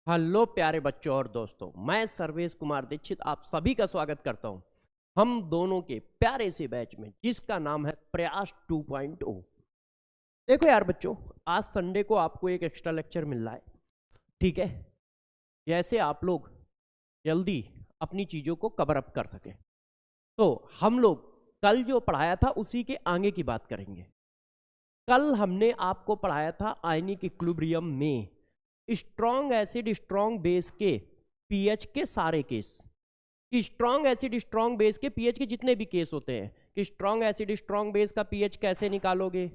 Hello प्यारे बच्चों और दोस्तों, मैं सर्वेश कुमार दीक्षित आप सभी का स्वागत करता हूं हम दोनों के प्यारे से बैच में जिसका नाम है प्रयास 2.0। देखो यार बच्चों, आज संडे को आपको एक एक्स्ट्रा लेक्चर मिल रहा है। ठीक है, जैसे आप लोग जल्दी अपनी चीज़ों को कवर अप कर सकें, तो हम लोग कल जो पढ़ाया था उसी के आगे की बात करेंगे। कल हमने आपको पढ़ाया था आयनिक इक्विलिब्रियम में स्ट्रॉन्ग एसिड स्ट्रॉन्ग बेस के पीएच के सारे केस, कि स्ट्रॉन्ग एसिड स्ट्रॉन्ग बेस के पीएच के जितने भी केस होते हैं, कि स्ट्रॉन्ग एसिड स्ट्रॉन्ग बेस का पीएच कैसे निकालोगे,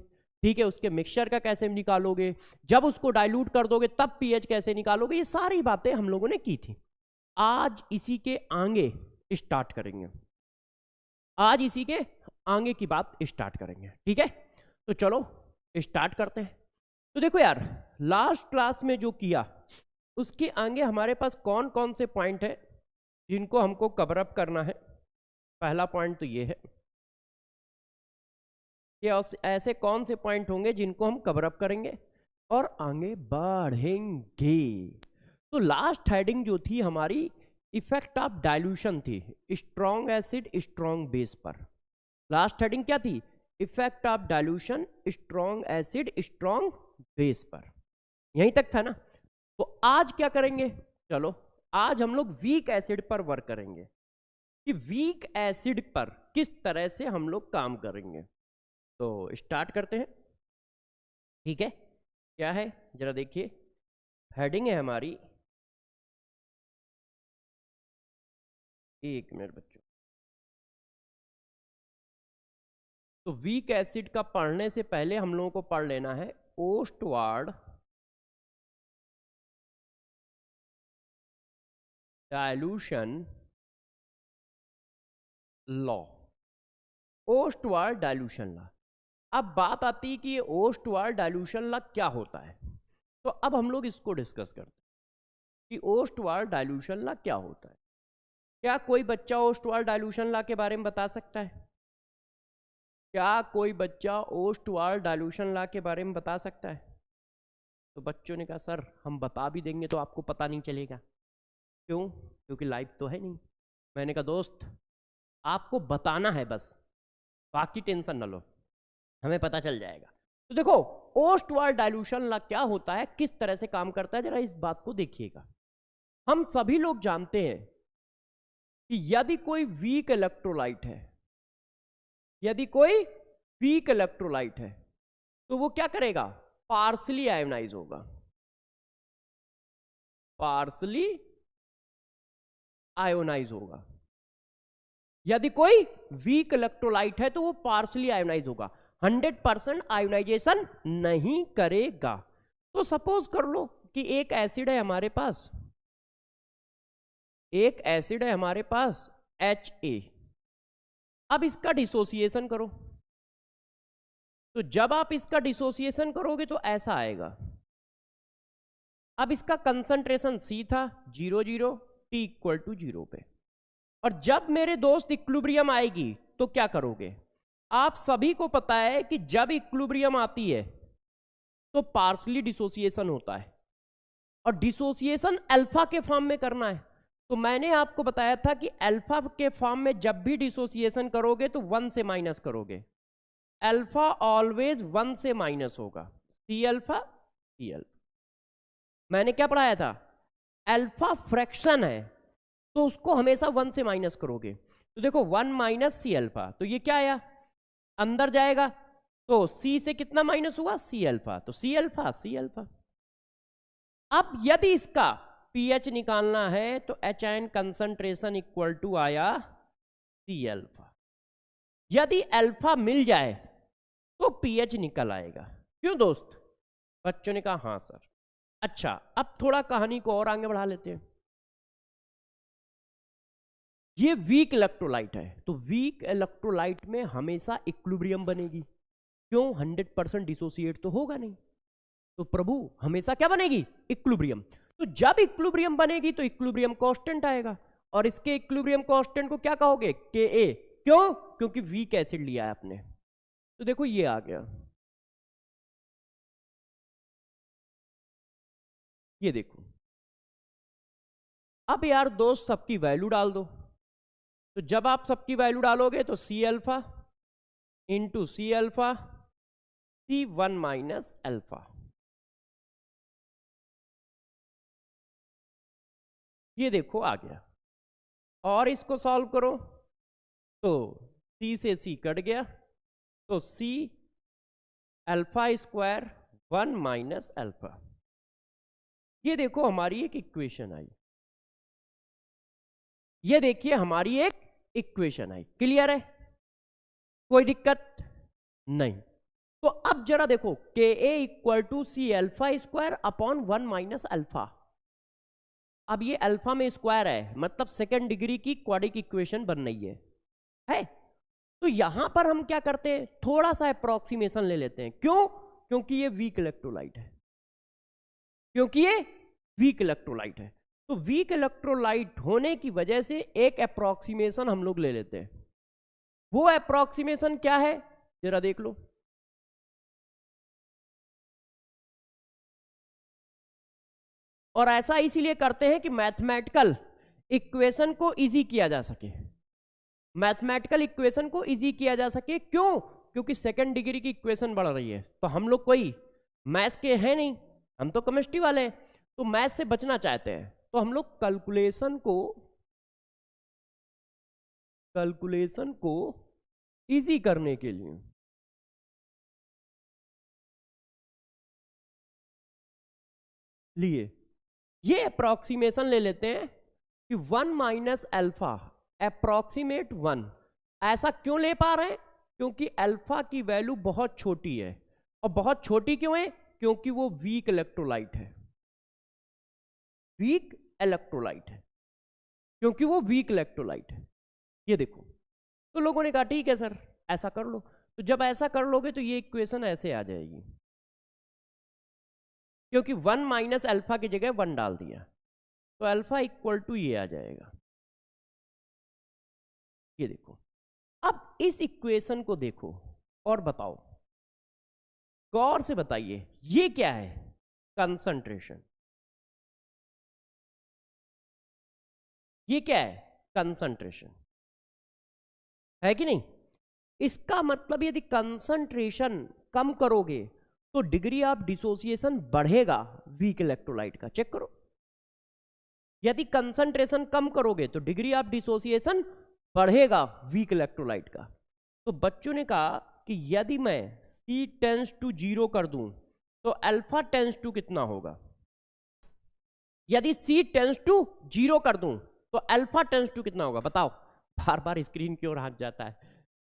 ठीक है, उसके मिक्सचर का कैसे निकालोगे, जब उसको डाइल्यूट कर दोगे तब पीएच कैसे निकालोगे, ये सारी बातें हम लोगों ने की थी। आज इसी के आगे स्टार्ट करेंगे, आज इसी के आगे की बात स्टार्ट करेंगे। ठीक है, तो चलो स्टार्ट करते हैं। तो देखो यार, लास्ट क्लास में जो किया उसके आगे हमारे पास कौन कौन से पॉइंट है जिनको हमको कवर अप करना है। पहला पॉइंट तो ये है कि ऐसे कौन से पॉइंट होंगे जिनको हम कवर अप करेंगे और आगे बढ़ेंगे। तो लास्ट हेडिंग जो थी हमारी इफेक्ट ऑफ डाइल्यूशन थी स्ट्रॉन्ग एसिड स्ट्रॉन्ग बेस पर। लास्ट हेडिंग क्या थी? Effect of dilution strong acid strong base पर। यहीं तक था ना। तो आज क्या करेंगे? चलो आज हम लोग वीक एसिड पर वर्क करेंगे कि वीक एसिड पर किस तरह से हम लोग काम करेंगे। तो स्टार्ट करते हैं। ठीक है, क्या है जरा देखिए, हेडिंग है हमारी, एक मिनट बच्चों। तो वीक एसिड का पढ़ने से पहले हम लोगों को पढ़ लेना है Ostwald dilution law. Ostwald dilution law. अब बात आती है कि ये ओस्टवार्ड डाइल्यूशन लॉ क्या होता है। तो अब हम लोग इसको डिस्कस करते हैं कि ओस्टवार्ड डाइल्यूशन लॉ क्या होता है। क्या कोई बच्चा ओस्टवार्ड डाइल्यूशन लॉ के बारे में बता सकता है? क्या कोई बच्चा ओस्टवार्ड डाइल्यूशन लॉ के बारे में बता सकता है? तो बच्चों ने कहा सर हम बता भी देंगे तो आपको पता नहीं चलेगा। क्यों? क्योंकि लाइव तो है नहीं। मैंने कहा दोस्त आपको बताना है बस, बाकी टेंशन न लो, हमें पता चल जाएगा। तो देखो ओस्टवार्ड डाइल्यूशन लॉ क्या होता है, किस तरह से काम करता है, जरा इस बात को देखिएगा। हम सभी लोग जानते हैं कि यदि कोई वीक इलेक्ट्रोलाइट है, यदि कोई वीक इलेक्ट्रोलाइट है तो वो क्या करेगा? पार्सली आयोनाइज होगा। पार्सली आयोनाइज होगा। यदि कोई वीक इलेक्ट्रोलाइट है तो वो पार्सली आयोनाइज होगा, 100% आयोनाइजेशन नहीं करेगा। तो सपोज कर लो कि एक एसिड है हमारे पास, एक एसिड है हमारे पास HA। अब इसका डिसोसिएशन करो, तो जब आप इसका डिसोसिएशन करोगे तो ऐसा आएगा। अब इसका कंसंट्रेशन C था 0 T इक्वल टू 0 पे, और जब मेरे दोस्त इक्विलिब्रियम आएगी तो क्या करोगे? आप सभी को पता है कि जब इक्विलिब्रियम आती है तो पार्सली डिसोसिएशन होता है, और डिसोसिएशन अल्फा के फॉर्म में करना है। तो मैंने आपको बताया था कि अल्फा के फॉर्म में जब भी डिसोसिएशन करोगे तो 1 से माइनस करोगे। अल्फा ऑलवेज 1 से माइनस होगा, सी अल्फा सी अल्फा। मैंने क्या पढ़ाया था? अल्फा फ्रैक्शन है तो उसको हमेशा 1 से माइनस करोगे। तो देखो 1 माइनस सी अल्फा, तो ये क्या आया? अंदर जाएगा तो सी से कितना माइनस हुआ? सी अल्फा, तो सी अल्फा सी अल्फा। अब यदि इसका पीएच निकालना है तो H ion concentration equal to आया सी अल्फा। यदि अल्फा मिल जाए तो पीएच निकल आएगा। क्यों दोस्त? बच्चों ने कहा हाँ सर। अच्छा, अब थोड़ा कहानी को और आगे बढ़ा लेते हैं। ये वीक इलेक्ट्रोलाइट है, तो वीक इलेक्ट्रोलाइट में हमेशा इक्विलिब्रियम बनेगी। क्यों? 100% डिसोसिएट तो होगा नहीं, तो प्रभु हमेशा क्या बनेगी? इक्विलिब्रियम। तो जब इक्विलिब्रियम बनेगी तो इक्विलिब्रियम कांस्टेंट आएगा, और इसके इक्विलिब्रियम कांस्टेंट को क्या कहोगे? Ka। क्यों? क्योंकि वीक एसिड लिया है आपने। तो देखो ये आ गया, ये देखो अब यार दोस्त सबकी वैल्यू डाल दो। तो जब आप सबकी वैल्यू डालोगे तो C alpha into C alpha C1 minus alpha, ये देखो आ गया। और इसको सॉल्व करो तो C से C कट गया, तो C alpha square 1 minus alpha, ये देखो हमारी एक इक्वेशन आई। ये देखिए हमारी एक इक्वेशन आई। क्लियर है, कोई दिक्कत नहीं। तो अब जरा देखो के A equal to C alpha square upon 1 minus alpha. अब ये अल्फा में स्क्वायर है, मतलब सेकेंड डिग्री की क्वाड्रिक इक्वेशन बन रही है? तो यहां पर हम क्या करते हैं, थोड़ा सा अप्रोक्सीमेशन ले लेते हैं। क्यों? क्योंकि ये वीक इलेक्ट्रोलाइट है, क्योंकि ये वीक इलेक्ट्रोलाइट है। तो वीक इलेक्ट्रोलाइट होने की वजह से एक अप्रोक्सीमेशन हम लोग ले लेते हैं। वो अप्रोक्सीमेशन क्या है जरा देख लो। और ऐसा इसीलिए करते हैं कि मैथमेटिकल इक्वेशन को इजी किया जा सके। मैथमेटिकल इक्वेशन को इजी किया जा सके क्यों? क्योंकि सेकंड डिग्री की इक्वेशन बढ़ रही है। तो हम लोग कोई मैथ्स के हैं नहीं, हम तो केमिस्ट्री वाले हैं, तो मैथ्स से बचना चाहते हैं। तो हम लोग कैलकुलेशन को इजी करने के लिए ये अप्रोक्सीमेशन ले लेते हैं कि 1 माइनस अल्फा अप्रोक्सीमेट 1। ऐसा क्यों ले पा रहे हैं? क्योंकि अल्फा की वैल्यू बहुत छोटी है। और बहुत छोटी क्यों है? क्योंकि वो वीक इलेक्ट्रोलाइट है। वीक इलेक्ट्रोलाइट है, क्योंकि वो वीक इलेक्ट्रोलाइट है। ये देखो, तो लोगों ने कहा ठीक है सर ऐसा कर लो। तो जब ऐसा कर लोगे तो ये इक्वेशन ऐसे आ जाएगी, क्योंकि 1 माइनस अल्फा की जगह 1 डाल दिया, तो अल्फा इक्वल टू ये आ जाएगा। ये देखो, अब इस इक्वेशन को देखो और बताओ, गौर से बताइए ये क्या है? कंसंट्रेशन। ये क्या है? कंसंट्रेशन है कि नहीं? इसका मतलब यदि कंसंट्रेशन कम करोगे तो डिग्री ऑफ डिसोसिएशन बढ़ेगा वीक इलेक्ट्रोलाइट का। चेक करो, यदि कंसंट्रेशन कम करोगे तो डिग्री ऑफ डिसोसिएशन बढ़ेगा वीक इलेक्ट्रोलाइट का। तो बच्चों ने कहा कि यदि मैं C टेंस टू 0 कर दूं तो अल्फा टेंस टू कितना होगा? यदि C टेंस टू 0 कर दूं तो अल्फा टेंस टू कितना होगा? बताओ। बार बार स्क्रीन की ओर हाथ जाता है,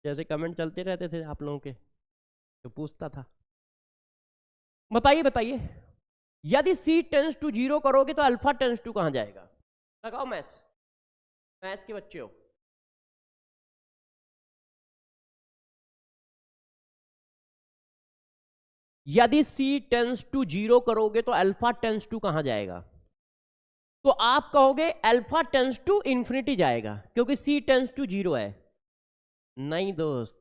जैसे कमेंट चलते रहते थे आप लोगों के, तो पूछता था। बताइए बताइए, यदि C टेंस टू 0 करोगे तो अल्फा टेंस टू कहां जाएगा? लगाओ मैथ्स के बच्चे हो। यदि C टेंस टू 0 करोगे तो अल्फा टेंस टू कहां जाएगा? तो आप कहोगे अल्फा टेंस टू इंफिनिटी जाएगा, क्योंकि C टेंस टू 0 है। नहीं दोस्त,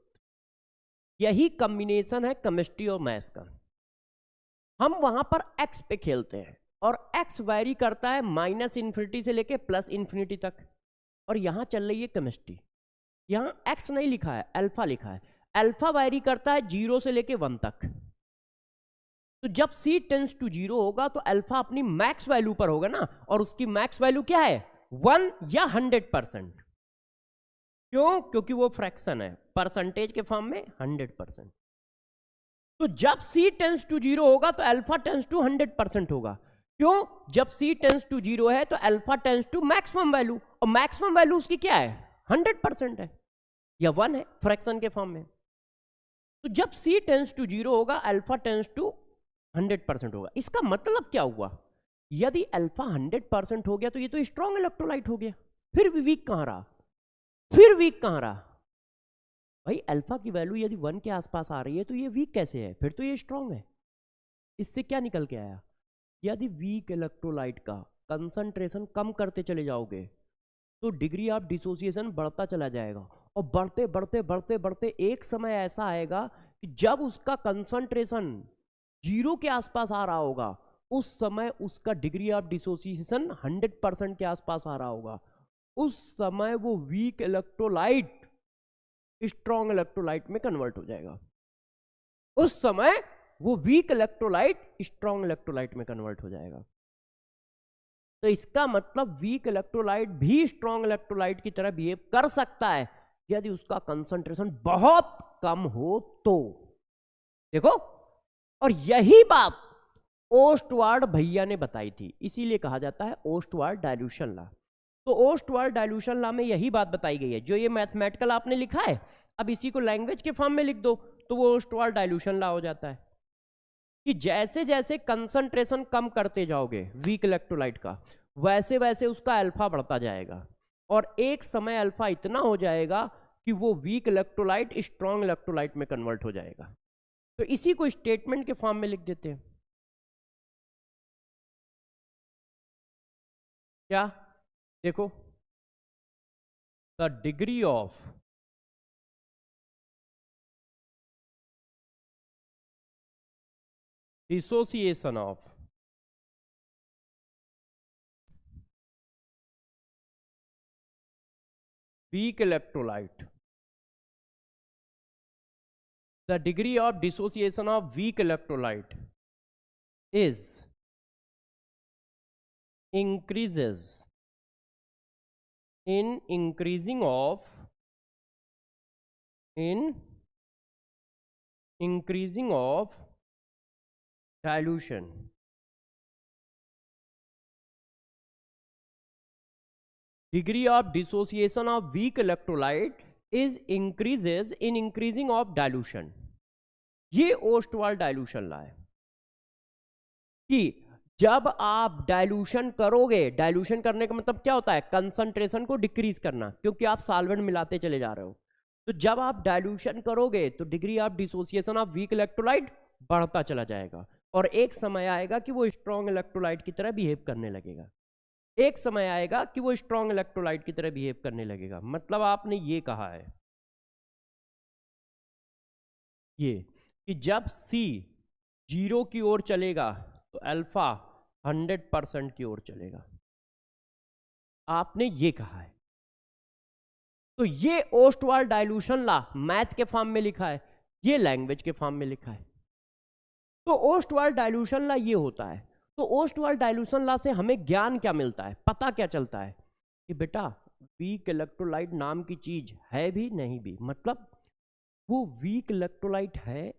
यही कॉम्बिनेशन है केमिस्ट्री और मैथ्स का। हम वहां पर x पे खेलते हैं और x वैरी करता है माइनस इन्फिनिटी से लेके प्लस इन्फिनिटी तक। और यहां चल रही है केमिस्ट्री, यहां x नहीं लिखा है, अल्फा लिखा है। अल्फा वैरी करता है 0 से लेके 1 तक। तो जब C टेंस टू 0 होगा तो अल्फा अपनी मैक्स वैल्यू पर होगा ना, और उसकी मैक्स वैल्यू क्या है? 1 या 100%। क्यों? क्योंकि वो फ्रैक्शन है, परसेंटेज के फॉर्म में 100%। तो जब C टेंस टू 0 होगा तो अल्फा टेंस टू 100% होगा। क्यों? जब C टेंस टू 0 है तो alpha tends to maximum value, और मैक्सिमम वैल्यू उसकी क्या है? 100% है या 1 है, फ्रैक्शन के फॉर्म में। तो जब C टेंस टू 0 होगा अल्फा टेंस टू 100% होगा। इसका मतलब क्या हुआ? यदि अल्फा 100% हो गया तो ये तो स्ट्रॉन्ग इलेक्ट्रोलाइट हो गया, फिर भी वीक कहां रहा? फिर वीक कहां रहा भाई? अल्फा की वैल्यू यदि 1 के आसपास आ रही है तो ये वीक कैसे है? फिर तो ये स्ट्रॉन्ग है। इससे क्या निकल के आया? यदि वीक इलेक्ट्रोलाइट का कंसंट्रेशन कम करते चले जाओगे तो डिग्री ऑफ डिसोसिएशन बढ़ता चला जाएगा, और बढ़ते बढ़ते बढ़ते बढ़ते एक समय ऐसा आएगा कि जब उसका कंसंट्रेशन 0 के आसपास आ रहा होगा उस समय उसका डिग्री ऑफ डिसोसिएशन 100% के आसपास आ रहा होगा। उस समय वो वीक इलेक्ट्रोलाइट स्ट्रॉन्ग इलेक्ट्रोलाइट में कन्वर्ट हो जाएगा। उस समय वो वीक इलेक्ट्रोलाइट स्ट्रॉन्ग इलेक्ट्रोलाइट में कन्वर्ट हो जाएगा। तो इसका मतलब वीक इलेक्ट्रोलाइट भी स्ट्रॉन्ग इलेक्ट्रोलाइट की तरह बिहेव कर सकता है यदि उसका कंसंट्रेशन बहुत कम हो तो। देखो, और यही बात ओस्टवार्ड भैया ने बताई थी, इसीलिए कहा जाता है ओस्टवार्ड डाइल्यूशन लॉ। तो ओस्टवार्ड डाइल्यूशन लॉ में यही बात बताई गई है। जो ये मैथमेटिकल आपने लिखा है, अब इसी को लैंग्वेज के फॉर्म में लिख दो तो वो ओस्टवार्ड डाइल्यूशन लॉ हो जाता है कि जैसे जैसे कंसंट्रेशन कम करते जाओगे वीक इलेक्ट्रोलाइट का, वैसे वैसे उसका अल्फा बढ़ता जाएगा और एक समय अल्फा इतना हो जाएगा कि वो वीक इलेक्ट्रोलाइट स्ट्रॉन्ग इलेक्ट्रोलाइट में कन्वर्ट हो जाएगा। तो इसी को स्टेटमेंट के फॉर्म में लिख देते हैं। क्या? देखो, the degree of dissociation of weak electrolyte, the degree of dissociation of weak electrolyte is increases in increasing of dilution. Degree of dissociation of weak electrolyte is increases in increasing of dilution. ये Ostwald dilution law है कि जब आप dilution करोगे, dilution करने का मतलब क्या होता है? कंसंट्रेशन को डिक्रीज करना, क्योंकि आप सॉल्वेंट मिलाते चले जा रहे हो। तो जब आप डाइल्यूशन करोगे तो degree of dissociation of weak electrolyte बढ़ता चला जाएगा और एक समय आएगा कि वो स्ट्रॉन्ग इलेक्ट्रोलाइट की तरह बिहेव करने लगेगा। एक समय आएगा कि वो स्ट्रॉन्ग इलेक्ट्रोलाइट की तरह बिहेव करने लगेगा। मतलब आपने ये कहा है ये कि जब C 0 की ओर चलेगा तो अल्फा 100% की ओर चलेगा। आपने ये कहा है। तो ये ओस्टवाल्ड डाइल्यूशन लॉ मैथ के फॉर्म में लिखा है, ये लैंग्वेज के फॉर्म में लिखा है। तो ओस्टवाल्ड डाइल्यूशन लॉ ये होता है। तो ओस्टवाल्ड डाइल्यूशन लॉ से हमें ज्ञान क्या मिलता है, पता क्या चलता है कि बेटा वीक इलेक्ट्रोलाइट नाम की चीज है भी नहीं भी, मतलब वो वीक इलेक्ट्रोलाइट है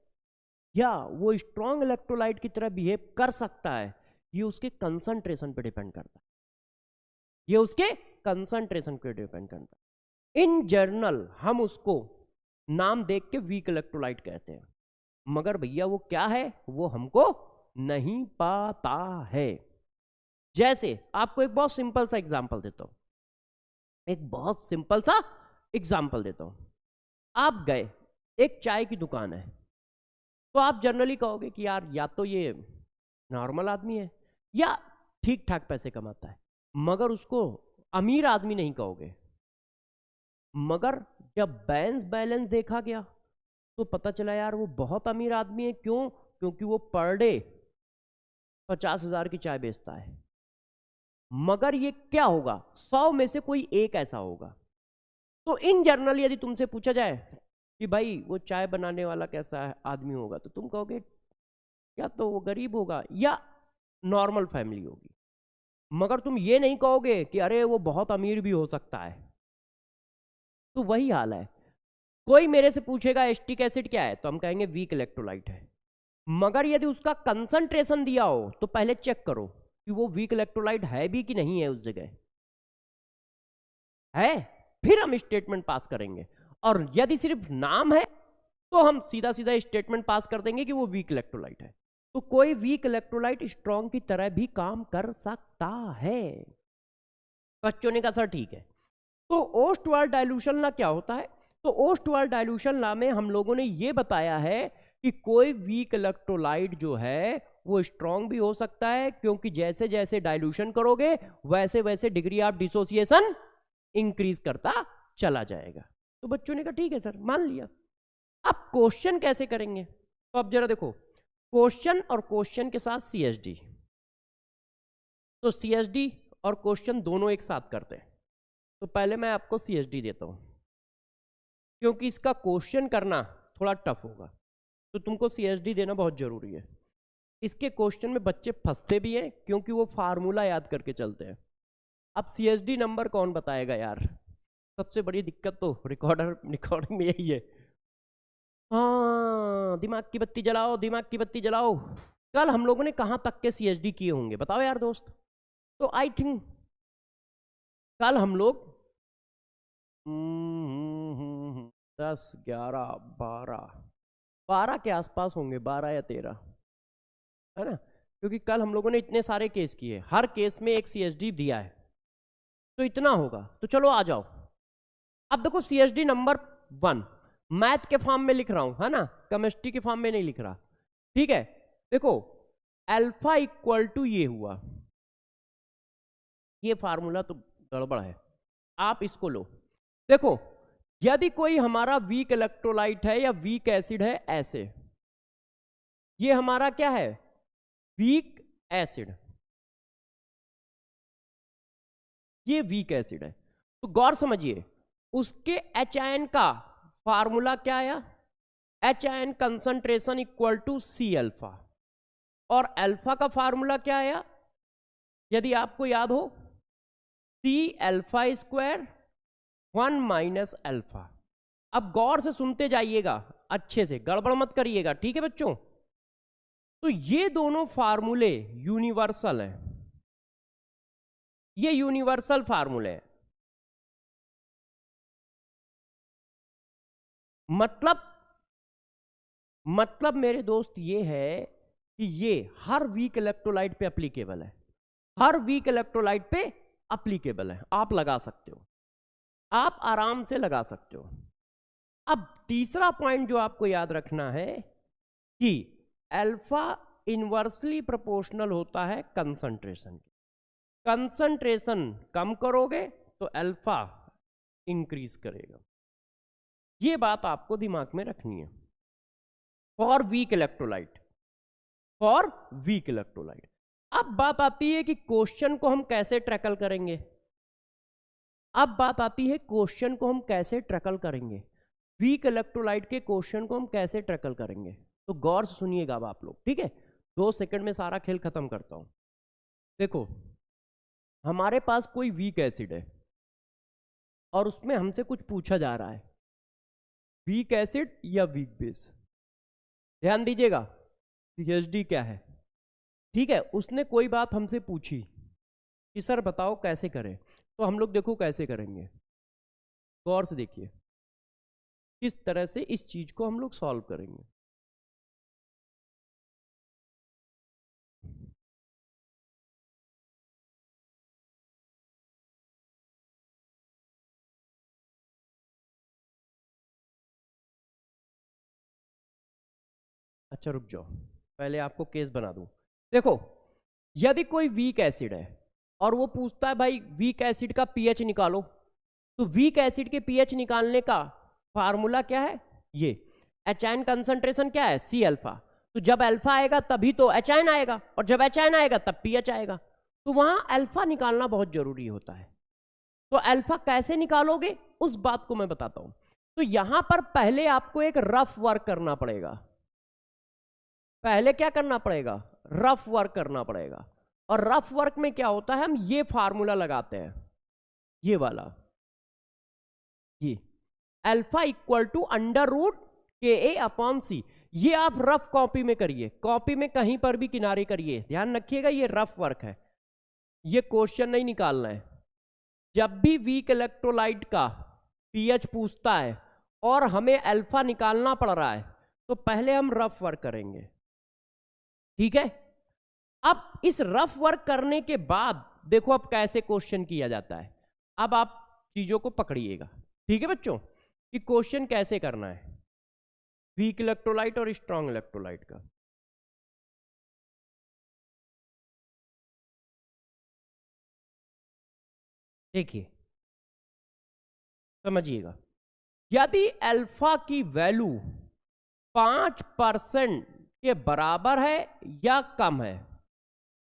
या वो स्ट्रॉन्ग इलेक्ट्रोलाइट की तरह बिहेव कर सकता है, ये उसके कंसंट्रेशन पे डिपेंड करता है। ये उसके कंसंट्रेशन पे डिपेंड करता है। इन जनरल हम उसको नाम देख के वीक इलेक्ट्रोलाइट कहते हैं, मगर भैया वो क्या है वो हमको नहीं पता है। जैसे आपको एक बहुत सिंपल सा एग्जांपल देता हूं, एक बहुत सिंपल सा एग्जांपल देता हूं। आप गए, एक चाय की दुकान है, तो आप जनरली कहोगे कि यार या तो ये नॉर्मल आदमी है या ठीक ठाक पैसे कमाता है, मगर उसको अमीर आदमी नहीं कहोगे। मगर जब बैंक बैलेंस देखा गया तो पता चला यार वो बहुत अमीर आदमी है। क्यों? क्योंकि वो पर डे 50,000 की चाय बेचता है। मगर ये क्या होगा, 100 में से कोई एक ऐसा होगा। तो इन जनरल यदि तुमसे पूछा जाए कि भाई वो चाय बनाने वाला कैसा आदमी होगा, तो तुम कहोगे या तो वो गरीब होगा या नॉर्मल फैमिली होगी, मगर तुम ये नहीं कहोगे कि अरे वो बहुत अमीर भी हो सकता है। तो वही हाल है, कोई मेरे से पूछेगा एसिटिक एसिड क्या है, तो हम कहेंगे वीक इलेक्ट्रोलाइट है। मगर यदि उसका कंसंट्रेशन दिया हो तो पहले चेक करो कि वो वीक इलेक्ट्रोलाइट है भी कि नहीं है, उस जगह है, फिर हम स्टेटमेंट पास करेंगे। और यदि सिर्फ नाम है तो हम सीधा सीधा स्टेटमेंट पास कर देंगे कि वो वीक इलेक्ट्रोलाइट है। तो कोई वीक इलेक्ट्रोलाइट स्ट्रॉन्ग की तरह भी काम कर सकता है। बच्चों ने कहा सर ठीक है। तो ओस्टवाल्ड डाइल्यूशन लॉ क्या होता है? तो ओस्टवाल्ड डाइल्यूशन लॉ में हम लोगों ने ये बताया है कि कोई वीक इलेक्ट्रोलाइट जो है वो स्ट्रॉन्ग भी हो सकता है, क्योंकि जैसे जैसे डाइल्यूशन करोगे वैसे वैसे डिग्री ऑफ डिसोसिएशन इंक्रीज करता चला जाएगा। तो बच्चों ने कहा ठीक है सर, मान लिया। अब क्वेश्चन कैसे करेंगे? तो अब जरा देखो, क्वेश्चन और क्वेश्चन के साथ CSD, तो CSD और क्वेश्चन दोनों एक साथ करते हैं। तो पहले मैं आपको CSD देता हूं, क्योंकि इसका क्वेश्चन करना थोड़ा टफ होगा, तो तुमको CSD देना बहुत जरूरी है। इसके क्वेश्चन में बच्चे फंसते भी हैं, क्योंकि वो फार्मूला याद करके चलते हैं। अब CSD नंबर कौन बताएगा यार? सबसे बड़ी दिक्कत तो रिकॉर्डिंग में यही है। हाँ, दिमाग की बत्ती जलाओ, दिमाग की बत्ती जलाओ। कल हम लोगों ने कहां तक के CSD किए होंगे बताओ यार दोस्त? तो आई थिंक कल हम लोग 10, 11, 12 के आसपास होंगे, 12 या 13, है ना? क्योंकि कल हम लोगों ने इतने सारे केस किए, हर केस में एक CSD दिया है, तो इतना होगा। तो चलो आ जाओ। अब देखो CSD नंबर 1 मैथ के फॉर्म में लिख रहा हूं, है ना, केमिस्ट्री के फॉर्म में नहीं लिख रहा। ठीक है, देखो अल्फा इक्वल टू ये हुआ, ये फार्मूला तो गड़बड़ है, आप इसको लो। देखो यदि कोई हमारा वीक इलेक्ट्रोलाइट है या वीक एसिड है, ऐसे ये हमारा क्या है, वीक एसिड, ये वीक एसिड है। तो गौर समझिए, उसके HIN का फार्मूला क्या आया, HIN concentration equal to C alpha, और अल्फा का फार्मूला क्या आया, यदि आपको याद हो, C alpha square 1 minus alpha. अब गौर से सुनते जाइएगा, अच्छे से गड़बड़ मत करिएगा, ठीक है बच्चों? तो ये दोनों फार्मूले यूनिवर्सल हैं, ये यूनिवर्सल फार्मूले हैं। मतलब मेरे दोस्त ये है कि ये हर वीक इलेक्ट्रोलाइट पे एप्लीकेबल है, हर वीक इलेक्ट्रोलाइट पे एप्लीकेबल है, आप लगा सकते हो, आप आराम से लगा सकते हो। अब तीसरा पॉइंट जो आपको याद रखना है कि अल्फा इनवर्सली प्रोपोर्शनल होता है कंसंट्रेशन के, कंसंट्रेशन कम करोगे तो अल्फा इंक्रीज करेगा, ये बात आपको दिमाग में रखनी है for weak electrolyte, for weak electrolyte. अब बात आती है कि क्वेश्चन को हम कैसे ट्रैकल करेंगे, अब बात आती है क्वेश्चन को हम कैसे ट्रैकल करेंगे, वीक इलेक्ट्रोलाइट के क्वेश्चन को हम कैसे ट्रैकल करेंगे। तो गौर से सुनिएगा अब आप लोग, ठीक है? 2 सेकंड में सारा खेल खत्म करता हूं। देखो हमारे पास कोई वीक एसिड है और उसमें हमसे कुछ पूछा जा रहा है, वीक एसिड या वीक बेस। ध्यान दीजिएगा CSD क्या है, ठीक है? उसने कोई बात हमसे पूछी कि सर बताओ कैसे करें, तो हम लोग देखो कैसे करेंगे, गौर से देखिए किस तरह से इस चीज को हम लोग सॉल्व करेंगे। अच्छा रुक जाओ, पहले आपको केस बना दूं। देखो यदि कोई वीक एसिड है और वो पूछता है भाई वीक एसिड का पीएच निकालो, तो वीक एसिड के पीएच निकालने का फार्मूला क्या है, ये HIN कंसंट्रेशन क्या है, C अल्फा। तो जब अल्फा आएगा तभी तो HIN आएगा, और जब HIN आएगा तब पीएच आएगा, तो वहां अल्फा निकालना बहुत जरूरी होता है। तो अल्फा कैसे निकालोगे उस बात को मैं बताता हूं। तो यहां पर पहले आपको एक रफ वर्क करना पड़ेगा, पहले क्या करना पड़ेगा, रफ वर्क करना पड़ेगा। और रफ वर्क में क्या होता है, हम ये फार्मूला लगाते हैं, ये वाला, ये alpha equal to under root KA upon C। ये आप रफ कॉपी में करिए, कॉपी में कहीं पर भी किनारे करिए, ध्यान रखिएगा ये रफ वर्क है, ये क्वेश्चन नहीं निकालना है। जब भी वीक इलेक्ट्रोलाइट का पीएच पूछता है और हमें अल्फा निकालना पड़ रहा है, तो पहले हम रफ वर्क करेंगे, ठीक है? अब इस रफ वर्क करने के बाद देखो अब कैसे क्वेश्चन किया जाता है। अब आप चीजों को पकड़िएगा, ठीक है बच्चों, कि क्वेश्चन कैसे करना है वीक इलेक्ट्रोलाइट और स्ट्रॉन्ग इलेक्ट्रोलाइट का। देखिए समझिएगा, यदि अल्फा की वैल्यू 5% के बराबर है या कम है,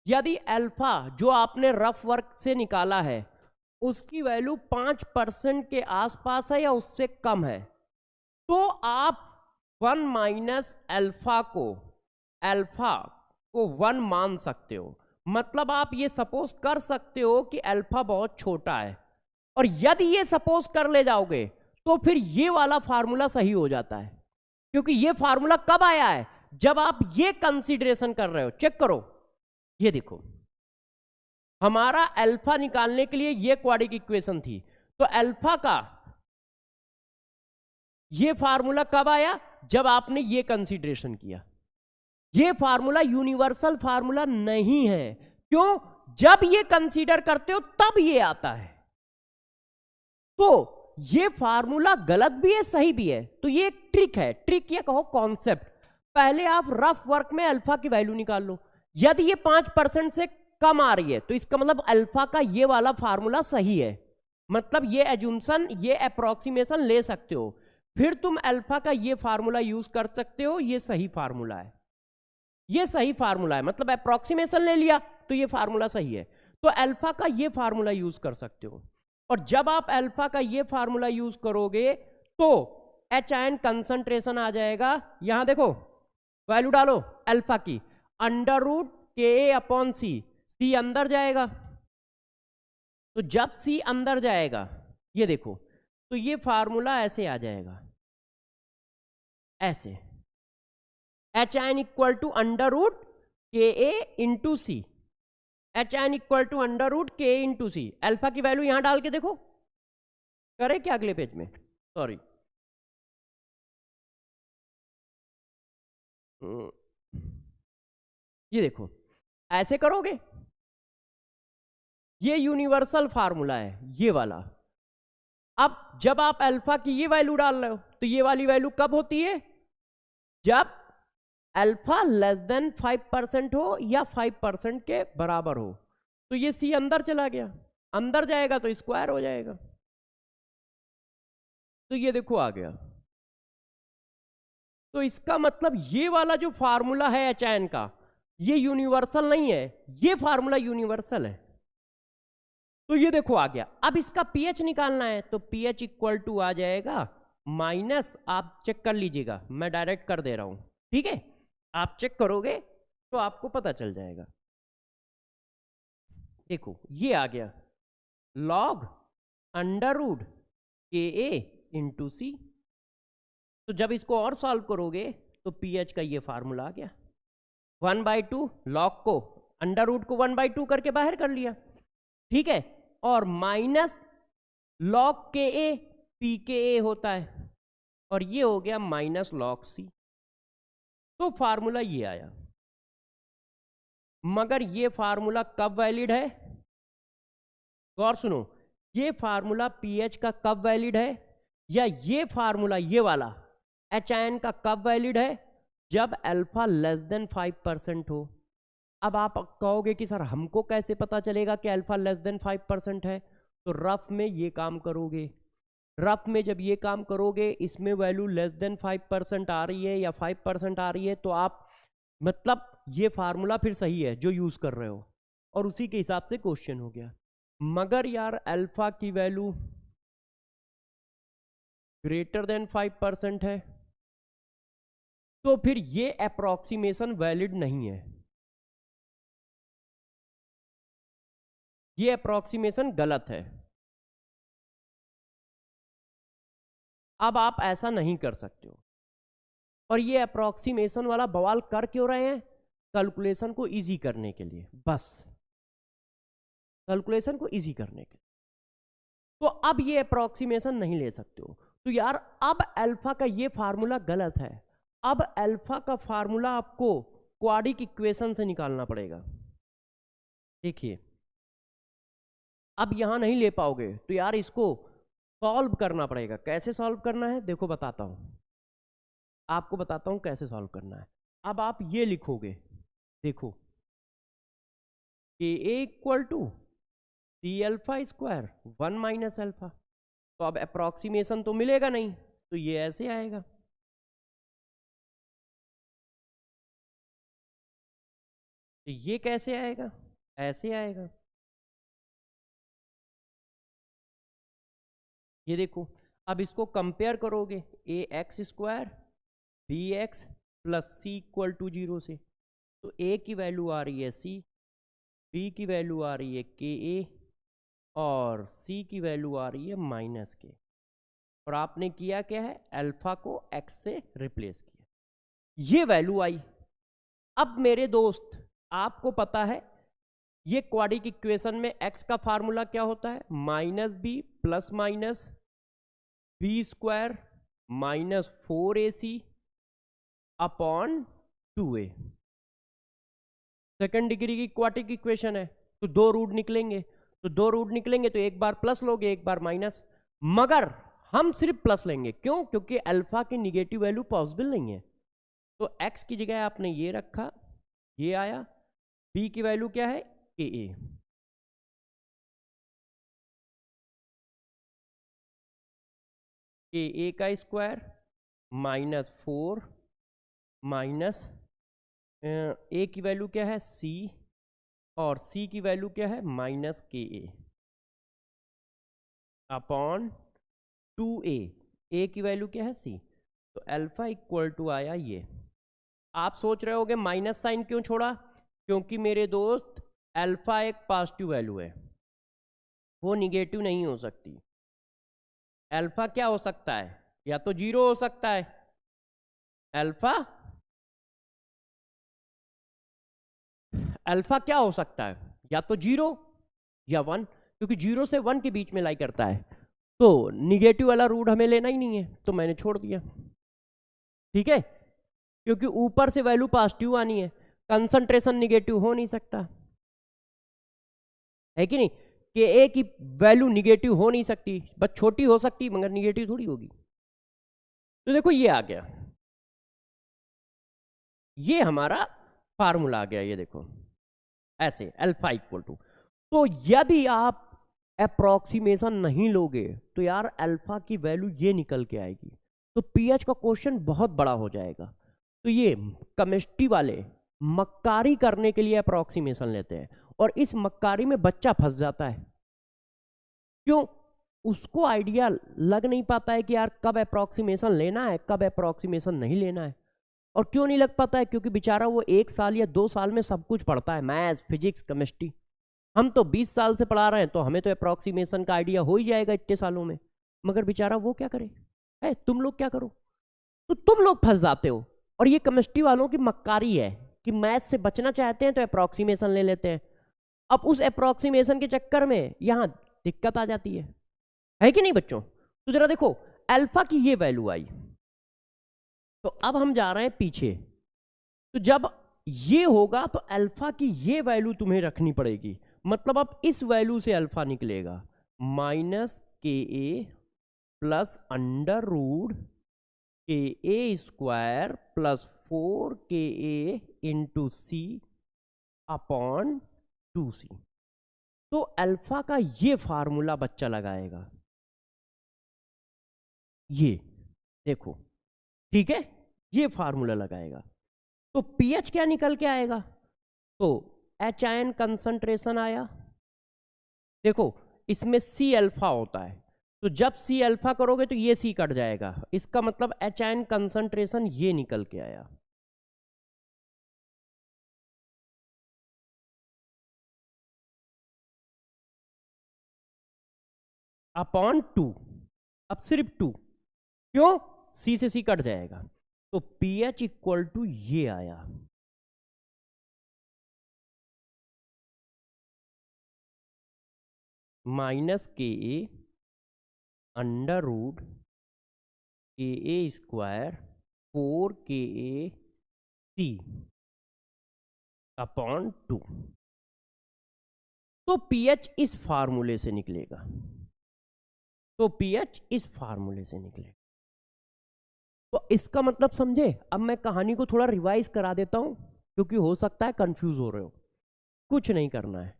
यदि अल्फा जो आपने रफ वर्क से निकाला है उसकी वैल्यू 5% के आसपास है या उससे कम है, तो आप 1 माइनस अल्फा को 1 मान सकते हो। मतलब आप ये सपोज कर सकते हो कि अल्फा बहुत छोटा है, और यदि ये सपोज कर ले जाओगे तो फिर ये वाला फार्मूला सही हो जाता है, क्योंकि ये फार्मूला कब आया है, जब आप ये कंसीडरेशन कर रहे हो। चेक करो, ये देखो, हमारा अल्फा निकालने के लिए ये क्वाड्रेटिक इक्वेशन थी, तो अल्फा का ये फार्मूला कब आया, जब आपने ये कंसीडरेशन किया। ये फार्मूला यूनिवर्सल फार्मूला नहीं है, क्यों, जब ये कंसीडर करते हो तब ये आता है। तो ये फार्मूला गलत भी है सही भी है, तो ये एक ट्रिक है, ट्रिक या कहो कॉन्सेप्ट। पहले आप रफ वर्क में अल्फा की वैल्यू निकाल लो, यदि ये 5% से कम आ रही है तो इसका मतलब अल्फा का ये वाला फार्मूला सही है, मतलब ये एज्यूम्शन, ये अप्रोक्सीमेशन ले सकते हो। फिर तुम अल्फा का ये फार्मूला यूज कर सकते हो, ये सही फार्मूला है, ये सही फार्मूला है, मतलब अप्रोक्सीमेशन ले लिया तो ये फार्मूला सही है, तो अल्फा का ये फार्मूला यूज कर सकते हो। और जब आप अल्फा का ये फार्मूला यूज करोगे तो एच आयन कंसंट्रेशन आ जाएगा, यहां देखो वैल्यू डालो अल्फा की, √Ka/C, सी अंदर जाएगा, तो जब सी अंदर जाएगा ये देखो, तो ये फार्मूला ऐसे आ जाएगा, ऐसे H ion equal to √Ka/C, H ion equal to √Ka/C। Alpha की वैल्यू यहां डाल के देखो, करे क्या अगले पेज में, सॉरी, ये देखो ऐसे करोगे, ये यूनिवर्सल फार्मूला है ये वाला। अब जब आप अल्फा की ये वैल्यू डाल रहे हो तो ये वाली वैल्यू कब होती है, जब अल्फा लेस देन 5% हो या 5% के बराबर हो, तो ये सी अंदर चला गया, अंदर जाएगा तो स्क्वायर हो जाएगा, तो ये देखो आ गया। तो इसका मतलब ये वाला जो फार्मूला है एच आयन का, ये यूनिवर्सल नहीं है, ये फार्मूला यूनिवर्सल है, तो ये देखो आ गया। अब इसका पीएच निकालना है, तो पीएच इक्वल टू आ जाएगा माइनस, आप चेक कर लीजिएगा, मैं डायरेक्ट कर दे रहा हूं, ठीक है, आप चेक करोगे तो आपको पता चल जाएगा। देखो ये आ गया log √Ka/C, तो जब इसको और सॉल्व करोगे तो पीएच का ये फार्मूला आ गया, 1/2 log को √, को 1/2 करके बाहर कर लिया, ठीक है, और माइनस log Ka, pKa होता है, और ये हो गया माइनस log C, तो फार्मूला ये आया। मगर ये फार्मूला कब वैलिड है, गौर सुनो, ये फार्मूला पीएच का कब वैलिड है, या ये फार्मूला ये वाला एच आयन का कब वैलिड है, जब अल्फा लेस देन 5% हो। अब आप कहोगे कि सर हमको कैसे पता चलेगा कि अल्फा लेस देन 5% है, तो रफ में ये काम करोगे, रफ में जब ये काम करोगे, इसमें वैल्यू लेस देन 5% आ रही है या 5% आ रही है, तो आप मतलब ये फार्मूला फिर सही है जो यूज कर रहे हो, और उसी के हिसाब से क्वेश्चन हो गया। मगर यार अल्फा की वैल्यू ग्रेटर देन 5% है, तो फिर ये अप्रोक्सीमेशन वैलिड नहीं है, ये अप्रोक्सीमेशन गलत है। अब आप ऐसा नहीं कर सकते हो, और ये अप्रोक्सीमेशन वाला बवाल कर क्यों रहे हैं, कैलकुलेशन को इजी करने के लिए, बस कैलकुलेशन को इजी करने के लिए। तो अब ये अप्रोक्सीमेशन नहीं ले सकते हो, तो यार अब अल्फा का ये फार्मूला गलत है, अब अल्फा का फार्मूला आपको क्वाड्रेटिक इक्वेशन से निकालना पड़ेगा। देखिए अब यहां नहीं ले पाओगे तो यार इसको सॉल्व करना पड़ेगा। कैसे सॉल्व करना है देखो बताता हूं, आपको बताता हूं कैसे सॉल्व करना है। अब आप ये लिखोगे, देखो Ka equal to C∝² 1 minus alpha, तो अब अप्रोक्सीमेशन तो मिलेगा नहीं, तो ये ऐसे आएगा, तो ये कैसे आएगा, ऐसे आएगा। ये देखो, अब इसको कंपेयर करोगे A X square B X plus C equal to 0 से, तो ए की वैल्यू आ रही है सी, बी की वैल्यू आ रही है के ए, और सी की वैल्यू आ रही है माइनस के। और आपने किया क्या है, अल्फा को एक्स से रिप्लेस किया, ये वैल्यू आई। अब मेरे दोस्त आपको पता है ये क्वाड्रिक इक्वेशन में एक्स का फार्मूला क्या होता है, minus B plus minus B square minus 4ac upon 2a। Second degree की क्वाड्रिक इक्वेशन है, तो दो रूट निकलेंगे, तो दो रूट निकलेंगे तो एक बार प्लस लोगे एक बार माइनस, मगर हम सिर्फ प्लस लेंगे, क्यों, क्योंकि अल्फा की निगेटिव वैल्यू पॉसिबल नहीं है। तो x की जगह आपने ये रखा, ये आया, b की वैल्यू क्या है के ए, के ए का स्क्वायर माइनस 4 माइनस ए की वैल्यू क्या है सी, और सी की वैल्यू क्या है माइनस के ए अपॉन 2a, ए की वैल्यू क्या है सी। तो अल्फा इक्वल टू आया ये। आप सोच रहे होगे माइनस साइन क्यों छोड़ा, क्योंकि मेरे दोस्त अल्फा एक पॉजिटिव वैल्यू है, वो निगेटिव नहीं हो सकती। अल्फा क्या हो सकता है, या तो 0 हो सकता है, अल्फा अल्फा क्या हो सकता है, या तो 0 या 1, क्योंकि 0 से 1 के बीच में लाई करता है, तो निगेटिव वाला रूट हमें लेना ही नहीं है, तो मैंने छोड़ दिया। ठीक है, क्योंकि ऊपर से वैल्यू पॉजिटिव आनी है, कंसंट्रेशन निगेटिव हो नहीं सकता है कि नहीं, कि ए की वैल्यू निगेटिव हो नहीं सकती, बस छोटी हो सकती मगर निगेटिव थोड़ी होगी। तो देखो ये आ गया, ये हमारा फार्मूला आ गया, ये देखो ऐसे अल्फा इक्वल टू। तो यदि आप अप्रोक्सीमेशन नहीं लोगे तो यार अल्फा की वैल्यू ये निकल के आएगी, तो पीएच का क्वेश्चन बहुत बड़ा हो जाएगा। तो ये केमिस्ट्री वाले मक्कारी करने के लिए अप्रोक्सीमेशन लेते हैं, और इस मक्कारी में बच्चा फंस जाता है। क्यों, उसको आइडिया लग नहीं पाता है कि यार कब अप्रोक्सीमेशन लेना है, कब अप्रोक्सीमेशन नहीं लेना है। और क्यों नहीं लग पाता है, क्योंकि बेचारा वो 1 साल या 2 साल में सब कुछ पढ़ता है, मैथ्स फिजिक्स केमिस्ट्री। हम तो 20 साल से पढ़ा रहे हैं, तो हमें तो अप्रोक्सीमेशन का आइडिया हो ही जाएगा इतने सालों में, मगर बेचारा वो क्या करे, है तुम लोग क्या करो, तो तुम लोग फंस जाते हो। और ये केमिस्ट्री वालों की मक्कारी है कि मैथ से बचना चाहते हैं तो अप्रोक्सीमेशन ले लेते हैं। अब उस अप्रोक्सीमेशन के चक्कर में यहां दिक्कत आ जाती है कि नहीं बच्चों। तो जरा देखो अल्फा की ये वैल्यू आई, तो अब हम जा रहे हैं पीछे, तो जब ये होगा तो अल्फा की ये वैल्यू तुम्हें रखनी पड़ेगी, मतलब अब इस वैल्यू से अल्फा निकलेगा माइनस के ए प्लस अंडर रूट के ए स्क्वायर प्लस 4 के इंटू सी अपॉन 2c। तो अल्फा का ये फार्मूला बच्चा लगाएगा, ये देखो, ठीक है, ये फार्मूला लगाएगा, तो पीएच क्या निकल के आएगा, तो एच आयन कंसंट्रेशन आया। देखो इसमें सी अल्फा होता है, तो जब सी अल्फा करोगे तो ये सी कट जाएगा, इसका मतलब एच आयन कंसंट्रेशन ये निकल के आया। अपॉन 2, अब सिर्फ 2, क्यों, सी से सी कट जाएगा, तो पीएच इक्वल टू ये आया, माइनस के ए अंडर रूट के ए स्क्वायर 4 सी अपॉन 2। तो पीएच इस फार्मूले से निकलेगा, तो पीएच इस फार्मूले से निकलेगा। तो इसका मतलब समझे। अब मैं कहानी को थोड़ा रिवाइज करा देता हूं, क्योंकि हो सकता है कंफ्यूज हो रहे हो। कुछ नहीं करना है,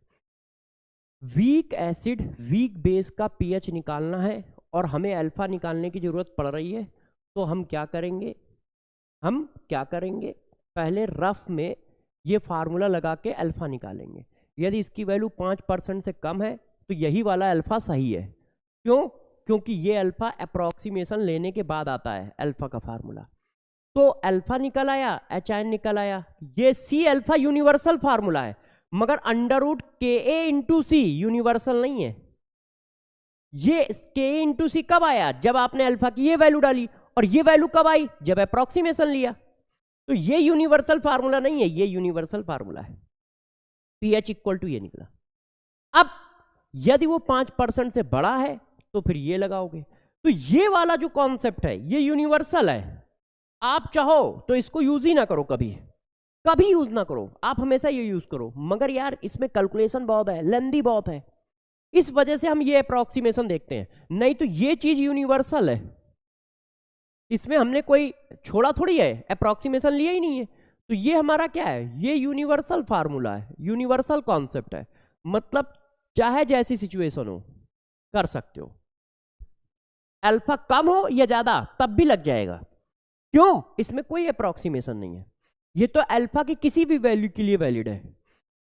वीक एसिड वीक बेस का पीएच निकालना है, और हमें अल्फा निकालने की जरूरत पड़ रही है। तो हम क्या करेंगे, पहले रफ में ये फार्मूला लगा के अल्फा निकालेंगे। यदि इसकी वैल्यू 5% से कम है तो यही वाला अल्फा सही है। क्यों? क्योंकि ये अल्फा अप्रोक्सीमेशन लेने के बाद आता है अल्फा का फार्मूला। तो अल्फा निकल आया, HN निकल आया। ये सी अल्फा यूनिवर्सल फार्मूला है, मगर √KA/C यूनिवर्सल नहीं है। ये KA/C कब आया? जब आपने अल्फा की ये वैल्यू डाली, और ये वैल्यू कब आई? जब अप्रोक्सीमेशन लिया। तो ये यूनिवर्सल फार्मूला नहीं है, ये यूनिवर्सल फार्मूला है। pH इक्वल टू ये निकला। अब यदि वो 5% से बड़ा है तो फिर ये लगाओगे। तो ये वाला जो कॉन्सेप्ट है ये यूनिवर्सल है। आप चाहो तो इसको यूज ही ना करो, कभी कभी यूज ना करो, आप हमेशा ये यूज करो। मगर यार इसमें कैलकुलेशन बहुत है, लेंदी बहुत है, इस वजह से हम ये अप्रोक्सीमेशन देखते हैं। नहीं तो ये चीज यूनिवर्सल है, इसमें हमने कोई छोड़ा थोड़ी है, अप्रोक्सीमेशन लिया ही नहीं है। तो ये हमारा क्या है? ये यूनिवर्सल फार्मूला है, यूनिवर्सल कॉन्सेप्ट है। मतलब चाहे जैसी सिचुएशन हो कर सकते हो, अल्फा कम हो या ज्यादा तब भी लग जाएगा। क्यों? इसमें कोई अप्रोक्सीमेशन नहीं है। ये तो अल्फा की किसी भी वैल्यू के लिए वैलिड है,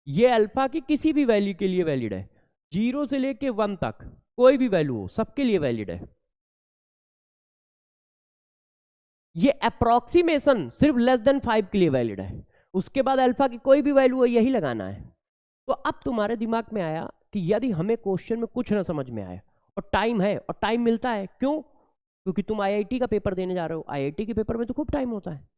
ये अल्फा की किसी भी वैल्यू के लिए वैलिड है। 0 से लेके 1 तक कोई भी वैल्यू हो, सबके लिए वैलिड है। ये अप्रोक्सीमेशन सिर्फ <5 के लिए वैलिड है। उसके बाद अल्फा की कोई भी वैल्यू हो, यही लगाना है। तो अब तुम्हारे दिमाग में आया कि यदि हमें क्वेश्चन में कुछ ना समझ में आए और टाइम है, और टाइम मिलता है, क्यों? क्योंकि तुम IIT का पेपर देने जा रहे हो, IIT के पेपर में तो खूब टाइम होता है।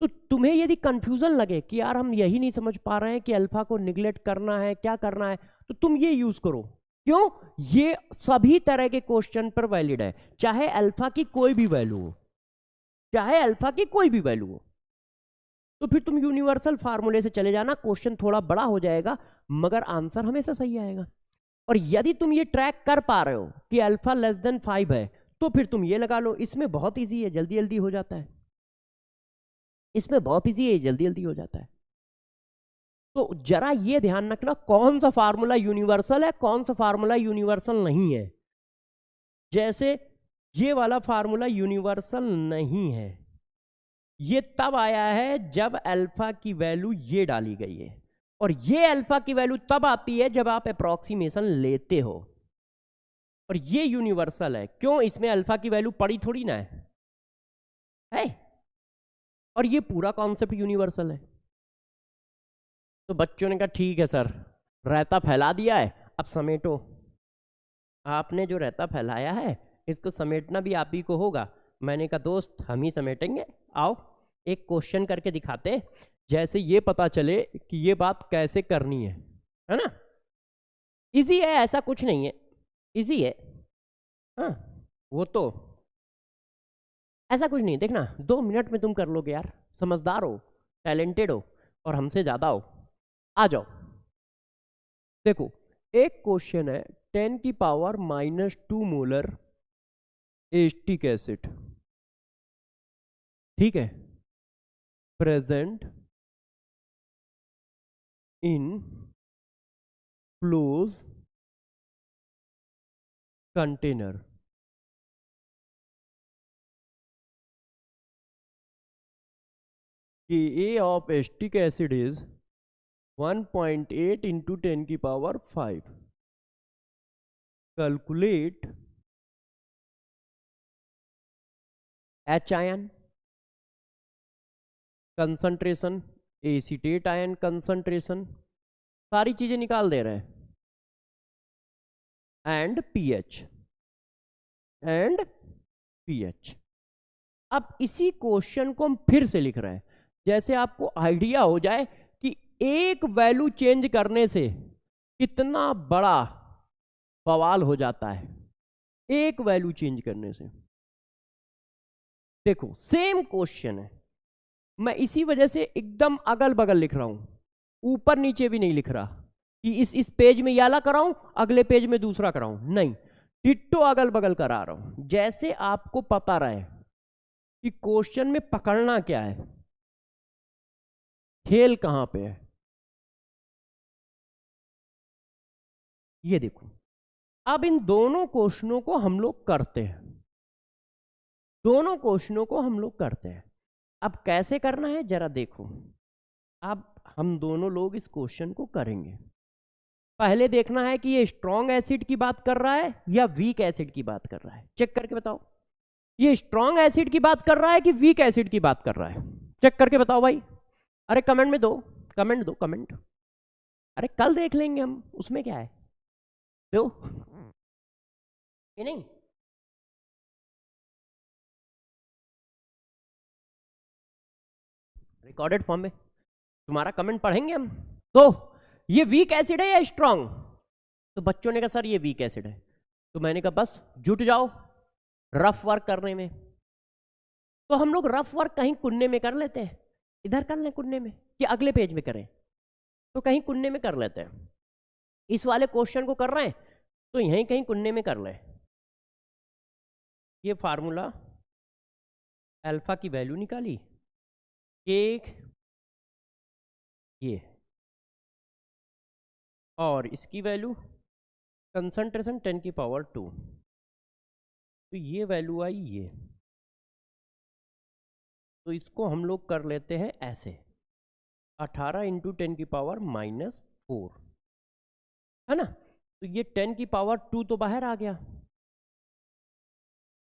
तो तुम्हें यदि कंफ्यूजन लगे कि यार हम यही नहीं समझ पा रहे हैं कि अल्फा को निगलेक्ट करना है, क्या करना है, तो तुम ये यूज करो। क्यों? ये सभी तरह के क्वेश्चन पर वैलिड है, चाहे अल्फा की कोई भी वैल्यू हो, चाहे अल्फा की कोई भी वैल्यू हो। तो फिर तुम यूनिवर्सल फार्मूले से चले जाना, क्वेश्चन थोड़ा बड़ा हो जाएगा मगर आंसर हमेशा सही आएगा। और यदि तुम ये ट्रैक कर पा रहे हो कि अल्फा <5 है, तो फिर तुम ये लगा लो। इसमें बहुत इजी है, जल्दी जल्दी हो जाता है, इसमें बहुत इजी है, जल्दी जल्दी हो जाता है। तो जरा ये ध्यान रखना कौन सा फार्मूला यूनिवर्सल है, कौन सा फार्मूला यूनिवर्सल नहीं है। जैसे ये वाला फार्मूला यूनिवर्सल नहीं है, ये तब आया है जब अल्फा की वैल्यू ये डाली गई है, और ये अल्फा की वैल्यू तब आती है जब आप अप्रोक्सीमेशन लेते हो। और ये यूनिवर्सल है। क्यों? इसमें अल्फा की वैल्यू पड़ी थोड़ी ना है? और ये पूरा कॉन्सेप्ट यूनिवर्सल है। तो बच्चों ने कहा ठीक है सर, रायता फैला दिया है, अब समेटो। आपने जो रायता फैलाया है इसको समेटना भी आप ही को होगा। मैंने कहा दोस्त हम ही समेटेंगे, आओ एक क्वेश्चन करके दिखाते, जैसे ये पता चले कि ये बात कैसे करनी है ना। इजी है, ऐसा कुछ नहीं है, इजी है। हाँ वो तो ऐसा कुछ नहीं, देखना 2 मिनट में तुम कर लोगे यार, समझदार हो, टैलेंटेड हो और हमसे ज्यादा हो। आ जाओ, देखो एक क्वेश्चन है 10⁻⁻² मोलर एसिटिक एसिड, ठीक है, present in close container. Ka of acetic acid is 1.8 into 10⁵. Calculate H ion concentration, acetate ion concentration, सारी चीजें निकाल दे रहे हैं, एंड pH। अब इसी क्वेश्चन को हम फिर से लिख रहे हैं, जैसे आपको आइडिया हो जाए कि एक वैल्यू चेंज करने से कितना बड़ा बवाल हो जाता है, एक वैल्यू चेंज करने से। देखो सेम क्वेश्चन है, मैं इसी वजह से एकदम अगल बगल लिख रहा हूं, ऊपर नीचे भी नहीं लिख रहा कि इस पेज में याला कराऊं, अगले पेज में दूसरा कराऊं, नहीं, डिट्टो अगल बगल करा रहा हूं, जैसे आपको पता रहे कि क्वेश्चन में पकड़ना क्या है, खेल कहां पे है। ये देखो, अब इन दोनों क्वेश्चनों को हम लोग करते हैं, दोनों क्वेश्चनों को हम लोग करते हैं। अब कैसे करना है जरा देखो, अब हम दोनों लोग इस क्वेश्चन को करेंगे। पहले देखना है कि ये स्ट्रॉन्ग एसिड की बात कर रहा है या वीक एसिड की बात कर रहा है। चेक करके बताओ, ये स्ट्रॉन्ग एसिड की बात कर रहा है कि वीक एसिड की बात कर रहा है। चेक करके बताओ भाई। अरे कमेंट में दो, कमेंट दो, कमेंट। अरे कल देख लेंगे हम, उसमें क्या है, दो ये नहीं। रिकॉर्डेड फॉर्म में तुम्हारा कमेंट पढ़ेंगे हम। तो ये वीक एसिड है या स्ट्रॉन्ग? तो बच्चों ने कहा सर ये वीक एसिड है। तो मैंने कहा बस जुट जाओ रफ वर्क करने में। तो हम लोग रफ वर्क कहीं कुन्ने में कर लेते हैं, इधर कर लें कुन्ने में कि अगले पेज में करें, तो कहीं कुन्ने में कर लेते हैं। इस वाले क्वेश्चन को कर रहे हैं तो यहीं कहीं कुन्ने में कर लें। ये फार्मूला अल्फा की वैल्यू निकाली, एक ये, और इसकी वैल्यू कंसंट्रेशन 10 की पावर 2, तो ये वैल्यू आई ये। तो इसको हम लोग कर लेते हैं ऐसे, 18 इंटू 10 की पावर -4 है ना। तो ये 10 की पावर 2 तो बाहर आ गया।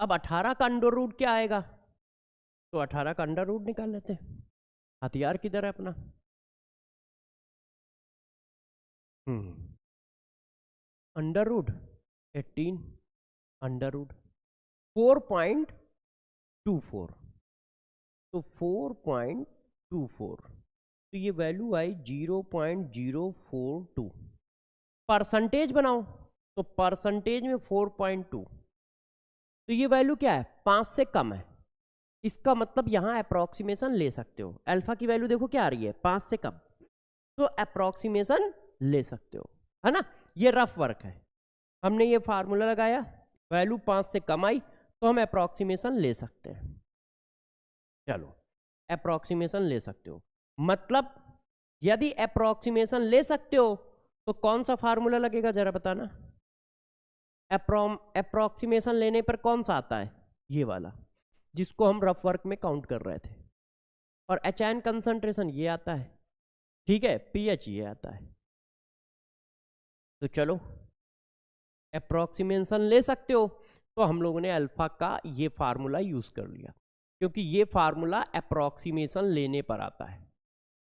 अब 18 का अंडर रूट क्या आएगा? तो 18 का अंडर रूट निकाल लेते हैं। हथियार किधर है अपना? अंडर रूट 18 अंडर रूट 4.24, तो 4.24, तो ये वैल्यू आई 0.042। परसेंटेज बनाओ तो परसेंटेज में 4.2, तो ये वैल्यू क्या है, 5 से कम है। इसका मतलब यहां अप्रोक्सीमेशन ले सकते हो। अल्फा की वैल्यू देखो क्या आ रही है, 5 से कम, तो अप्रोक्सीमेशन ले सकते हो, है ना। ये रफ वर्क है, हमने ये फार्मूला लगाया, वैल्यू 5 से कम आई तो हम अप्रोक्सीमेशन ले सकते हैं। चलो अप्रोक्सीमेशन ले सकते हो, मतलब यदि अप्रोक्सीमेशन ले सकते हो तो कौन सा फार्मूला लगेगा जरा बताना। अप्रोक्सीमेशन लेने पर कौन सा आता है, ये वाला जिसको हम रफ वर्क में काउंट कर रहे थे। और एचआयन कंसंट्रेशन ये आता है, ठीक है, पीएच ये आता है। तो चलो अप्रोक्सीमेशन ले सकते हो, तो हम लोगों ने अल्फा का ये फार्मूला यूज कर लिया, क्योंकि ये फार्मूला अप्रोक्सीमेशन लेने पर आता है।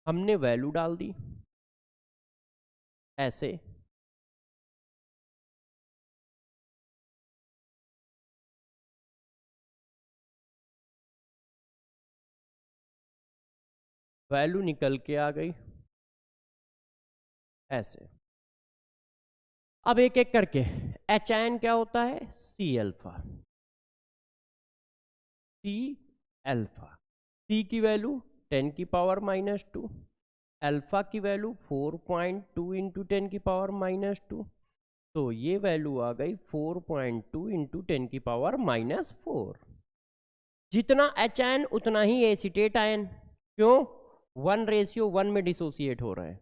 हमने वैल्यू डाल दी ऐसे, वैल्यू निकल के आ गई ऐसे। अब एक एक करके, एचआयन क्या होता है, सी अल्फा, सी अल्फा, सी की वैल्यू 10 की पावर -2, अल्फा की वैल्यू 4.2 इंटू 10 की पावर -2, तो ये वैल्यू आ गई 4.2 इंटू 10 की पावर -4। जितना एचआयन उतना ही एसीटेट आयन, क्यों, 1:1 में डिसोसिएट हो रहा है।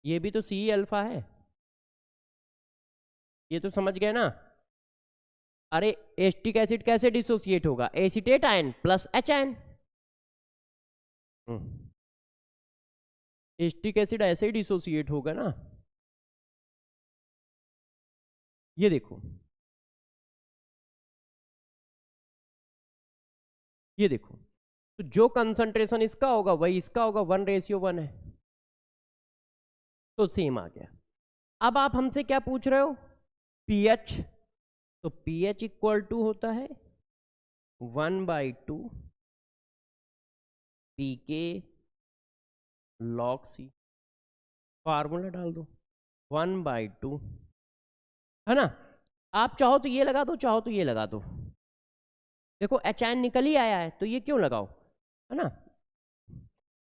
ये भी तो सी अल्फा है, ये तो समझ गए ना। अरे एसिटिक एसिड कैसे डिसोसिएट होगा, acetate ion plus H ion. Acetic acid ऐसे ही डिसोसिएट होगा ना। ये देखो, ये देखो, तो जो कंसंट्रेशन इसका होगा वही इसका होगा, 1:1 है, तो सेम आ गया। अब आप हमसे क्या पूछ रहे हो, पीएच, तो पीएच इक्वल टू होता है 1/2 पीके लॉग सी। फार्मूला डाल दो 1/2, है ना। आप चाहो तो ये लगा दो, चाहो तो ये लगा दो। देखो एचआयन निकल ही आया है तो ये क्यों लगाओ, है ना।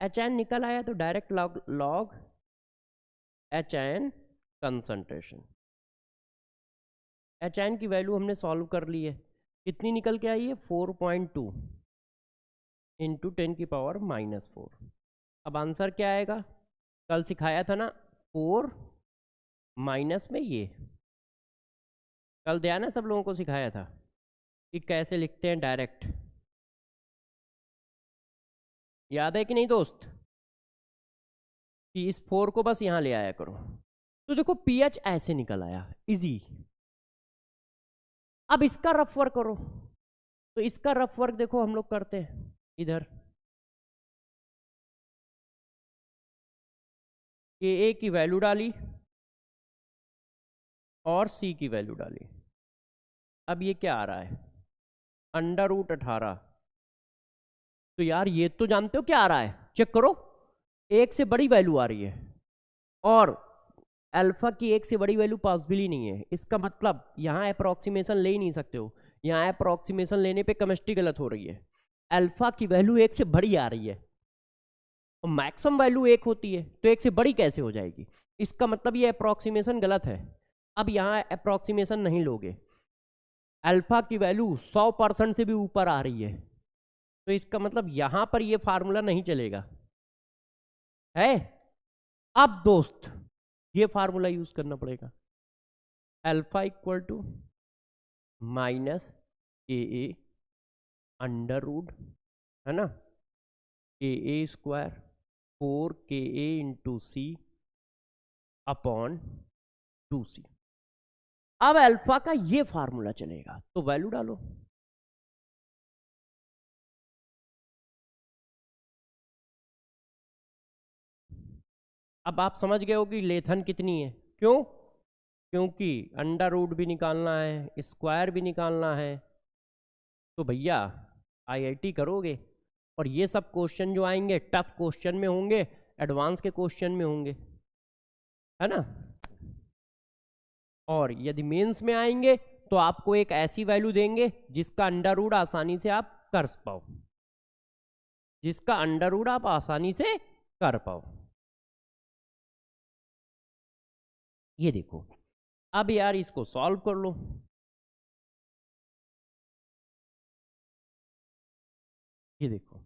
एचआयन निकल आया तो डायरेक्ट लॉग एचआयन कंसंट्रेशन। एचआयन की वैल्यू हमने सॉल्व कर ली है, कितनी निकल के आई है, 4.2 इंटू 10 की पावर -4। अब आंसर क्या आएगा, कल सिखाया था ना, 4 माइनस में ये, कल दिया ना सब लोगों को सिखाया था कि कैसे लिखते हैं डायरेक्ट, याद है कि नहीं दोस्त। कि इस 4 को बस यहाँ ले आया करो। तो देखो pH ऐसे निकल आया, इजी। अब इसका रफ वर्क करो, तो इसका रफ वर्क देखो हम लोग करते हैं इधर। Ka की वैल्यू डाली और C की वैल्यू डाली। अब ये क्या आ रहा है, √18। तो यार ये तो जानते हो क्या आ रहा है, चेक करो, 1 से बड़ी वैल्यू आ रही है और अल्फा की 1 से बड़ी वैल्यू पॉसिबल ही नहीं है। इसका मतलब यहाँ अप्रोक्सीमेशन ले ही नहीं सकते हो, यहाँ अप्रोक्सीमेशन लेने पे केमिस्ट्री गलत हो रही है। अल्फा की वैल्यू 1 से बड़ी आ रही है और मैक्सिमम वैल्यू 1 होती है, तो 1 से बड़ी कैसे हो जाएगी? इसका मतलब ये अप्रोक्सीमेशन गलत है। अब यहाँ अप्रोक्सीमेशन नहीं लोगे, अल्फा की वैल्यू 100% से भी ऊपर आ रही है, तो इसका मतलब यहां पर ये फार्मूला नहीं चलेगा है। अब दोस्त ये फार्मूला यूज करना पड़ेगा, alpha equal to minus KA √, है ना, KA square 4KA into C upon 2C। अब अल्फा का ये फार्मूला चलेगा, तो वैल्यू डालो। अब आप समझ गए हो कि लेथन कितनी है, क्यों? क्योंकि √ भी निकालना है, स्क्वायर भी निकालना है। तो भैया IIT करोगे और ये सब क्वेश्चन जो आएंगे टफ क्वेश्चन में होंगे, एडवांस के क्वेश्चन में होंगे, है ना। और यदि मेंस में आएंगे तो आपको एक ऐसी वैल्यू देंगे जिसका √ आसानी से आप कर पाओ, जिसका √ आप आसानी से कर पाओ। ये देखो, अब यार इसको सॉल्व कर लो। ये देखो,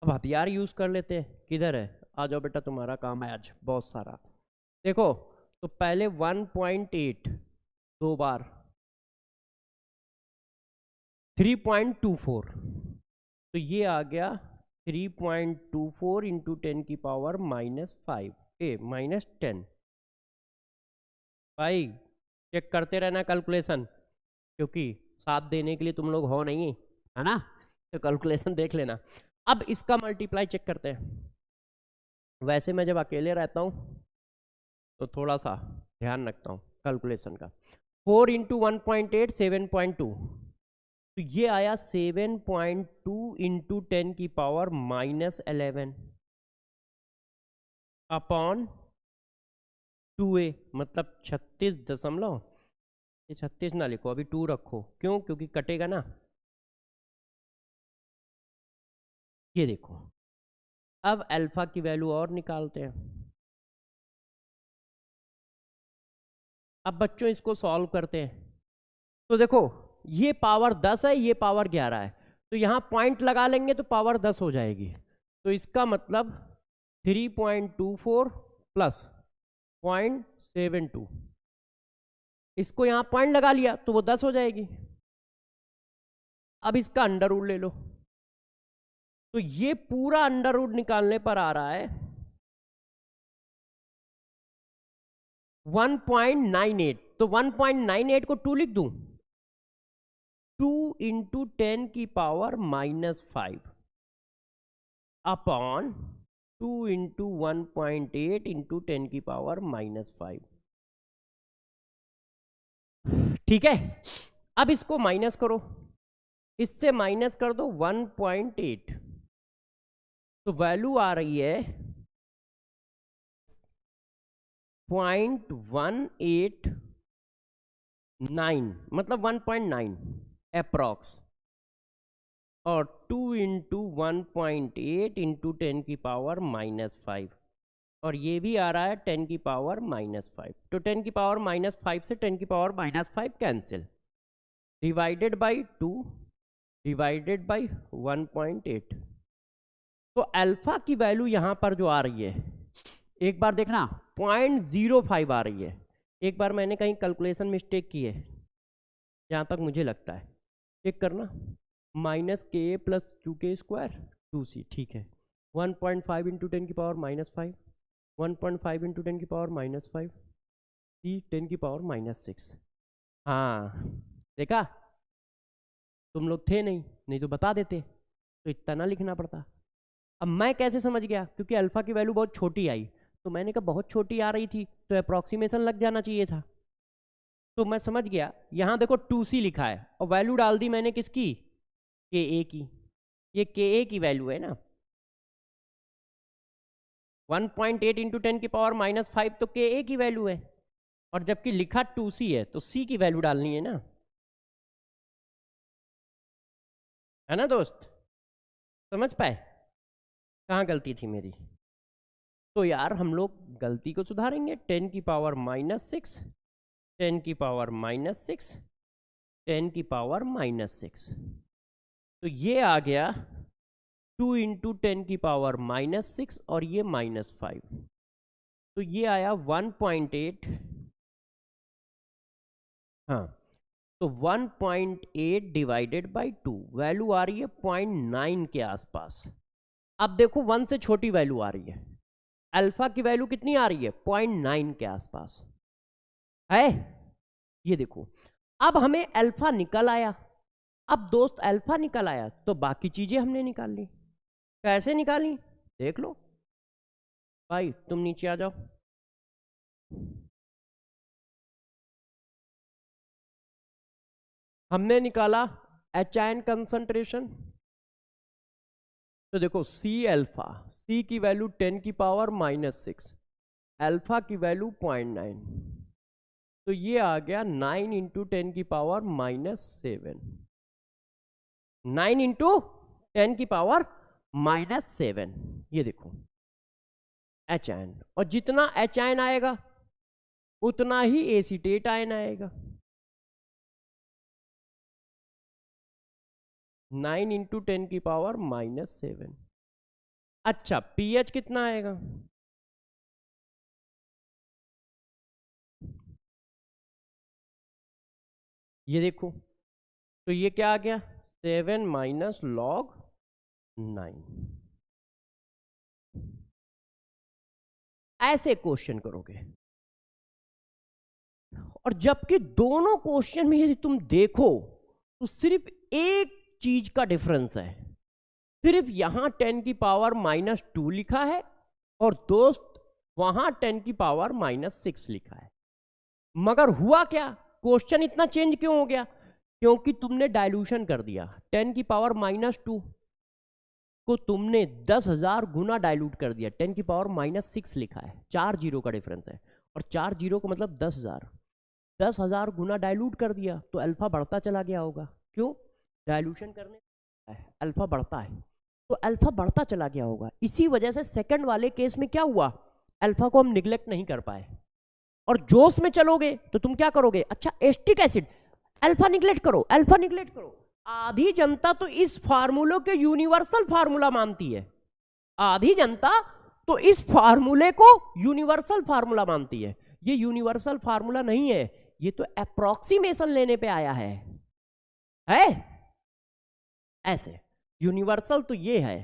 अब हथियार यूज कर लेते हैं। किधर है, आ जाओ बेटा, तुम्हारा काम है आज बहुत सारा। देखो तो पहले 1.8 दो बार 3.24, तो ये आ गया 3.24 इंटू 10 की पावर -5 -10। भाई चेक करते रहना कैलकुलेशन, क्योंकि साथ देने के लिए तुम लोग हो नहीं, है ना, तो कैलकुलेशन देख लेना। अब इसका मल्टीप्लाई चेक करते हैं। वैसे मैं जब अकेले रहता हूँ तो थोड़ा सा ध्यान रखता हूँ कैलकुलेशन का। 4 इंटू 1.8 7.2, तो ये आया 7.2 इंटू 10 की पावर -11 अपॉन 2a, मतलब 36 ये 36 ना लिखो, अभी 2 रखो, क्यों? क्योंकि कटेगा ना। ये देखो, अब अल्फा की वैल्यू और निकालते हैं। अब बच्चों इसको सॉल्व करते हैं। तो देखो ये पावर 10 है, ये पावर 11 है, तो यहाँ पॉइंट लगा लेंगे तो पावर 10 हो जाएगी। तो इसका मतलब 3.24 प्लस 0.72, इसको यहाँ पॉइंट लगा लिया तो वो 10 हो जाएगी। अब इसका √ ले लो, तो ये पूरा √ निकालने पर आ रहा है 1.98। तो 1.98 को 2 लिख दूं, 2 इंटू 10 की पावर -5 अपॉन 2 इंटू 1.8 इंटू 10 की पावर -5। ठीक है, अब इसको माइनस करो, इससे माइनस कर दो 1.8, तो वैल्यू आ रही है 0.189, मतलब 1.9 अप्रॉक्स, और 2 इंटू 1.8 इंटू 10 की पावर -5, और ये भी आ रहा है 10 की पावर -5। तो 10 की पावर -5 से 10 की power -5 cancel, divided by 2 divided by 1.8। तो अल्फा की वैल्यू यहां पर जो आ रही है, एक बार देखना 0.05 आ रही है। एक बार मैंने कहीं कैलकुलेशन मिस्टेक की है जहां तक मुझे लगता है, चेक करना, -KA + 2K² 2C, ठीक है, 1.5 इंटू 10 की पावर -5, 1.5 इंटू 10 की पावर -5, सी 10 की पावर -6। हाँ देखा, तुम लोग थे नहीं तो बता देते, तो इतना ना लिखना पड़ता। अब मैं कैसे समझ गया, क्योंकि अल्फा की वैल्यू बहुत छोटी आई, तो मैंने कहा बहुत छोटी आ रही थी तो अप्रॉक्सीमेशन लग जाना चाहिए था। तो मैं समझ गया, यहाँ देखो 2c लिखा है और वैल्यू डाल दी मैंने किसकी, के ए की। ये के ए की वैल्यू है ना, 1.8 इंटू 10 की पावर -5 तो के ए की वैल्यू है, और जबकि लिखा 2c है तो c की वैल्यू डालनी है ना, है ना दोस्त, समझ पाए कहाँ गलती थी मेरी। तो यार हम लोग गलती को सुधारेंगे, 10 की पावर -6, 10 की पावर -6, 10 की पावर -6, तो ये आ गया 2 इंटू 10 की पावर -6 और ये -5, तो ये आया 1.8। हाँ, तो 1.8 डिवाइडेड बाई 2, वैल्यू आ रही है 0.9 के आसपास। अब देखो 1 से छोटी वैल्यू आ रही है, अल्फा की वैल्यू कितनी आ रही है, 0.9 के आसपास है। ये देखो, अब हमें अल्फा निकल आया। अब दोस्त अल्फा निकल आया तो बाकी चीजें हमने निकाल ली। कैसे निकाली देख लो भाई, तुम नीचे आ जाओ। हमने निकाला एच आयन कंसंट्रेशन, तो देखो सी अल्फा, सी की वैल्यू 10 की पावर -6, अल्फा की वैल्यू 0.9, तो ये आ गया 9 इंटू 10 की पावर -7, 9 इंटू 10 की पावर -7। ये देखो एच आयन, और जितना एच आयन आएगा उतना ही एसीटेट आयन आएगा। 9 इंटू 10 की पावर -7। अच्छा पीएच कितना आएगा, ये देखो, तो ये क्या आ गया, 7 माइनस log 9। ऐसे क्वेश्चन करोगे, और जबकि दोनों क्वेश्चन में यदि तुम देखो तो सिर्फ एक चीज का डिफरेंस है, सिर्फ यहां 10 की पावर -2 लिखा है और दोस्त वहां 10 की पावर -6 लिखा है। मगर हुआ क्या, क्वेश्चन इतना चेंज क्यों हो गया, क्योंकि तुमने डाइल्यूशन कर दिया। 10 की पावर -2 को तुमने 10,000 गुना डाइल्यूट कर दिया, 10 की पावर -6 लिखा है, 4 जीरो का डिफरेंस है, और 4 जीरो का मतलब 10,000, 10,000 गुना डाइल्यूट कर दिया तो अल्फा बढ़ता चला गया होगा। क्यों, डाइल्यूशन करने अल्फा बढ़ता है, तो अल्फा बढ़ता चला गया होगा। इसी वजह से सेकंड वाले केस में क्या हुआ, अल्फा को हम निग्लेक्ट नहीं कर पाए। और जोश में चलोगे तो तुम क्या करोगे, अच्छा एस्टिक एसिड, अल्फा निग्लेक्ट करो, अल्फा निग्लेक्ट करो। आधी जनता तो इस फार्मूले के यूनिवर्सल फार्मूला मानती है, आधी जनता तो इस फार्मूले को यूनिवर्सल फार्मूला मानती है। ये यूनिवर्सल फार्मूला नहीं है, ये तो अप्रोक्सीमेशन लेने पे आया है ऐसे, यूनिवर्सल तो ये है।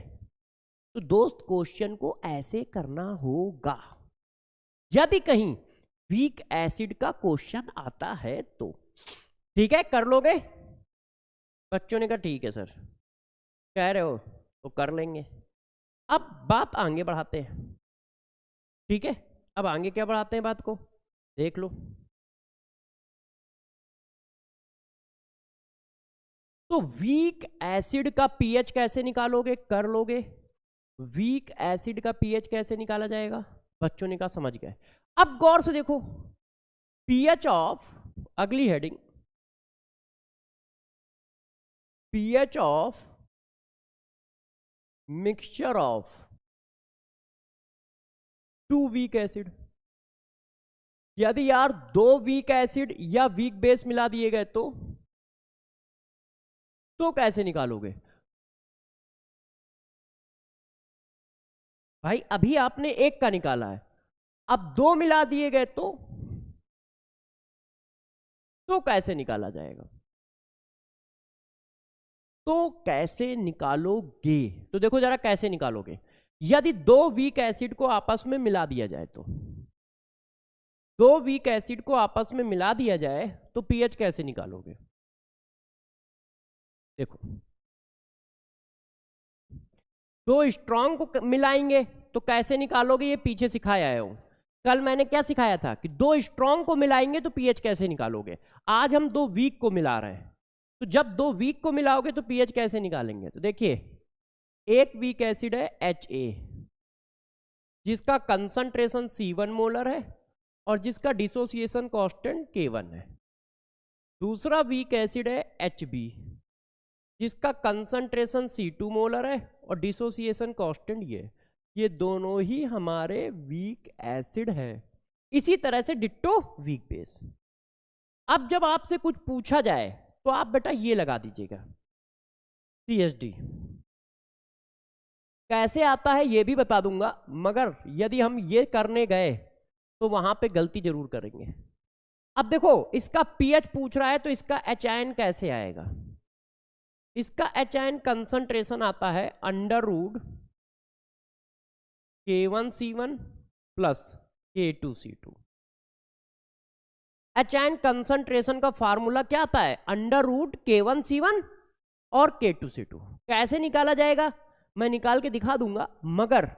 तो दोस्त क्वेश्चन को ऐसे करना होगा, यदि कहीं वीक एसिड का क्वेश्चन आता है तो। ठीक है, कर लोगे, बच्चों ने कहा ठीक है सर, कह रहे हो तो कर लेंगे। अब बात आगे बढ़ाते हैं, ठीक है, अब आगे क्या बढ़ाते हैं बात को, देख लो। तो वीक एसिड का पीएच कैसे निकालोगे, कर लोगे। वीक एसिड का पीएच कैसे निकाला जाएगा, बच्चों ने कहा समझ गए। अब गौर से देखो, पीएच ऑफ, अगली heading, pH of mixture of 2 weak acid. यदि यार 2 वीक एसिड या वीक बेस मिला दिए गए तो कैसे निकालोगे भाई, अभी आपने एक का निकाला है, अब 2 मिला दिए गए तो कैसे निकाला जाएगा, तो कैसे निकालोगे, तो देखो जरा कैसे निकालोगे। यदि दो वीक एसिड को आपस में मिला दिया जाए तो, दो वीक एसिड को आपस में मिला दिया जाए तो पीएच कैसे निकालोगे? देखो, दो स्ट्रॉन्ग को मिलाएंगे तो कैसे निकालोगे, ये पीछे सिखाया है। कल मैंने क्या सिखाया था कि दो स्ट्रॉन्ग को मिलाएंगे तो पीएच कैसे निकालोगे। आज हम दो वीक को मिला रहे हैं, तो जब दो वीक को मिलाओगे तो पीएच कैसे निकालेंगे। तो देखिए, एक वीक एसिड है HA, जिसका कंसंट्रेशन C1 मोलर है और जिसका डिसोसिएशन कांस्टेंट K1 है। दूसरा वीक एसिड है HB, जिसका कंसंट्रेशन C2 मोलर है और डिसोसिएशन कांस्टेंट ये दोनों ही हमारे वीक एसिड है। इसी तरह से डिट्टो वीक बेस। अब जब आपसे कुछ पूछा जाए तो आप बेटा ये लगा दीजिएगा CHD। कैसे आता है ये भी बता दूंगा, मगर यदि हम ये करने गए तो वहां पे गलती जरूर करेंगे। अब देखो, इसका पीएच पूछ रहा है तो इसका HN कैसे आएगा। इसका HN कंसंट्रेशन आता है √ K1C1 plus K2C2। HN concentration का फार्मूला क्या आता है, √ K1C1 और K2C2। कैसे निकाला जाएगा मैं निकाल के दिखा दूंगा, मगर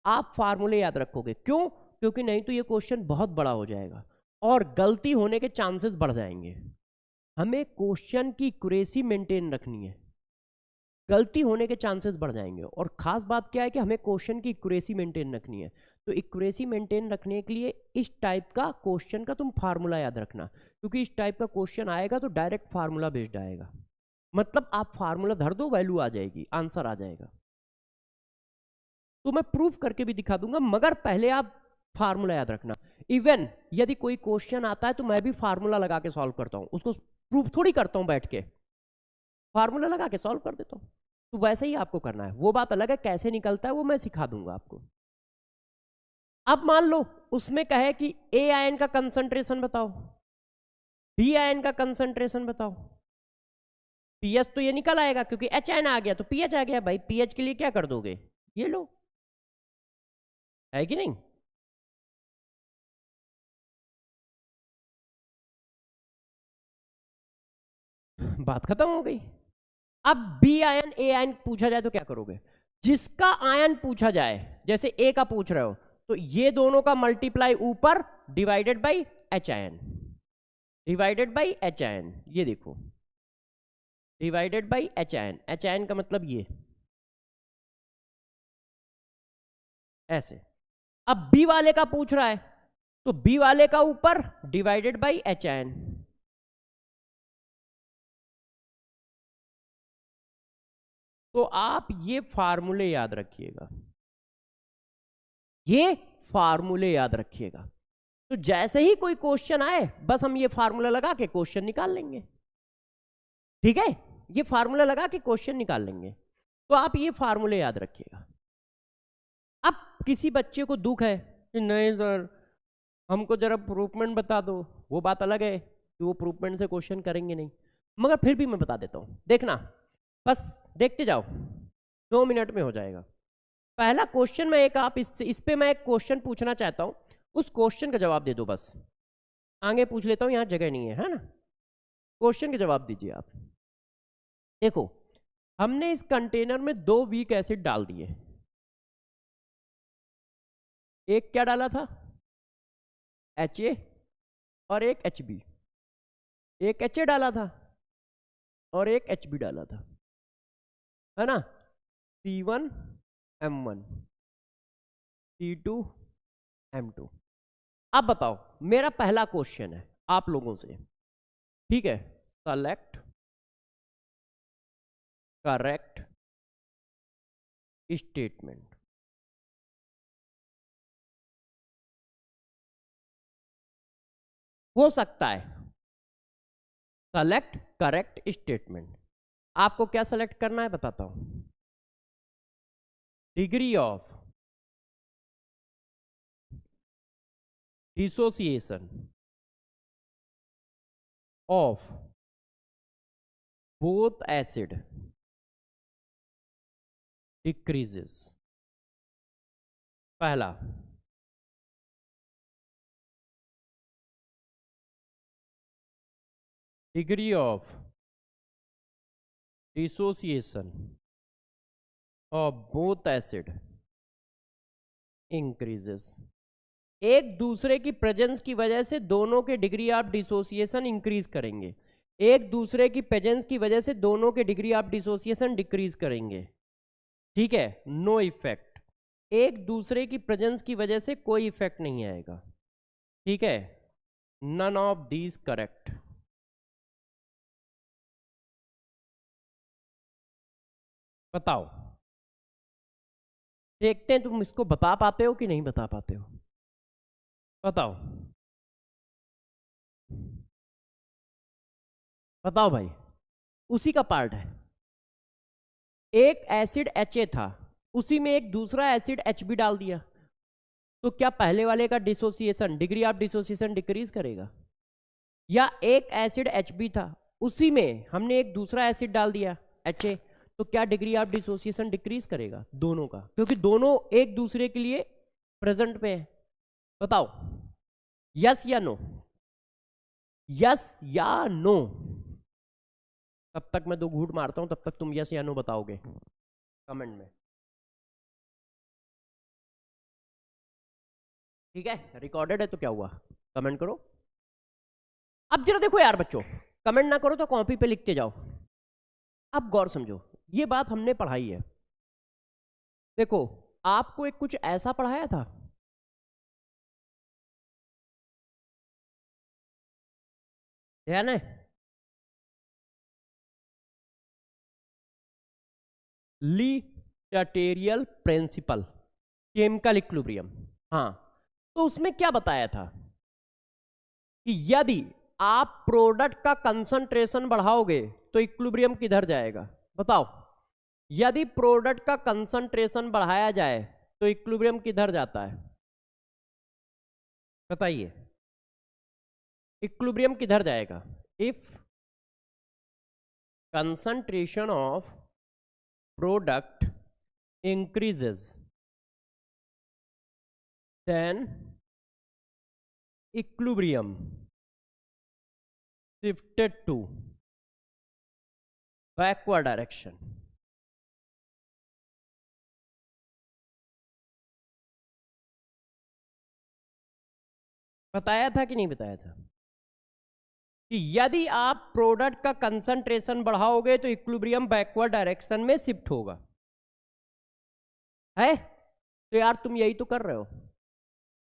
आप फार्मूले याद रखोगे। क्यों? क्योंकि नहीं तो ये क्वेश्चन बहुत बड़ा हो जाएगा और गलती होने के चांसेस बढ़ जाएंगे। हमें क्वेश्चन की एक्यूरेसी मेंटेन रखनी है, गलती होने के चांसेस बढ़ जाएंगे। और खास बात क्या है कि हमें क्वेश्चन की एक्यूरेसी मेंटेन रखनी है। तो एक्यूरेसी मेंटेन रखने के लिए इस टाइप का क्वेश्चन का तुम फार्मूला याद रखना, क्योंकि इस टाइप का क्वेश्चन आएगा तो डायरेक्ट फार्मूला बेस्ड आएगा। मतलब आप फार्मूला धर दो, वैल्यू आ जाएगी, आंसर आ जाएगा। तो मैं प्रूफ करके भी दिखा दूंगा, मगर पहले आप फार्मूला याद रखना। इवन यदि कोई क्वेश्चन आता है तो मैं भी फार्मूला लगा के सॉल्व करता हूं, उसको प्रूफ थोड़ी करता हूं बैठ के, फार्मूला लगा के सॉल्व कर देता हूं। तो वैसे ही आपको करना है। वो बात अलग है, कैसे निकलता है वो मैं सिखा दूंगा आपको। अब मान लो उसमें कहे कि A आयन का कंसंट्रेशन बताओ, B आयन का कंसंट्रेशन बताओ। पीएच तो ये निकल आएगा क्योंकि H आयन आ गया तो पीएच आ गया। भाई पीएच के लिए क्या कर दोगे, ये लो, है कि नहीं। बात खत्म हो गई। अब B आयन A आयन पूछा जाए तो क्या करोगे। जिसका आयन पूछा जाए, जैसे A का पूछ रहे हो तो ये दोनों का मल्टीप्लाई ऊपर divided by H ion, divided by H ion. ये देखो, divided by H ion. H ion का मतलब ये ऐसे। अब B वाले का पूछ रहा है तो B वाले का ऊपर डिवाइडेड बाई H आयन। तो आप ये फार्मूले याद रखिएगा, ये फार्मूले याद रखिएगा। तो जैसे ही कोई क्वेश्चन आए बस हम ये फार्मूला लगा के क्वेश्चन निकाल लेंगे। ठीक है, ये फार्मूला लगा के क्वेश्चन निकाल लेंगे। तो आप ये फार्मूले याद रखिएगा। अब किसी बच्चे को दुख है कि नहीं सर हमको जरा प्रूफमेंट बता दो, वो बात अलग है कि वो प्रूफमेंट से क्वेश्चन करेंगे नहीं, मगर फिर भी मैं बता देता हूं, देखना, बस देखते जाओ, 2 मिनट में हो जाएगा। पहला क्वेश्चन में एक आप इस पे मैं एक क्वेश्चन पूछना चाहता हूं, उस क्वेश्चन का जवाब दे दो। बस आगे पूछ लेता हूं, यहां जगह नहीं है ना। क्वेश्चन के जवाब दीजिए आप। देखो, हमने इस कंटेनर में 2 वीक एसिड डाल दिए। एक क्या डाला था, HA और एक HB। एक HA डाला था और एक HB डाला था, है ना। C1M1 C2M2। अब बताओ, मेरा पहला क्वेश्चन है आप लोगों से, ठीक है। Select correct statement. हो सकता है सेलेक्ट करेक्ट स्टेटमेंट। आपको क्या सेलेक्ट करना है बताता हूं। Degree of dissociation of both acid decreases पहला, degree of dissociation of both acid increases. एक दूसरे की प्रेजेंस की वजह से दोनों के डिग्री ऑफ डिसोसिएशन इंक्रीज करेंगे, एक दूसरे की प्रेजेंस की वजह से दोनों के डिग्री ऑफ डिसोसिएशन डिक्रीज करेंगे। ठीक है, नो इफेक्ट, एक दूसरे की प्रेजेंस की वजह से कोई इफेक्ट नहीं आएगा। ठीक है, नन ऑफ दीज करेक्ट। बताओ, देखते हैं तुम इसको बता पाते हो कि नहीं बता पाते हो। बताओ बताओ भाई, उसी का पार्ट है। एक एसिड HA था, उसी में एक दूसरा एसिड HB डाल दिया, तो क्या पहले वाले का dissociation, degree of dissociation decrease करेगा? या एक एसिड HB था, उसी में हमने एक दूसरा एसिड डाल दिया HA, तो क्या डिग्री ऑफ डिसोसिएशन डिक्रीज करेगा? दोनों का, क्योंकि दोनों एक दूसरे के लिए प्रेजेंट पे है। बताओ, यस या नो, यस या नो। तब तक मैं 2 घूंट मारता हूं, तब तक तुम यस या नो बताओगे कमेंट में। ठीक है, रिकॉर्डेड है तो क्या हुआ, कमेंट करो। अब जरा देखो यार बच्चों, कमेंट ना करो तो कॉपी पे लिखते जाओ। अब गौर समझो, ये बात हमने पढ़ाई है। देखो, आपको एक कुछ ऐसा पढ़ाया था, ध्यान है? ली चाटेरियल प्रिंसिपल, केमिकल इक्विलिब्रियम। हाँ, तो उसमें क्या बताया था कि यदि आप प्रोडक्ट का कंसंट्रेशन बढ़ाओगे तो इक्विलिब्रियम किधर जाएगा? बताओ, यदि प्रोडक्ट का कंसंट्रेशन बढ़ाया जाए तो इक्विलिब्रियम किधर जाता है? बताइए, इक्विलिब्रियम किधर जाएगा? If concentration of product increases, then equilibrium shifted to backward direction. बताया था कि नहीं बताया था कि यदि आप प्रोडक्ट का कंसंट्रेशन बढ़ाओगे तो इक्विलिब्रियम बैकवर्ड डायरेक्शन में शिफ्ट होगा? है तो यार तुम यही तो कर रहे हो।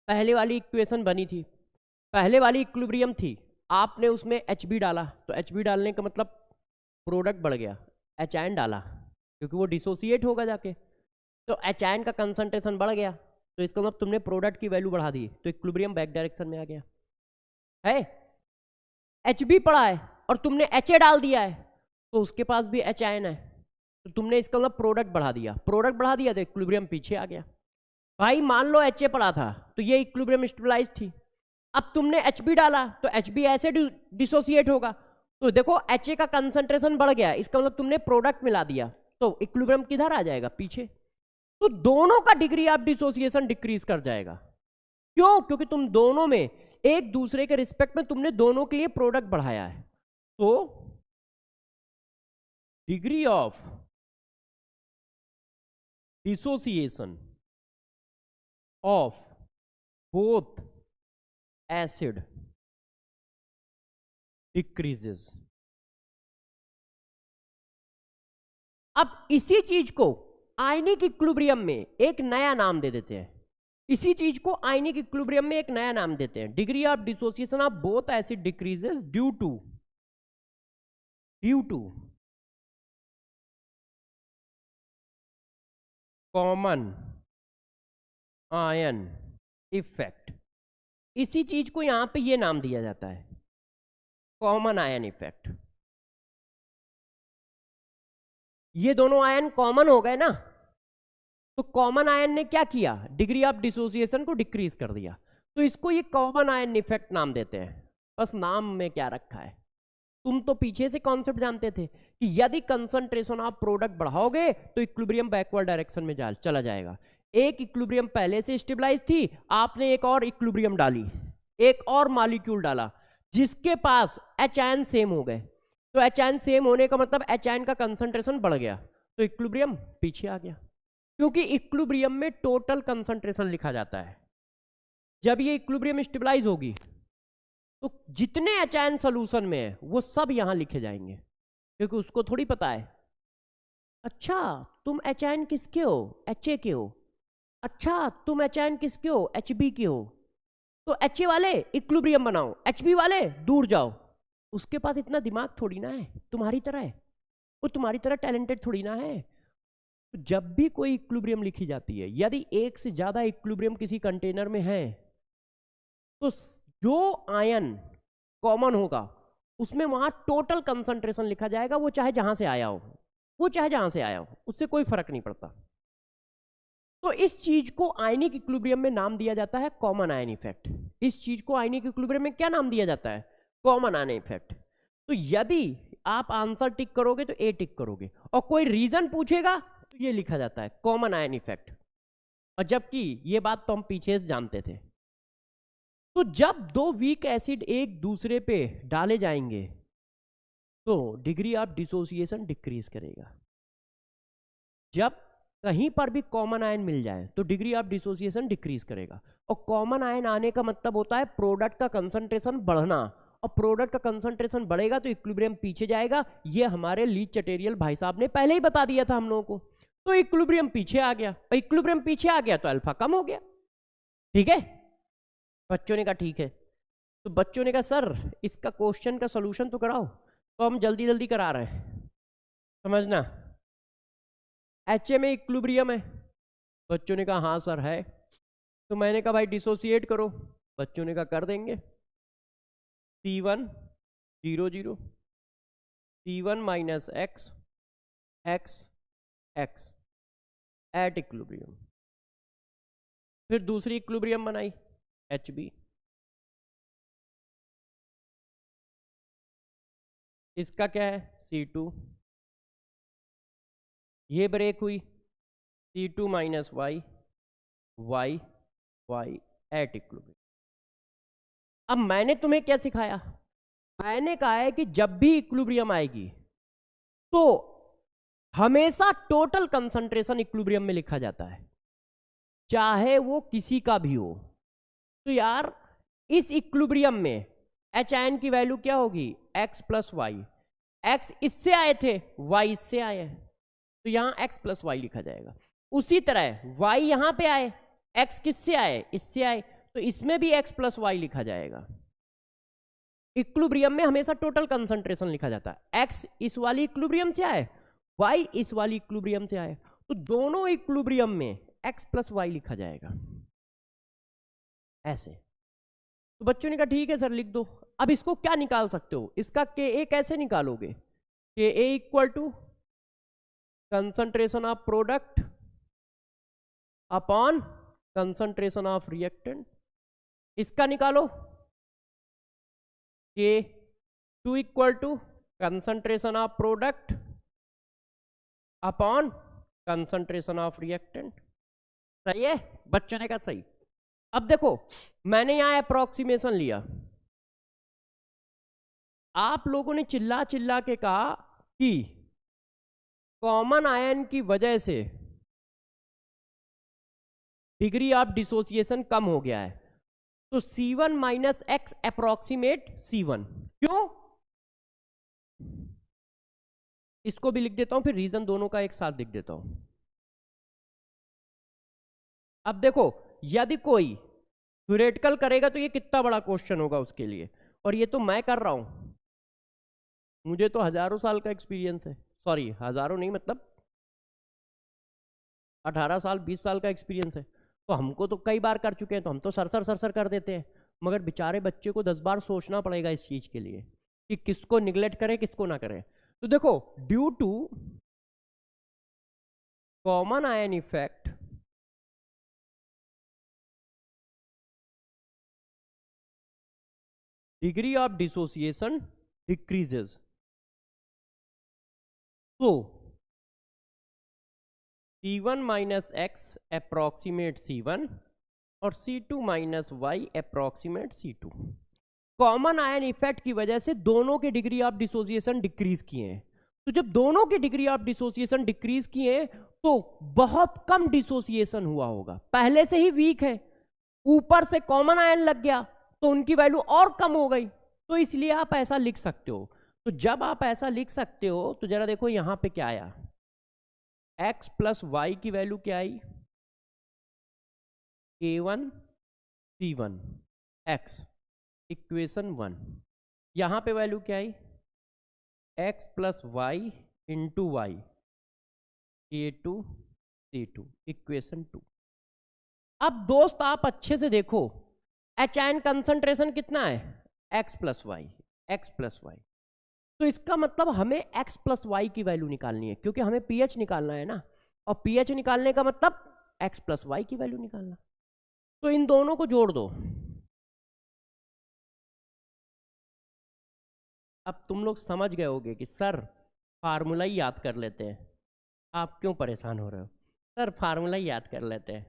पहले वाली इक्वेशन बनी थी, पहले वाली इक्विलिब्रियम थी, आपने उसमें HB डाला, तो HB डालने का मतलब प्रोडक्ट बढ़ गया। एचायन डाला क्योंकि वो डिसोसिएट होगा जाके, तो एचायन का कंसंट्रेशन बढ़ गया, तो इसका मतलब तुमने प्रोडक्ट की वैल्यू बढ़ा दी, तो इक्विलिब्रियम बैक डायरेक्शन में आ गया। है HB पड़ा है और तुमने HA डाल दिया है, तो उसके पास भी एचायन है, तो तुमने इसका मतलब प्रोडक्ट बढ़ा दिया, प्रोडक्ट बढ़ा दिया तो इक्विलिब्रियम पीछे आ गया। भाई मान लो HA पड़ा था तो ये इक्विलिब्रियम स्टेबलाइज थी, अब तुमने HB डाला तो HB ऐसे डिसोसिएट होगा, तो देखो HA का कंसंट्रेशन बढ़ गया, इसका मतलब तुमने प्रोडक्ट मिला दिया, तो इक्विलिब्रियम किधर आ जाएगा? पीछे। तो दोनों का डिग्री ऑफ डिसोसिएशन डिक्रीज कर जाएगा। क्यों? क्योंकि तुम दोनों में एक दूसरे के रिस्पेक्ट में तुमने दोनों के लिए प्रोडक्ट बढ़ाया है। तो degree of dissociation of both acid decreases. अब इसी चीज को आयनिक इक्विलिब्रियम में एक नया नाम दे देते हैं, इसी चीज को आयनिक इक्विलिब्रियम में एक नया नाम देते हैं, degree of dissociation of both acid decreases due to common ion effect. इसी चीज को यहां पे ये नाम दिया जाता है, कॉमन आयन इफेक्ट। ये दोनों आयन कॉमन हो गए ना, तो कॉमन आयन ने क्या किया? डिग्री ऑफ डिसोसिएशन को डिक्रीज कर दिया, तो इसको ये कॉमन आयन इफेक्ट नाम देते हैं। बस नाम में क्या रखा है, तुम तो पीछे से कॉन्सेप्ट जानते थे कि यदि कंसंट्रेशन ऑफ प्रोडक्ट बढ़ाओगे तो इक्विलिब्रियम बैकवर्ड डायरेक्शन में चला जाएगा, एक इक्विलिब्रियम पहले से स्टेबलाइज थी, आपने एक और इक्विलिब्रियम डाली, एक और मॉलिक्यूल डाला जिसके पास एच आयन सेम हो गए। तो एच आयन सेम होने का मतलब एच आयन का कंसंट्रेशन बढ़ गया, तो इक्विलिब्रियम पीछे आ गया, क्योंकि इक्विलिब्रियम में टोटल कंसंट्रेशन लिखा जाता है। जब ये इक्विलिब्रियम स्टेबलाइज होगी तो जितने एच आयन सोल्यूशन में है वो सब यहां लिखे जाएंगे, क्योंकि उसको थोड़ी पता है अच्छा तुम एच आयन किसके हो, एच ए के हो, अच्छा तुम एच आयन किसके हो, एच बी के हो, तो एच ए वाले इक्विलिब्रियम बनाओ, एच बी वाले दूर जाओ। उसके पास इतना दिमाग थोड़ी ना है, तुम्हारी तरह है, वो तुम्हारी तरह टैलेंटेड थोड़ी ना है। तो जब भी कोई इक्विलिब्रियम लिखी जाती है, यदि एक से ज्यादा इक्विलिब्रियम किसी कंटेनर में है, तो जो आयन कॉमन होगा उसमें वहां टोटल कंसंट्रेशन लिखा जाएगा, वो चाहे जहां से आया हो, वो चाहे जहां से आया हो, उससे कोई फर्क नहीं पड़ता। तो इस चीज को आयनिक इक्विलिब्रियम में नाम दिया जाता है कॉमन आयन इफेक्ट। इस चीज को आयनिक इक्विलिब्रियम में क्या नाम दिया जाता है, कॉमन आयन इफेक्ट। तो यदि आप आंसर टिक करोगे तो ए टिक करोगे, और कोई रीजन पूछेगा तो ये लिखा जाता है कॉमन आयन इफेक्ट। और जबकि ये बात तो हम पीछे से जानते थे। तो जब दो वीक एसिड एक दूसरे पे डाले जाएंगे तो डिग्री ऑफ डिसोसिएशन डिक्रीज करेगा। जब कहीं पर भी कॉमन आयन मिल जाए तो डिग्री ऑफ डिसोसिएशन डिक्रीज करेगा। और कॉमन आयन आने का मतलब होता है प्रोडक्ट का कंसंट्रेशन बढ़ना, और प्रोडक्ट का कंसंट्रेशन बढ़ेगा तो इक्विलिब्रियम पीछे जाएगा। ये हमारे लीच चटेरियल भाई साहब ने पहले ही बता दिया था हम लोगों को। तो इक्विलिब्रियम पीछे आ गया, और इक्विलिब्रियम पीछे आ गया तो अल्फा कम हो गया। ठीक है, बच्चों ने कहा ठीक है। तो बच्चों ने कहा सर इसका क्वेश्चन का सोल्यूशन तो कराओ, तो हम जल्दी जल्दी करा रहे हैं, समझना। एच में इक्विलिब्रियम है, बच्चों ने कहा हाँ सर है। तो मैंने कहा भाई डिसोसिएट करो, बच्चों ने कहा कर देंगे। C1 0 0 C1 minus x x x at equilibrium. फिर दूसरी इक्विलिब्रियम बनाई HB, इसका क्या है C2, ये ब्रेक हुई C2 minus Y Y Y at equilibrium. अब मैंने तुम्हें क्या सिखाया, मैंने कहा है कि जब भी इक्विलिब्रियम आएगी तो हमेशा टोटल कंसंट्रेशन इक्विलिब्रियम में लिखा जाता है, चाहे वो किसी का भी हो। तो यार इस इक्विलिब्रियम में एच आयन की वैल्यू क्या होगी, x प्लस वाई। एक्स इससे आए थे, y इससे आए हैं, तो यहां x प्लस वाई लिखा जाएगा। उसी तरह y यहां पे आए, x किससे आए, इससे आए, तो इसमें भी x प्लस वाई लिखा जाएगा। इक्विलिब्रियम में हमेशा टोटल कंसंट्रेशन लिखा जाता है। x इस वाली इक्विलिब्रियम से आए, y इस वाली इक्विलिब्रियम से आए, तो दोनों इक्विलिब्रियम में x प्लस वाई लिखा जाएगा ऐसे। तो बच्चों ने कहा ठीक है सर लिख दो। अब इसको क्या निकाल सकते हो, इसका Ka कैसे निकालोगे, Ka equal to concentration of product upon concentration of reactant. इसका निकालो K2 equal to concentration of product upon concentration of reactant. सही है, बच्चों ने कहा सही। अब देखो मैंने यहां अप्रोक्सीमेशन लिया, आप लोगों ने चिल्ला चिल्ला के कहा कि कॉमन आयन की वजह से डिग्री ऑफ डिसोसिएशन कम हो गया है, तो C1 minus X approximate C1। क्यों, इसको भी लिख देता हूं, फिर रीजन दोनों का एक साथ लिख देता हूं। अब देखो यदि कोई थ्योरेटिकल करेगा तो ये कितना बड़ा क्वेश्चन होगा उसके लिए, और ये तो मैं कर रहा हूं, मुझे तो हजारों साल का एक्सपीरियंस है, सॉरी हजारों नहीं मतलब 18 साल 20 साल का एक्सपीरियंस है। तो हमको तो कई बार कर चुके हैं, तो हम तो सरसर सरसर कर देते हैं, मगर बेचारे बच्चे को 10 बार सोचना पड़ेगा इस चीज के लिए कि किसको निगलेक्ट करें किसको ना करें। तो देखो due to common ion effect degree of dissociation decreases, तो C1 minus X approximate C1 और C2 minus Y approximate C2। Common ion effect की वजह से दोनों के डिग्री ऑफ डिसोसिएशन डिक्रीज किए हैं। तो जब दोनों की डिग्री ऑफ डिसोसिएशन डिक्रीज किए तो बहुत कम डिसोसिएशन हुआ होगा, पहले से ही वीक है, ऊपर से कॉमन आयन लग गया तो उनकी वैल्यू और कम हो गई। तो इसलिए आप ऐसा लिख सकते हो। तो जब आप ऐसा लिख सकते हो तो जरा देखो यहां पे क्या आया, x प्लस वाई की वैल्यू क्या आई, k1 c1 x इक्वेशन 1। यहां पे वैल्यू क्या आई, x plus Y into Y k2 c2 equation 2। अब दोस्त आप अच्छे से देखो, एच आयन कंसंट्रेशन कितना है, x plus Y, X plus Y. तो इसका मतलब हमें x प्लस वाई की वैल्यू निकालनी है, क्योंकि हमें pH निकालना है ना, और pH निकालने का मतलब x प्लस वाई की वैल्यू निकालना। तो इन दोनों को जोड़ दो। अब तुम लोग समझ गए होगे कि सर फार्मूला ही याद कर लेते हैं। आप क्यों परेशान हो रहे हो, सर फार्मूला ही याद कर लेते हैं।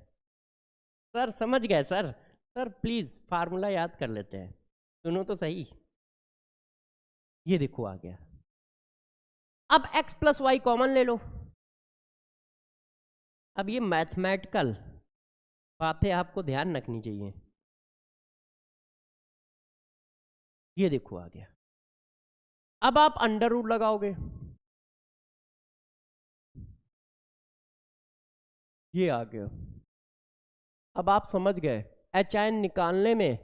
सर समझ गए सर, सर प्लीज फार्मूला याद कर लेते हैं। सुनो तो सही, ये देखो आ गया। अब x प्लस वाई कॉमन ले लो। अब ये मैथमेटिकल बातें आपको ध्यान रखनी चाहिए। ये देखो आ गया। अब आप अंडर रूट लगाओगे, ये आ गया। अब आप समझ गए, एच आयन निकालने में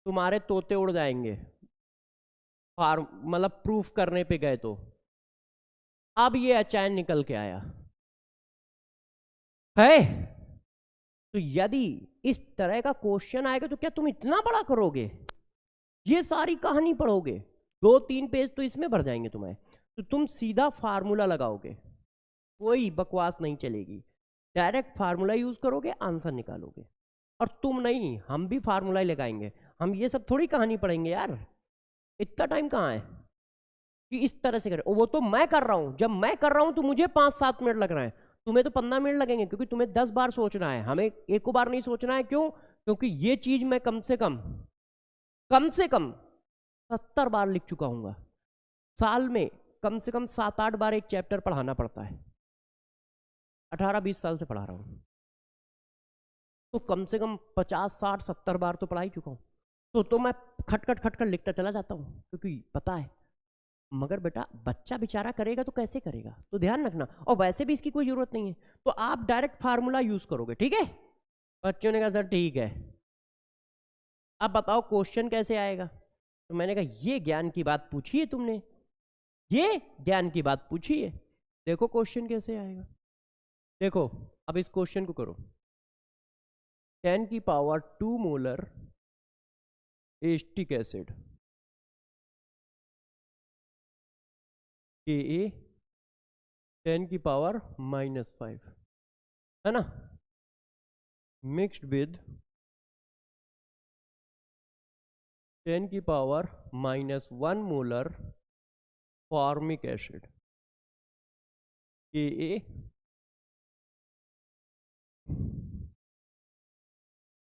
तुम्हारे तोते उड़ जाएंगे, मतलब प्रूफ करने पे गए तो। अब ये एच आयन निकल के आया है। तो यदि इस तरह का क्वेश्चन आएगा तो क्या तुम इतना बड़ा करोगे, ये सारी कहानी पढ़ोगे, 2-3 पेज तो इसमें भर जाएंगे तुम्हें। तो तुम सीधा फार्मूला लगाओगे, कोई बकवास नहीं चलेगी, डायरेक्ट फार्मूला यूज करोगे, आंसर निकालोगे। और तुम नहीं, हम भी फार्मूला ही लगाएंगे, हम ये सब थोड़ी कहानी पढ़ेंगे यार, इतना टाइम कहाँ है कि इस तरह से करें। वो तो मैं कर रहा हूं, जब मैं कर रहा हूं तो मुझे 5-7 मिनट लग रहा है, तुम्हें तो 15 मिनट लगेंगे, क्योंकि तुम्हें 10 बार सोचना है, हमें एक बार नहीं सोचना है। क्यों? क्योंकि ये चीज मैं कम से कम 70 बार लिख चुका हूँ। साल में कम से कम 7-8 बार एक चैप्टर पढ़ाना पड़ता है, 18-20 साल से पढ़ा रहा हूँ, तो कम से कम 50-60-70 बार तो पढ़ा ही चुका हूँ। तो मैं खटखट खटखट लिखता चला जाता हूँ, क्योंकि पता है। मगर बेटा बच्चा बेचारा करेगा तो कैसे करेगा, तो ध्यान रखना। और वैसे भी इसकी कोई जरूरत नहीं है, तो आप डायरेक्ट फार्मूला यूज करोगे, ठीक है। बच्चों ने कहा सर ठीक है। अब बताओ क्वेश्चन कैसे आएगा। तो मैंने कहा ये ज्ञान की बात पूछी है तुमने, ये ज्ञान की बात पूछी है, देखो क्वेश्चन कैसे आएगा। देखो अब इस क्वेश्चन को करो, 10 की पावर 2 मोलर एस्टिक एसिड के ए 10 की पावर -5 है ना, मिक्स्ड विद 10 की पावर -1 मोलर फॉर्मिक एसिड के ए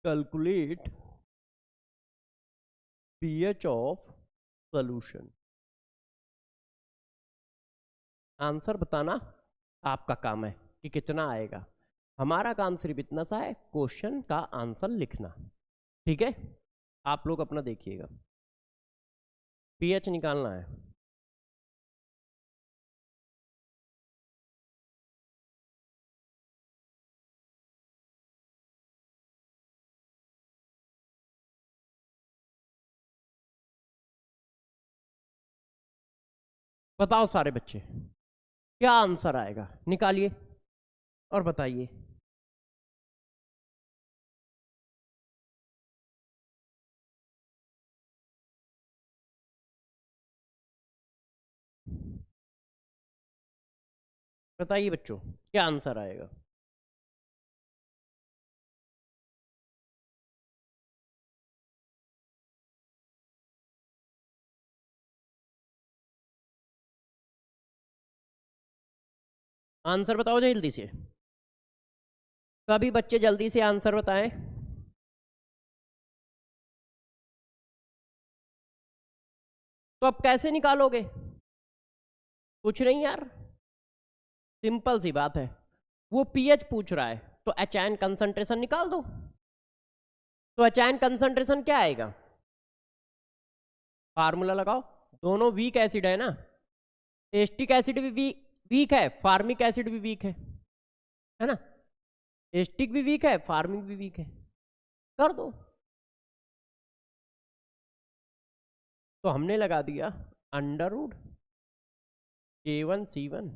calculate pH of solution. Answer बताना आपका काम है कि कितना आएगा, हमारा काम सिर्फ इतना सा है, क्वेश्चन का आंसर लिखना, ठीक है। आप लोग अपना देखिएगा, pH निकालना है। बताओ सारे बच्चे क्या आंसर आएगा, निकालिए और बताइए। बताइए बच्चों क्या आंसर आएगा। आंसर बताओ जल्दी से। तो अभी बच्चे जल्दी से आंसर बताएं। तो अब कैसे निकालोगे? कुछ नहीं यार, सिंपल सी बात है, वो पीएच पूछ रहा है तो एच आयन कंसंट्रेशन निकाल दो। तो एच आयन कंसंट्रेशन क्या आएगा? फार्मूला लगाओ, दोनों वीक एसिड है ना, एस्टिक एसिड भी वीक है, फार्मिक एसिड भी वीक है ना, एस्टिक भी वीक है, फार्मिक भी वीक है, कर दो। तो हमने लगा दिया अंडर रूट K1C1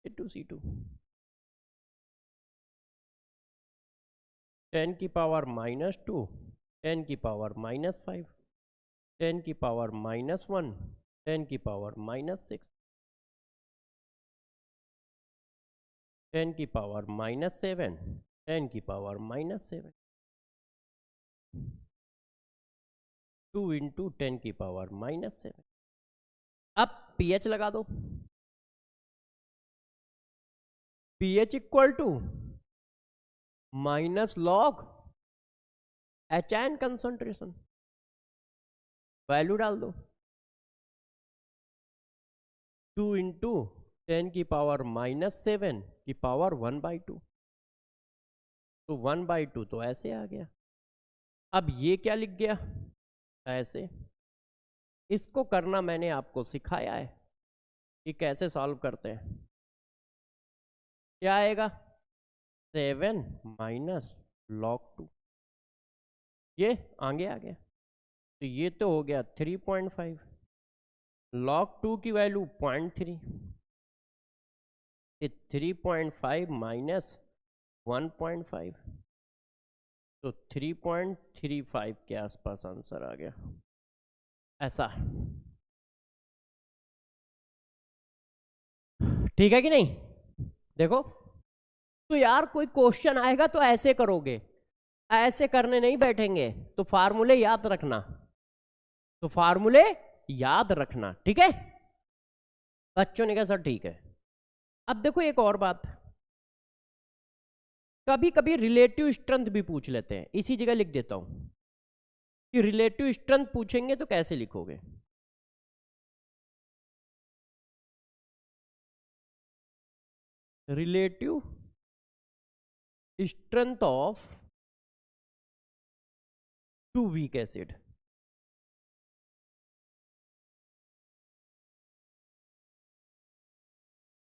K2C2 10 की पावर -2, 10 की पावर -5, 10 की पावर -1, 10 की पावर -6, 10 की पावर -7, 10 की पावर -7, 2 इंटू 10 की पावर -7। अब पीएच लगा दो, pH equal to minus log H ion concentration, value डाल दो, 2 इंटू 10 की पावर -7 की पावर 1/2, तो 1/2 तो ऐसे आ गया। अब ये क्या लिख गया? ऐसे। इसको करना मैंने आपको सिखाया है कि कैसे सॉल्व करते हैं। क्या आएगा? 7 माइनस log 2, ये आगे आ गया, तो ये तो हो गया 3.5, log 2 की वैल्यू 0.3, 3.5 माइनस 1.5, तो 3.35 के आसपास आंसर आ गया। ऐसा ठीक है कि नहीं? देखो, तो यार कोई क्वेश्चन आएगा तो ऐसे करोगे, ऐसे करने नहीं बैठेंगे। तो फार्मूले याद रखना, तो फार्मूले याद रखना, ठीक है? बच्चों ने कहा सर ठीक है। अब देखो एक और बात, कभी कभी रिलेटिव स्ट्रेंथ भी पूछ लेते हैं, इसी जगह लिख देता हूं कि रिलेटिव स्ट्रेंथ पूछेंगे तो कैसे लिखोगे। Relative strength of two weak acid,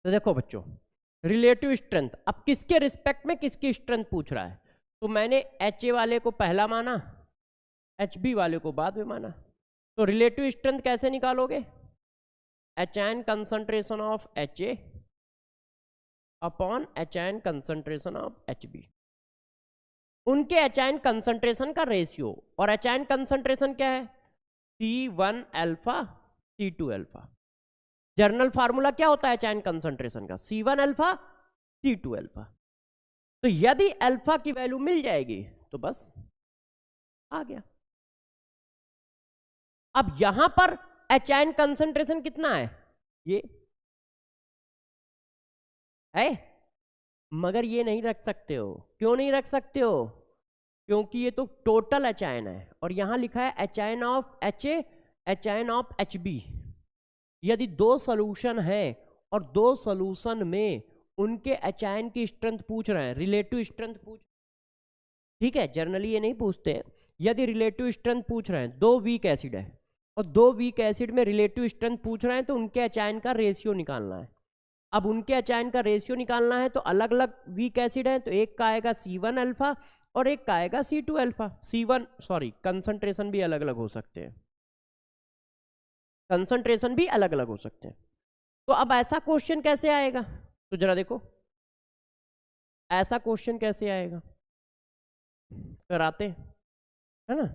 तो देखो बच्चों, रिलेटिव स्ट्रेंथ, अब किसके रिस्पेक्ट में किसकी स्ट्रेंथ पूछ रहा है, तो मैंने एच ए वाले को पहला माना, एच बी वाले को बाद में माना। तो रिलेटिव स्ट्रेंथ कैसे निकालोगे? H ion concentration of H A upon H ion concentration of H B, उनके एच आयन कंसंट्रेशन का रेशियो, और एच आयन कंसंट्रेशन क्या है? C1 alpha C2 alpha. Journal formula क्या होता है चैन कंसंट्रेशन का? C1 alpha C2 alpha. तो यदि अल्फा की वैल्यू मिल जाएगी तो बस आ गया। अब यहां पर एच आयन कंसंट्रेशन कितना है? ये है, मगर ये नहीं रख सकते हो। क्यों नहीं रख सकते हो? क्योंकि ये तो टोटल एच आयन है, और यहां लिखा है H ion of H A, H ion of H B. यदि दो सोल्यूशन है और दो सोल्यूशन में उनके एच आयन की स्ट्रेंथ पूछ रहे हैं, रिलेटिव स्ट्रेंथ पूछ, ठीक है, जनरली ये नहीं पूछते। यदि रिलेटिव स्ट्रेंथ पूछ रहे हैं, दो वीक एसिड है और दो वीक एसिड में रिलेटिव स्ट्रेंथ पूछ रहे हैं, तो उनके एच आयन का रेशियो निकालना है। अब उनके एच आयन का रेशियो निकालना है तो अलग अलग वीक एसिड है, तो एक का आएगा C1 अल्फा और एक का आएगा C2 alpha. C1 sorry, concentration भी अलग अलग हो सकते हैं, कंसंट्रेशन भी अलग अलग हो सकते हैं। तो अब ऐसा क्वेश्चन कैसे आएगा? तो जरा देखो, ऐसा क्वेश्चन कैसे आएगा, कराते है ना।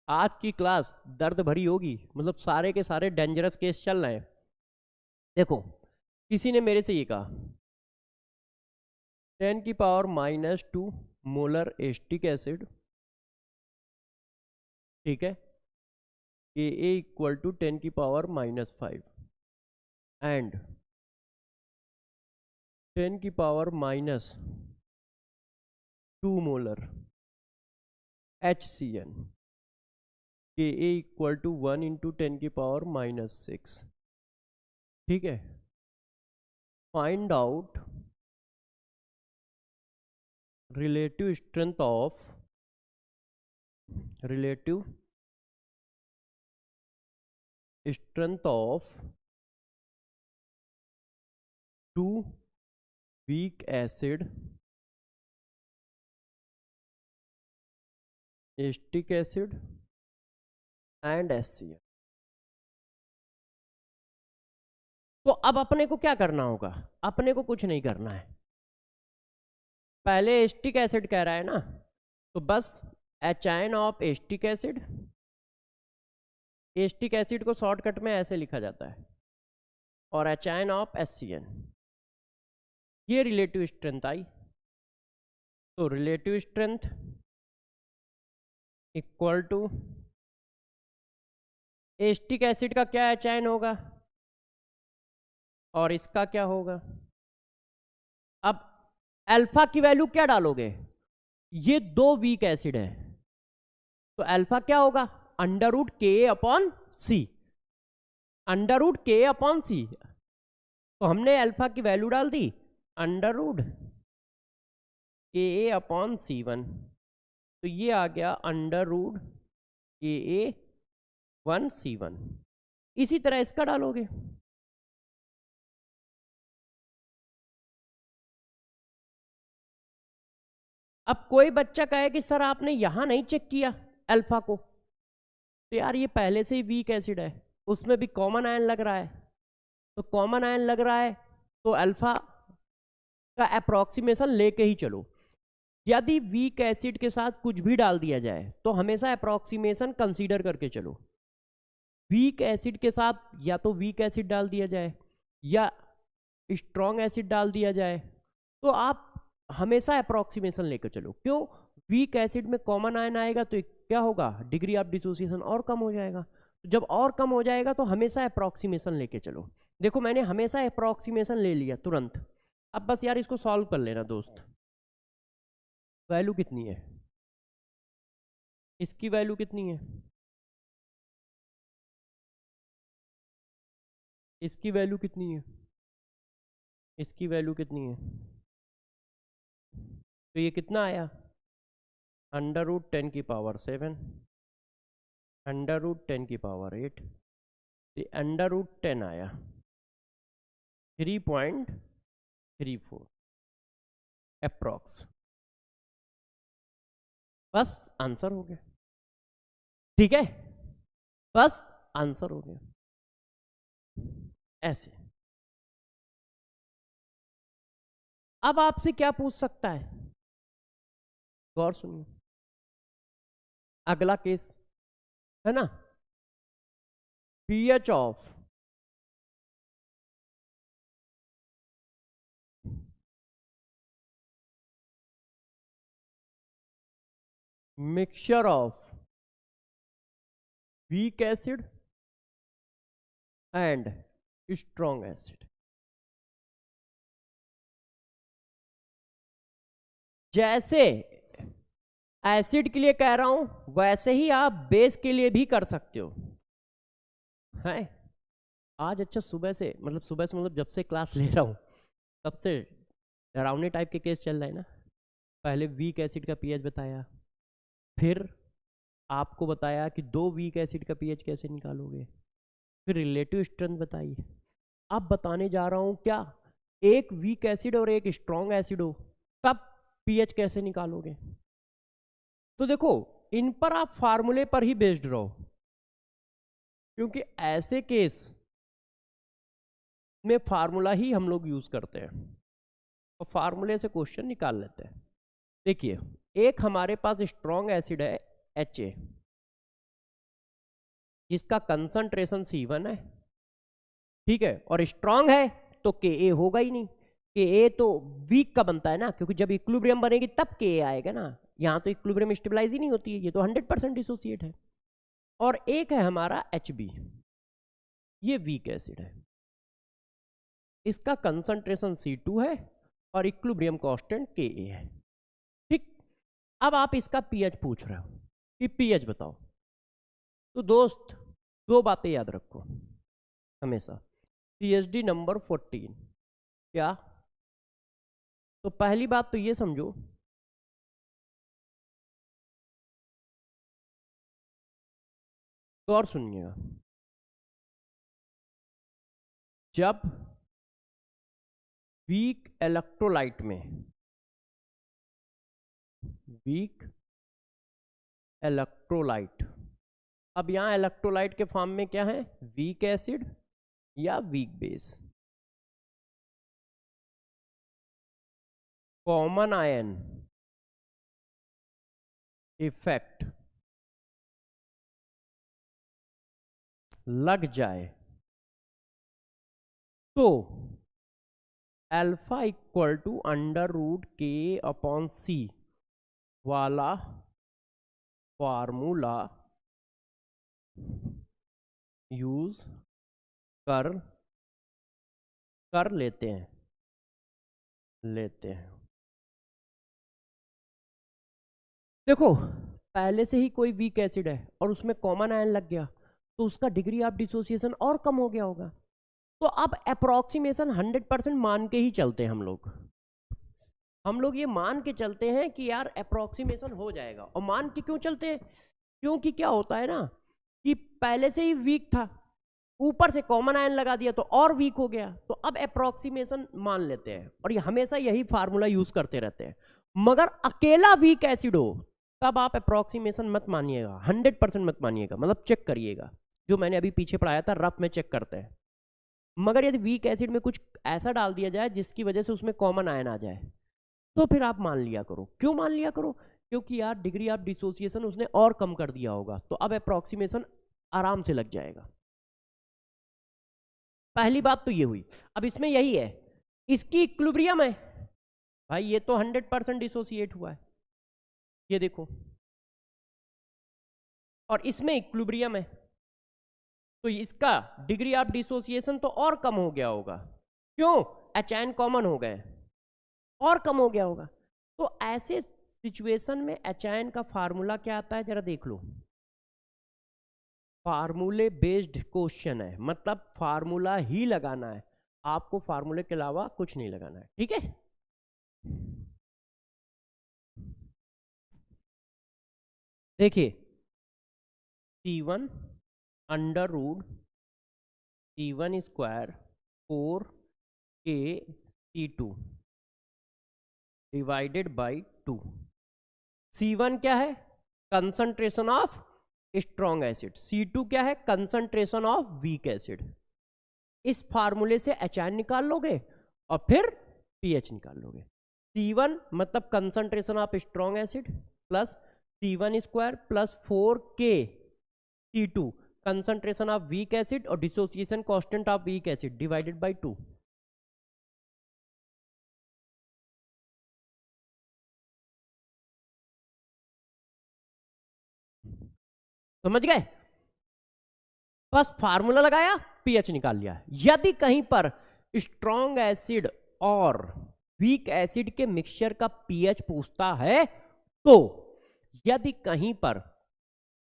आज की क्लास दर्द भरी होगी, मतलब सारे के सारे डेंजरस केस चल रहे हैं। देखो, किसी ने मेरे से ये कहा 10 की पावर -2 मोलर एस्टिक एसिड, ठीक है, Ka इक्वल टू 10 की पावर -5 एंड 10 की power -2 molar HCN, Ka equal to 1 into 10 की पावर -6। ठीक है, find out relative strength of two weak acid, acetic acid and HCN। तो अब अपने को क्या करना होगा? अपने को कुछ नहीं करना है। पहले एसिटिक एसिड कह रहा है ना, तो बस H ion of acetic acid, acetic acid को शॉर्टकट में ऐसे लिखा जाता है, और एचायन ऑफ HCN, ये रिलेटिव स्ट्रेंथ आई। तो relative strength equal to acetic acid का क्या एचायन होगा और इसका क्या होगा। अब अल्फा की वैल्यू क्या डालोगे? ये दो वीक एसिड है, तो अल्फा क्या होगा? अंडर रूट के अपॉन सी, अंडर रूट के अपॉन सी। तो हमने अल्फा की वैल्यू डाल दी अंडर रूट के ए अपॉन C1, तो ये आ गया अंडर रूट के ए 1 C1। इसी तरह इसका डालोगे, अब कोई बच्चा कहे कि सर आपने यहां नहीं चेक किया अल्फा को, तो यार ये पहले से ही वीक एसिड है, उसमें भी कॉमन आयन लग रहा है, तो कॉमन आयन लग रहा है तो अल्फा का अप्रोक्सीमेशन लेके ही चलो। यदि वीक एसिड के साथ कुछ भी डाल दिया जाए तो हमेशा अप्रोक्सीमेशन कंसीडर करके चलो। वीक एसिड के साथ या तो वीक एसिड डाल दिया जाए या स्ट्रॉन्ग एसिड डाल दिया जाए, तो आप हमेशा अप्रोक्सीमेशन लेकर चलो। क्यों? वीक एसिड में कॉमन आयन आएगा तो क्या होगा? डिग्री ऑफ डिसोसिएशन और कम हो जाएगा। तो जब और कम हो जाएगा तो हमेशा अप्रोक्सीमेशन लेके चलो। देखो मैंने हमेशा अप्रोक्सीमेशन ले लिया तुरंत। अब बस यार इसको सॉल्व कर लेना दोस्त। वैल्यू कितनी है? इसकी वैल्यू कितनी है? इसकी वैल्यू कितनी है? इसकी वैल्यू कितनी है? तो ये कितना आया? अंडर रूट 10 की पावर 7, अंडर रूट 10 की पावर 8, तो अंडर रूट 10 आया 3.34 अप्रॉक्स। बस आंसर हो गया। ठीक है, बस आंसर हो गया। ऐसे अब आपसे क्या पूछ सकता है? गौर सुनिए, अगला केस है ना, pH of mixture of weak acid and strong acid. जैसे एसिड के लिए कह रहा हूं वैसे ही आप बेस के लिए भी कर सकते हो। है आज अच्छा सुबह से मतलब जब से क्लास ले रहा हूं तब से डरावने टाइप के केस चल रहा है ना। पहले वीक एसिड का पीएच बताया, फिर आपको बताया कि दो वीक एसिड का पीएच कैसे निकालोगे, फिर रिलेटिव स्ट्रेंथ बताई। अब बताने जा रहा हूं क्या एक वीक एसिड और एक स्ट्रॉन्ग एसिड हो तब पीएच कैसे निकालोगे। तो देखो इन पर आप फार्मूले पर ही बेस्ड रहो, क्योंकि ऐसे केस में फार्मूला ही हम लोग यूज करते हैं और फार्मूले से क्वेश्चन निकाल लेते हैं। देखिए एक हमारे पास स्ट्रॉन्ग एसिड है HA, जिसका कंसंट्रेशन C1 है, ठीक है, और स्ट्रॉन्ग है तो Ka होगा ही नहीं। Ka तो वीक का बनता है ना, क्योंकि जब इक्विलिब्रियम बनेगी तब Ka आएगा ना, यहाँ तो इक्विलिब्रियम स्टेबलाइज ही नहीं होती है, ये तो 100% डिसोसिएट है। और एक है हमारा HB, ये वीक एसिड है, इसका कंसंट्रेशन C2 है और इक्विलिब्रियम कांस्टेंट Ka है। ठीक, अब आप इसका पीएच पूछ रहे हो कि पीएच बताओ। तो दोस्त दो बातें याद रखो हमेशा। CSD नंबर 14 क्या? तो पहली बात तो ये समझो, गौर सुनिएगा, जब वीक इलेक्ट्रोलाइट में, वीक इलेक्ट्रोलाइट, अब यहां इलेक्ट्रोलाइट के फॉर्म में क्या है, वीक एसिड या weak base, common ion effect लग जाए तो अल्फा इक्वल टू √K/C वाला फार्मूला यूज कर लेते हैं। देखो पहले से ही कोई वीक एसिड है और उसमें कॉमन आयन लग गया तो उसका डिग्री ऑफ डिसोसिएशन और कम हो गया होगा। तो अब अप्रोक्सीमेशन 100% मान के ही चलते हैं हम लोग ये मान के चलते हैं कि यार अप्रोक्सीमेशन हो जाएगा। और मान के क्यों चलते हैं? क्योंकि क्या होता है ना कि पहले से ही वीक था, ऊपर से कॉमन आयन लगा दिया तो और वीक हो गया, तो अब अप्रोक्सीमेशन मान लेते हैं और ये हमेशा यही फार्मूला यूज करते रहते हैं। मगर अकेला वीक एसिड हो तब आप अप्रोक्सीमेशन मत मानिएगा, 100% मत मानिएगा, मतलब चेक करिएगा, जो मैंने अभी पीछे पढ़ाया था रफ में चेक करते हैं। मगर यदि वीक एसिड में कुछ ऐसा डाल दिया जाए जिसकी वजह से उसमें कॉमन आयन आ जाए तो फिर आप मान लिया करो। क्यों मान लिया करो? क्योंकि यार डिग्री ऑफ डिसोसिएशन उसने और कम कर दिया होगा, तो अब अप्रोक्सीमेशन आराम से लग जाएगा। पहली बात तो ये हुई। अब इसमें यही है, इसकी इक्विलिब्रियम है भाई, ये तो 100% डिसोसिएट हुआ है, ये देखो, और इसमें इक्विलिब्रियम है तो इसका डिग्री ऑफ डिसोसिएशन तो और कम हो गया होगा। क्यों? एच आयन कॉमन हो गए, और कम हो गया होगा। तो ऐसे सिचुएशन में एच आयन का फार्मूला क्या आता है जरा देख लो। फार्मूले बेस्ड क्वेश्चन है, मतलब फार्मूला ही लगाना है आपको, फार्मूले के अलावा कुछ नहीं लगाना है। ठीक है, देखिए C1 under root C1 square 4KC2 divided by 2। C1 क्या है? Concentration of strong acid. C2 क्या है? Concentration of weak acid. इस फार्मूले से एच आयन निकाल लोगे और फिर पीएच निकाल लोगे। C1 मतलब concentration of strong acid plus C1 square plus 4KC2 concentration of weak acid और dissociation constant of weak acid divided by 2। समझ गए? बस फार्मूला लगाया, पीएच निकाल लिया। यदि कहीं पर स्ट्रॉन्ग एसिड और वीक एसिड के मिक्सचर का पीएच पूछता है तो, यदि कहीं पर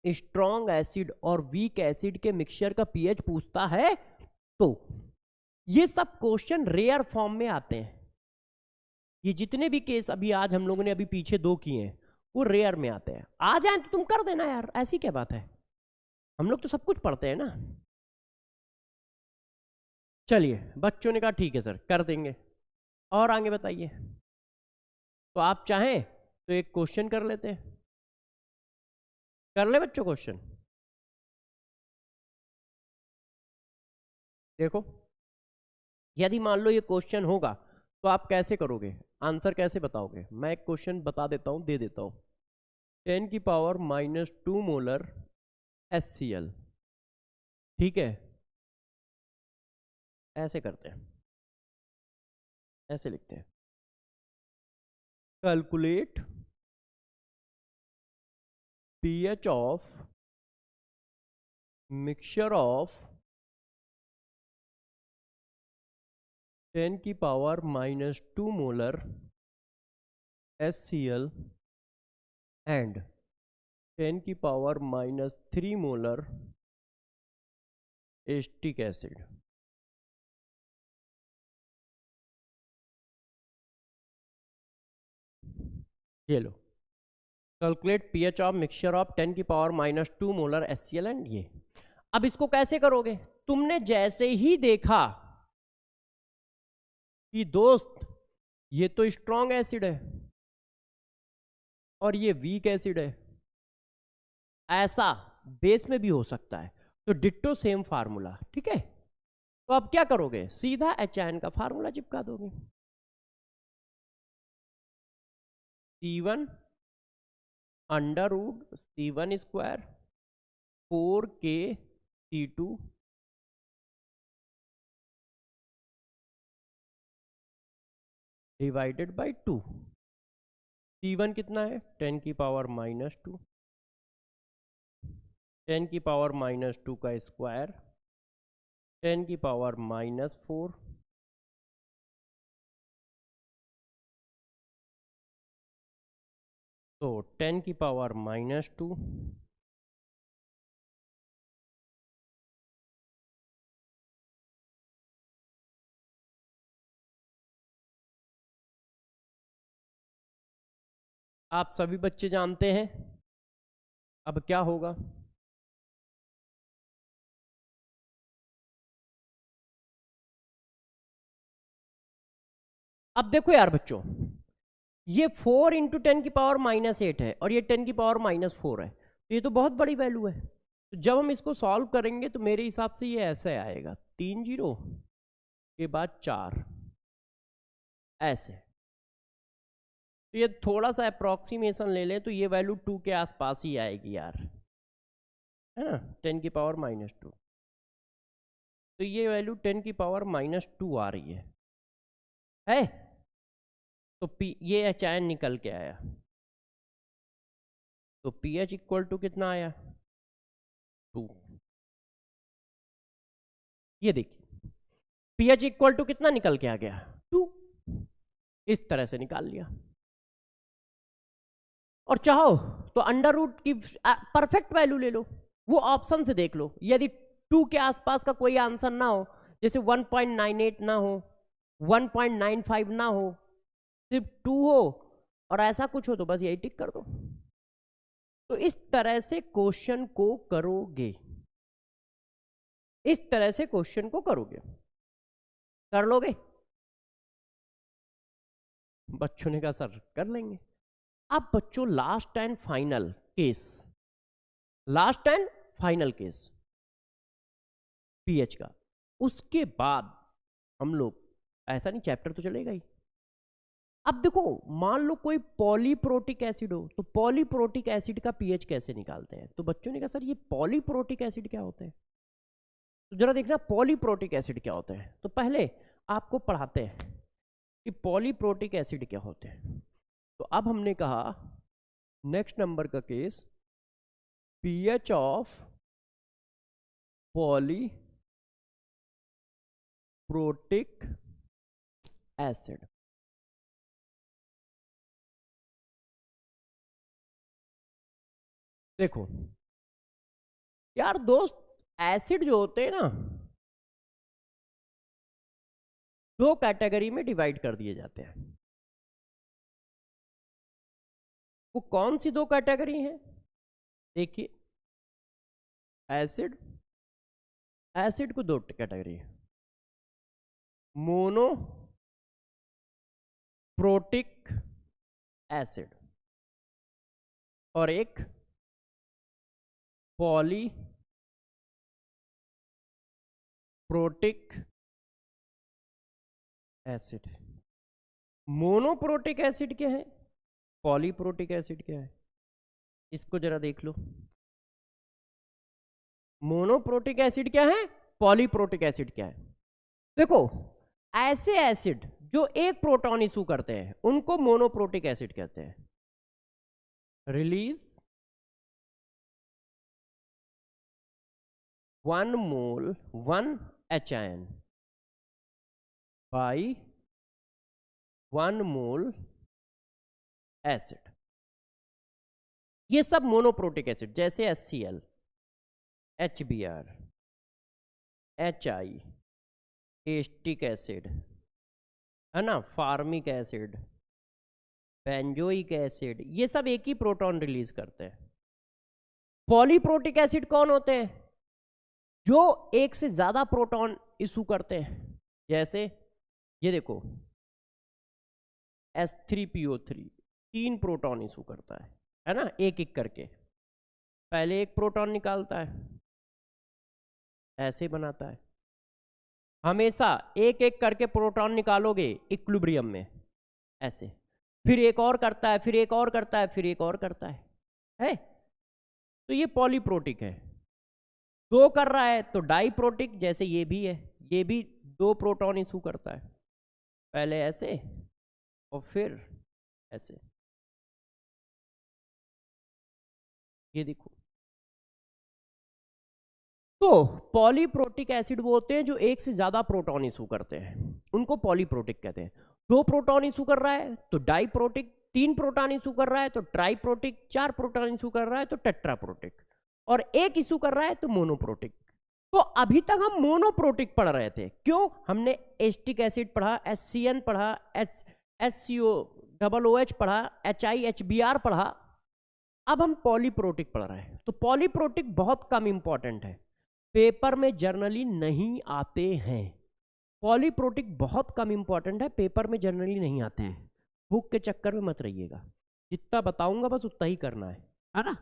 स्ट्रॉन्ग एसिड और वीक एसिड के मिक्सचर का पीएच पूछता है तो ये सब क्वेश्चन रेयर फॉर्म में आते हैं। ये जितने भी केस अभी आज हम लोगों ने अभी पीछे 2 किए हैं वो रेयर में आते हैं। आ जाए तो तुम कर देना यार, ऐसी क्या बात है, हम लोग तो सब कुछ पढ़ते हैं ना। चलिए बच्चों ने कहा ठीक है सर कर देंगे, और आगे बताइए। तो आप चाहें तो एक क्वेश्चन कर लेते हैं, कर ले बच्चों क्वेश्चन। देखो यदि मान लो ये क्वेश्चन होगा तो आप कैसे करोगे, आंसर कैसे बताओगे? मैं एक क्वेश्चन बता देता हूं, दे देता हूं। 10⁻² मोलर HCl, ठीक है, ऐसे करते हैं, ऐसे लिखते हैं, calculate pH of mixture of 10 की पावर -2 मोलर HCl एंड 10 की पावर -3 मोलर एस्टिक एसिड। ये लो, calculate pH of mixture of 10 की पावर -2 मोलर HCl एंड ये। अब इसको कैसे करोगे? तुमने जैसे ही देखा कि दोस्त ये तो स्ट्रॉन्ग एसिड है और ये वीक एसिड है, ऐसा बेस में भी हो सकता है, तो डिट्टो सेम फार्मूला, ठीक है। तो अब क्या करोगे? सीधा HN का फार्मूला चिपका दोगे। C1 √ C1 square 4K C2 divided by 2। C1 कितना है? 10 की पावर -2, 10 की पावर -2 का स्क्वायर 10 की पावर -4, तो 10 की पावर -2 आप सभी बच्चे जानते हैं। अब क्या होगा? अब देखो यार बच्चों, ये 4 × 10 की पावर -8 है और ये 10 की पावर -4 है, तो ये तो बहुत बड़ी वैल्यू है। तो जब हम इसको सॉल्व करेंगे तो मेरे हिसाब से ये ऐसे आएगा, 3 0 के बाद 4 ऐसे। तो ये थोड़ा सा अप्रॉक्सीमेशन ले लें तो ये वैल्यू 2 के आसपास ही आएगी यार, है ना, 10 की पावर -2। तो ये वैल्यू 10 की पावर -2 आ रही है? तो ये HN निकल के आया, तो pH इक्वल टू कितना आया? 2। ये देखिए pH इक्वल टू कितना निकल के आ गया? 2। इस तरह से निकाल लिया। और चाहो तो अंडर रूट की परफेक्ट वैल्यू ले लो, वो ऑप्शन से देख लो। यदि 2 के आसपास का कोई आंसर ना हो, जैसे 1.98 ना हो, 1.95 ना हो, सिर्फ 2 हो और ऐसा कुछ हो, तो बस यही टिक कर दो। तो इस तरह से क्वेश्चन को करोगे, इस तरह से क्वेश्चन को करोगे, कर लोगे? बच्चों ने कहा सर कर लेंगे। अब बच्चों last and final case, last and final case pH का, उसके बाद हम लोग, ऐसा नहीं चैप्टर तो चलेगा ही। अब देखो मान लो कोई पॉलीप्रोटिक एसिड हो, तो पॉलीप्रोटिक एसिड का पीएच कैसे निकालते हैं? तो बच्चों ने कहा सर ये पॉलीप्रोटिक एसिड क्या होते हैं? तो जरा देखना पॉलीप्रोटिक एसिड क्या होते हैं। तो पहले आपको पढ़ाते हैं कि पॉलीप्रोटिक एसिड क्या होते हैं। तो अब हमने कहा नेक्स्ट नंबर का case, pH of polyprotic acid. देखो यार दोस्त, एसिड जो होते हैं ना, 2 कैटेगरी में डिवाइड कर दिए जाते हैं। वो कौन सी 2 कैटेगरी हैं? देखिए, एसिड, एसिड को 2 कैटेगरी है, मोनो प्रोटिक एसिड और एक poly protic acid. Monoprotic acid क्या है, पॉलीप्रोटिक एसिड क्या है, इसको जरा देख लो। मोनोप्रोटिक एसिड क्या है, पॉलीप्रोटिक एसिड क्या है? देखो ऐसे एसिड जो एक प्रोटॉन इशू करते हैं उनको मोनोप्रोटिक एसिड कहते हैं। Release 1 mole 1 H ion by 1 mole acid. ये सब मोनोप्रोटिक एसिड, जैसे HCl, HBr, HI, acetic acid, है ना, फार्मिक एसिड, बेंजोइक एसिड, ये सब एक ही प्रोटॉन रिलीज करते हैं। पॉलीप्रोटिक एसिड कौन होते हैं? जो एक से ज्यादा प्रोटॉन इशू करते हैं। जैसे ये देखो H3PO3 3 प्रोटॉन इशू करता है ना, एक एक करके। पहले एक प्रोटॉन निकालता है, ऐसे बनाता है। हमेशा एक एक करके प्रोटॉन निकालोगे इक्विलिब्रियम में, ऐसे। फिर एक और करता है, फिर एक और करता है, फिर एक और करता है? तो ये पॉलीप्रोटिक है। 2 कर रहा है तो डाईप्रोटिक, जैसे ये भी है, ये भी 2 प्रोटॉन इशू करता है, पहले ऐसे और फिर ऐसे। ये देखो, तो पॉलीप्रोटिक एसिड वो होते हैं जो एक से ज्यादा प्रोटॉन इशू करते हैं, उनको पॉलीप्रोटिक कहते हैं। 2 प्रोटॉन इशू कर रहा है तो डाईप्रोटिक, 3 प्रोटॉन इशू कर रहा है तो ट्राईप्रोटिक, 4 प्रोटॉन इशू कर रहा है तो टेट्राप्रोटिक, और 1 इशू कर रहा है तो मोनोप्रोटिक। तो अभी तक हम मोनोप्रोटिक पढ़ रहे थे, क्यों? हमने एस्टिक एसिड पढ़ा, HCN पढ़ा, HCOOH पढ़ा, HI HBr पढ़ा। अब हम पॉलीप्रोटिक पढ़ रहे हैं। तो पॉलीप्रोटिक बहुत कम इंपॉर्टेंट है, पेपर में जर्नली नहीं आते हैं। पॉलीप्रोटिक बहुत कम इंपॉर्टेंट है, पेपर में जर्नली नहीं आते हैं। बुक के चक्कर में मत रहिएगा, जितना बताऊंगा बस उतना ही करना है ना।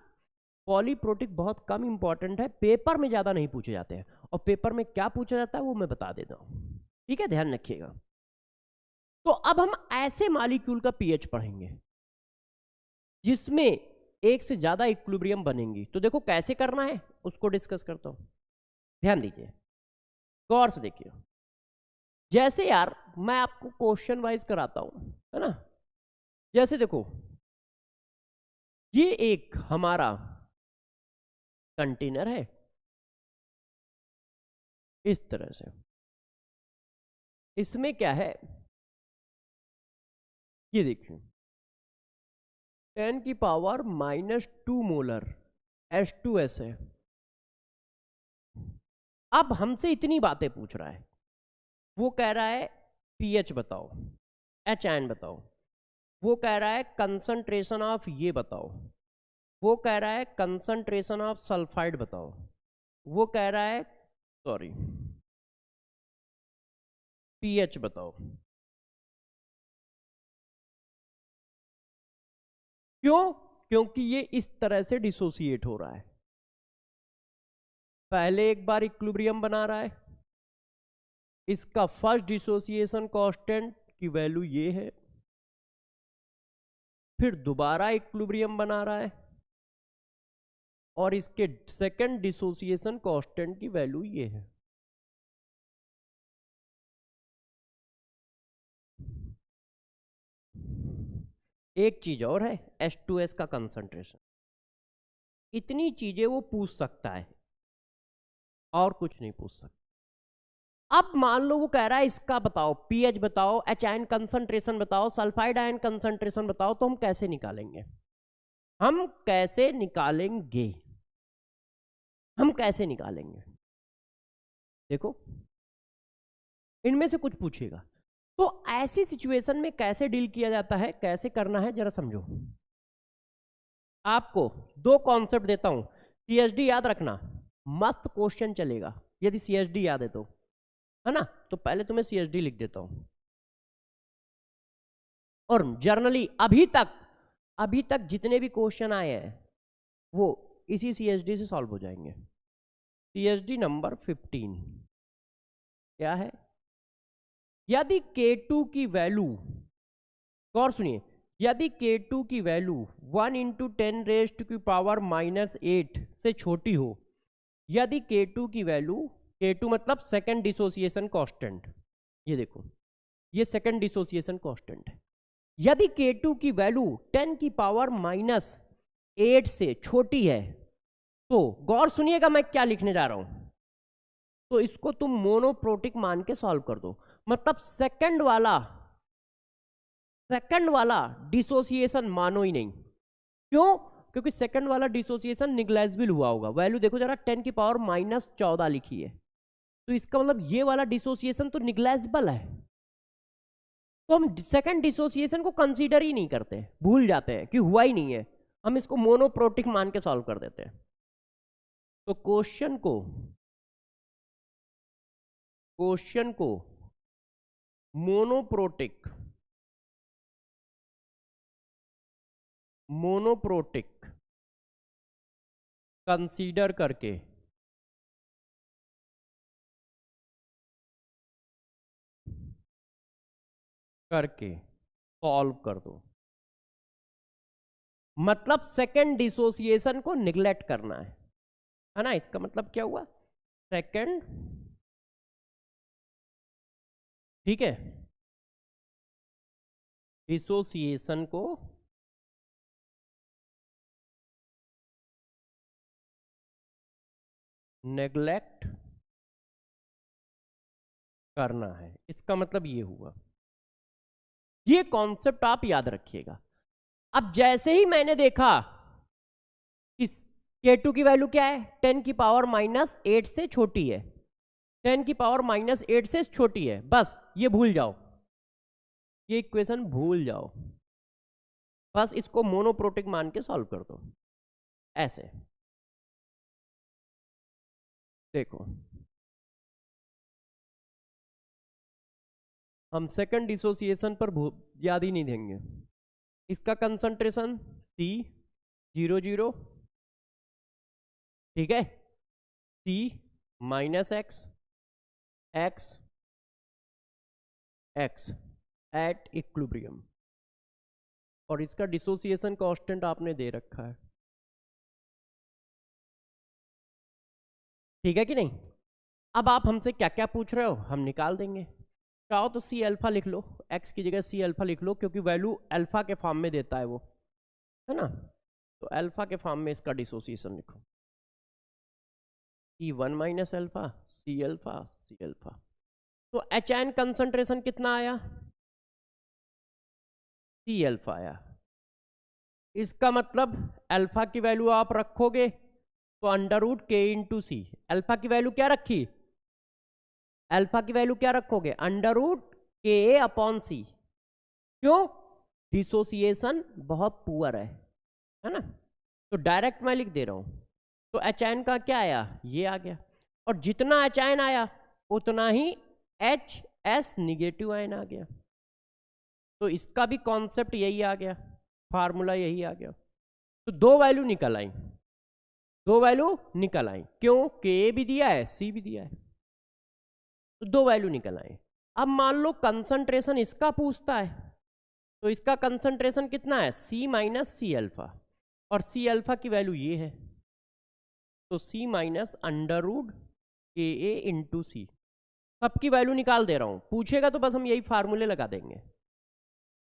पॉलीप्रोटिक बहुत कम इंपॉर्टेंट है, पेपर में ज्यादा नहीं पूछे जाते हैं, और पेपर में क्या पूछा जाता है वो मैं बता देता हूं, ठीक है, ध्यान रखिएगा। तो अब हम ऐसे मॉलिक्यूल का पीएच पढ़ेंगे जिसमें एक से ज्यादा इक्विलिब्रियम बनेंगी। तो देखो कैसे करना है उसको डिस्कस करता हूं, ध्यान दीजिए, गौर से देखिए। जैसे यार मैं आपको क्वेश्चन वाइज कराता हूं, है ना। जैसे देखो, ये एक हमारा कंटेनर है इस तरह से, इसमें क्या है, ये देखिए 10 की पावर -2 मोलर H2S है। अब हमसे इतनी बातें पूछ रहा है, वो कह रहा है पीएच बताओ, एच आयन बताओ, वो कह रहा है कंसंट्रेशन ऑफ ये बताओ, वो कह रहा है कंसंट्रेशन ऑफ सल्फाइड बताओ, वो कह रहा है सॉरी पीएच बताओ। क्यों? क्योंकि ये इस तरह से डिसोसिएट हो रहा है। पहले एक बार इक्विलिब्रियम बना रहा है, इसका फर्स्ट डिसोसिएशन कांस्टेंट की वैल्यू ये है, फिर दोबारा इक्विलिब्रियम बना रहा है और इसके सेकंड डिसोसिएशन कांस्टेंट की वैल्यू ये है। एक चीज और है, H2S का कंसंट्रेशन। इतनी चीजें वो पूछ सकता है और कुछ नहीं पूछ सकता। अब मान लो वो कह रहा है इसका बताओ, पीएच बताओ, एच आयन कंसंट्रेशन बताओ, सल्फाइड आयन कंसंट्रेशन बताओ, तो हम कैसे निकालेंगे? हम कैसे निकालेंगे? हम कैसे निकालेंगे? देखो इनमें से कुछ पूछेगा, तो ऐसी सिचुएशन में कैसे डील किया जाता है, कैसे करना है जरा समझो। आपको 2 कॉन्सेप्ट देता हूं, CHD याद रखना, मस्त क्वेश्चन चलेगा यदि CHD याद है तो, है ना। तो पहले तुम्हें CHD लिख देता हूं, और जर्नली अभी तक जितने भी क्वेश्चन आए हैं वो इसी CHD से सॉल्व हो जाएंगे। CHD नंबर 15 क्या है? यदि K2 की वैल्यू, गौर सुनिए, यदि K2 की वैल्यू 1 × 10⁻⁻8 से छोटी हो, यदि K2 की वैल्यू, K2 मतलब सेकंड डिसोसिएशन कांस्टेंट, ये देखो ये सेकंड डिसोसिएशन कांस्टेंट है, यदि K2 की वैल्यू 10⁻⁸ से छोटी है, तो गौर सुनिएगा मैं क्या लिखने जा रहा हूं, तो इसको तुम मोनोप्रोटिक मान के सॉल्व कर दो। मतलब सेकंड वाला डिसोसिएशन मानो ही नहीं। क्यों? क्योंकि सेकंड वाला डिसोसिएशन निग्लेजिबल हुआ होगा। वैल्यू देखो जरा, 10 की पावर -14 लिखी है, तो इसका मतलब ये वाला डिसोसिएशन तो निग्लेजिबल है, तो हम सेकंड डिसोसिएशन को कंसीडर ही नहीं करते, भूल जाते हैं कि हुआ ही नहीं है, हम इसको मोनोप्रोटिक मान के सॉल्व कर देते हैं। तो क्वेश्चन को मोनोप्रोटिक कंसीडर करके सॉल्व कर दो। मतलब सेकंड डिसोसिएशन को निग्लेक्ट करना है ना? इसका मतलब क्या हुआ? सेकंड, ठीक है, डिसोसिएशन को नेग्लेक्ट करना है, इसका मतलब ये हुआ। ये कॉन्सेप्ट आप याद रखिएगा। अब जैसे ही मैंने देखा कि K2 की वैल्यू क्या है, 10 की पावर -8 से छोटी है, 10 की पावर -8 से छोटी है, बस ये भूल जाओ, ये इक्वेशन भूल जाओ, बस इसको मोनोप्रोटिक मान के सॉल्व कर दो। ऐसे देखो, हम सेकंड डिसोसिएशन पर याद ही नहीं देंगे। इसका कंसंट्रेशन C00, ठीक है, C -X X at equilibrium, और इसका डिसोसिएशन कांस्टेंट आपने दे रखा है, ठीक है कि नहीं? अब आप हमसे क्या क्या पूछ रहे हो हम निकाल देंगे। चाहो तो C अल्फा लिख लो, X की जगह C अल्फा लिख लो, क्योंकि वैल्यू अल्फा के फॉर्म में देता है वो, है ना? तो अल्फा के फॉर्म में इसका डिसोसिएशन लिखो, E1 minus alpha C alpha. तो HN कंसंट्रेशन कितना आया? C अल्फा आया। इसका मतलब अल्फा की वैल्यू आप रखोगे तो √K × C। अल्फा की वैल्यू क्या रखी? अल्फा की वैल्यू क्या रखोगे? √KA/C। क्यों? डिसोसिएशन बहुत पुअर है ना? तो डायरेक्ट मैं लिख दे रहा हूं। तो HN का क्या आया? ये आ गया, और जितना HN आया उतना ही HS निगेटिव आयन आ गया। तो इसका भी कॉन्सेप्ट यही आ गया, फार्मूला यही आ गया। तो दो वैल्यू निकल आई, क्यों? K भी दिया है, C भी दिया है, तो दो वैल्यू निकल आए। अब मान लो कंसंट्रेशन इसका पूछता है, तो इसका कंसंट्रेशन कितना है? C - C अल्फा, और C अल्फा की वैल्यू ये है, तो C -√KA × C। सबकी वैल्यू निकाल दे रहा हूं, पूछेगा तो बस हम यही फार्मूले लगा देंगे।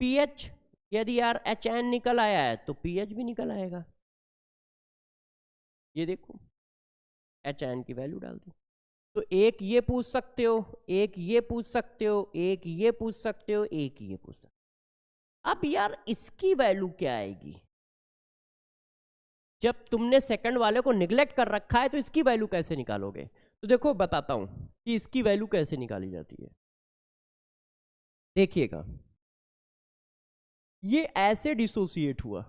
pH, यदि यार HN निकल आया है तो pH भी निकल आएगा। ये देखो HN की वैल्यू डाल दी। तो एक ये पूछ सकते हो, एक ये पूछ सकते हो, एक ये पूछ सकते हो, एक ये पूछ सकते हो। अब यार इसकी वैल्यू क्या आएगी? जब तुमने सेकंड वाले को निगलेक्ट कर रखा है तो इसकी वैल्यू कैसे निकालोगे? तो देखो बताता हूं कि इसकी वैल्यू कैसे निकाली जाती है। देखिएगा, ये ऐसे डिसोसिएट हुआ,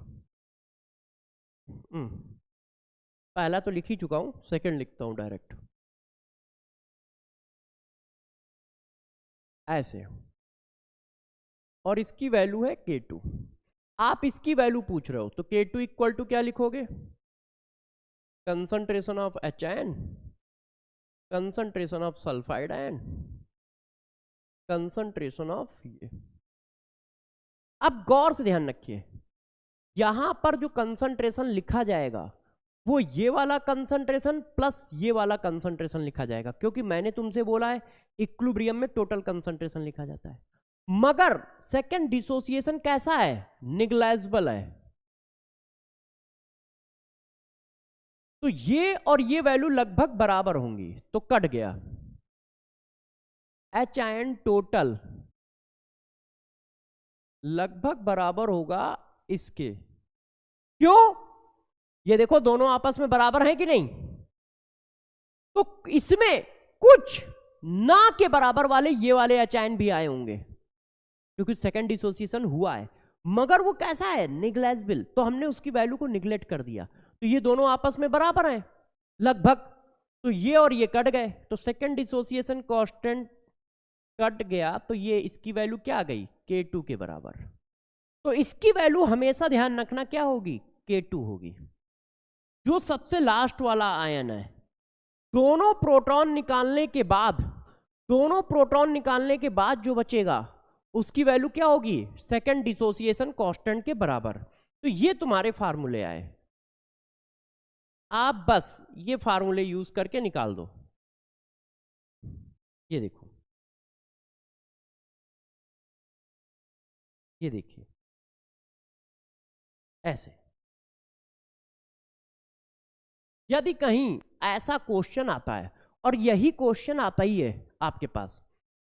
पहला तो लिख ही चुका हूं, सेकंड लिखता हूं डायरेक्ट, ऐसे, और इसकी वैल्यू है K2। आप इसकी वैल्यू पूछ रहे हो तो K2 इक्वल टू क्या लिखोगे? Concentration of HN, concentration of sulphide ion, concentration of ये। अब गौर से ध्यान रखिए, यहां पर जो कंसंट्रेशन लिखा जाएगा वो ये वाला कंसंट्रेशन प्लस ये वाला कंसंट्रेशन लिखा जाएगा, क्योंकि मैंने तुमसे बोला है इक्विलिब्रियम में टोटल कंसंट्रेशन लिखा जाता है। मगर सेकंड डिसोसिएशन कैसा है? निग्लेजिबल है। तो ये और ये वैल्यू लगभग बराबर होंगी, तो कट गया। एच आयन टोटल लगभग बराबर होगा इसके। क्यों? ये देखो दोनों आपस में बराबर हैं कि नहीं, तो इसमें कुछ ना के बराबर वाले ये वाले एच आयन भी आए होंगे क्योंकि सेकंड डिसोसिएशन हुआ है, मगर वो कैसा है, निग्लेजिबल, तो हमने उसकी वैल्यू को निग्लेक्ट कर दिया। तो ये दोनों आपस में बराबर हैं लगभग, तो ये और ये कट गए, तो सेकंड डिसोसिएशन कांस्टेंट कट गया, तो ये इसकी वैल्यू क्या आ गई, K2 के बराबर। तो इसकी वैल्यू हमेशा ध्यान रखना क्या होगी, K2 होगी। जो सबसे लास्ट वाला आयन है, दोनों प्रोटॉन निकालने के बाद जो बचेगा उसकी वैल्यू क्या होगी, सेकंड डिसोसिएशन कांस्टेंट के बराबर। तो ये तुम्हारे फार्मूले आए, आप बस ये फार्मूले यूज करके निकाल दो। ये देखो, ये देखिए ऐसे। यदि कहीं ऐसा क्वेश्चन आता है, और यही क्वेश्चन आता ही है आपके पास,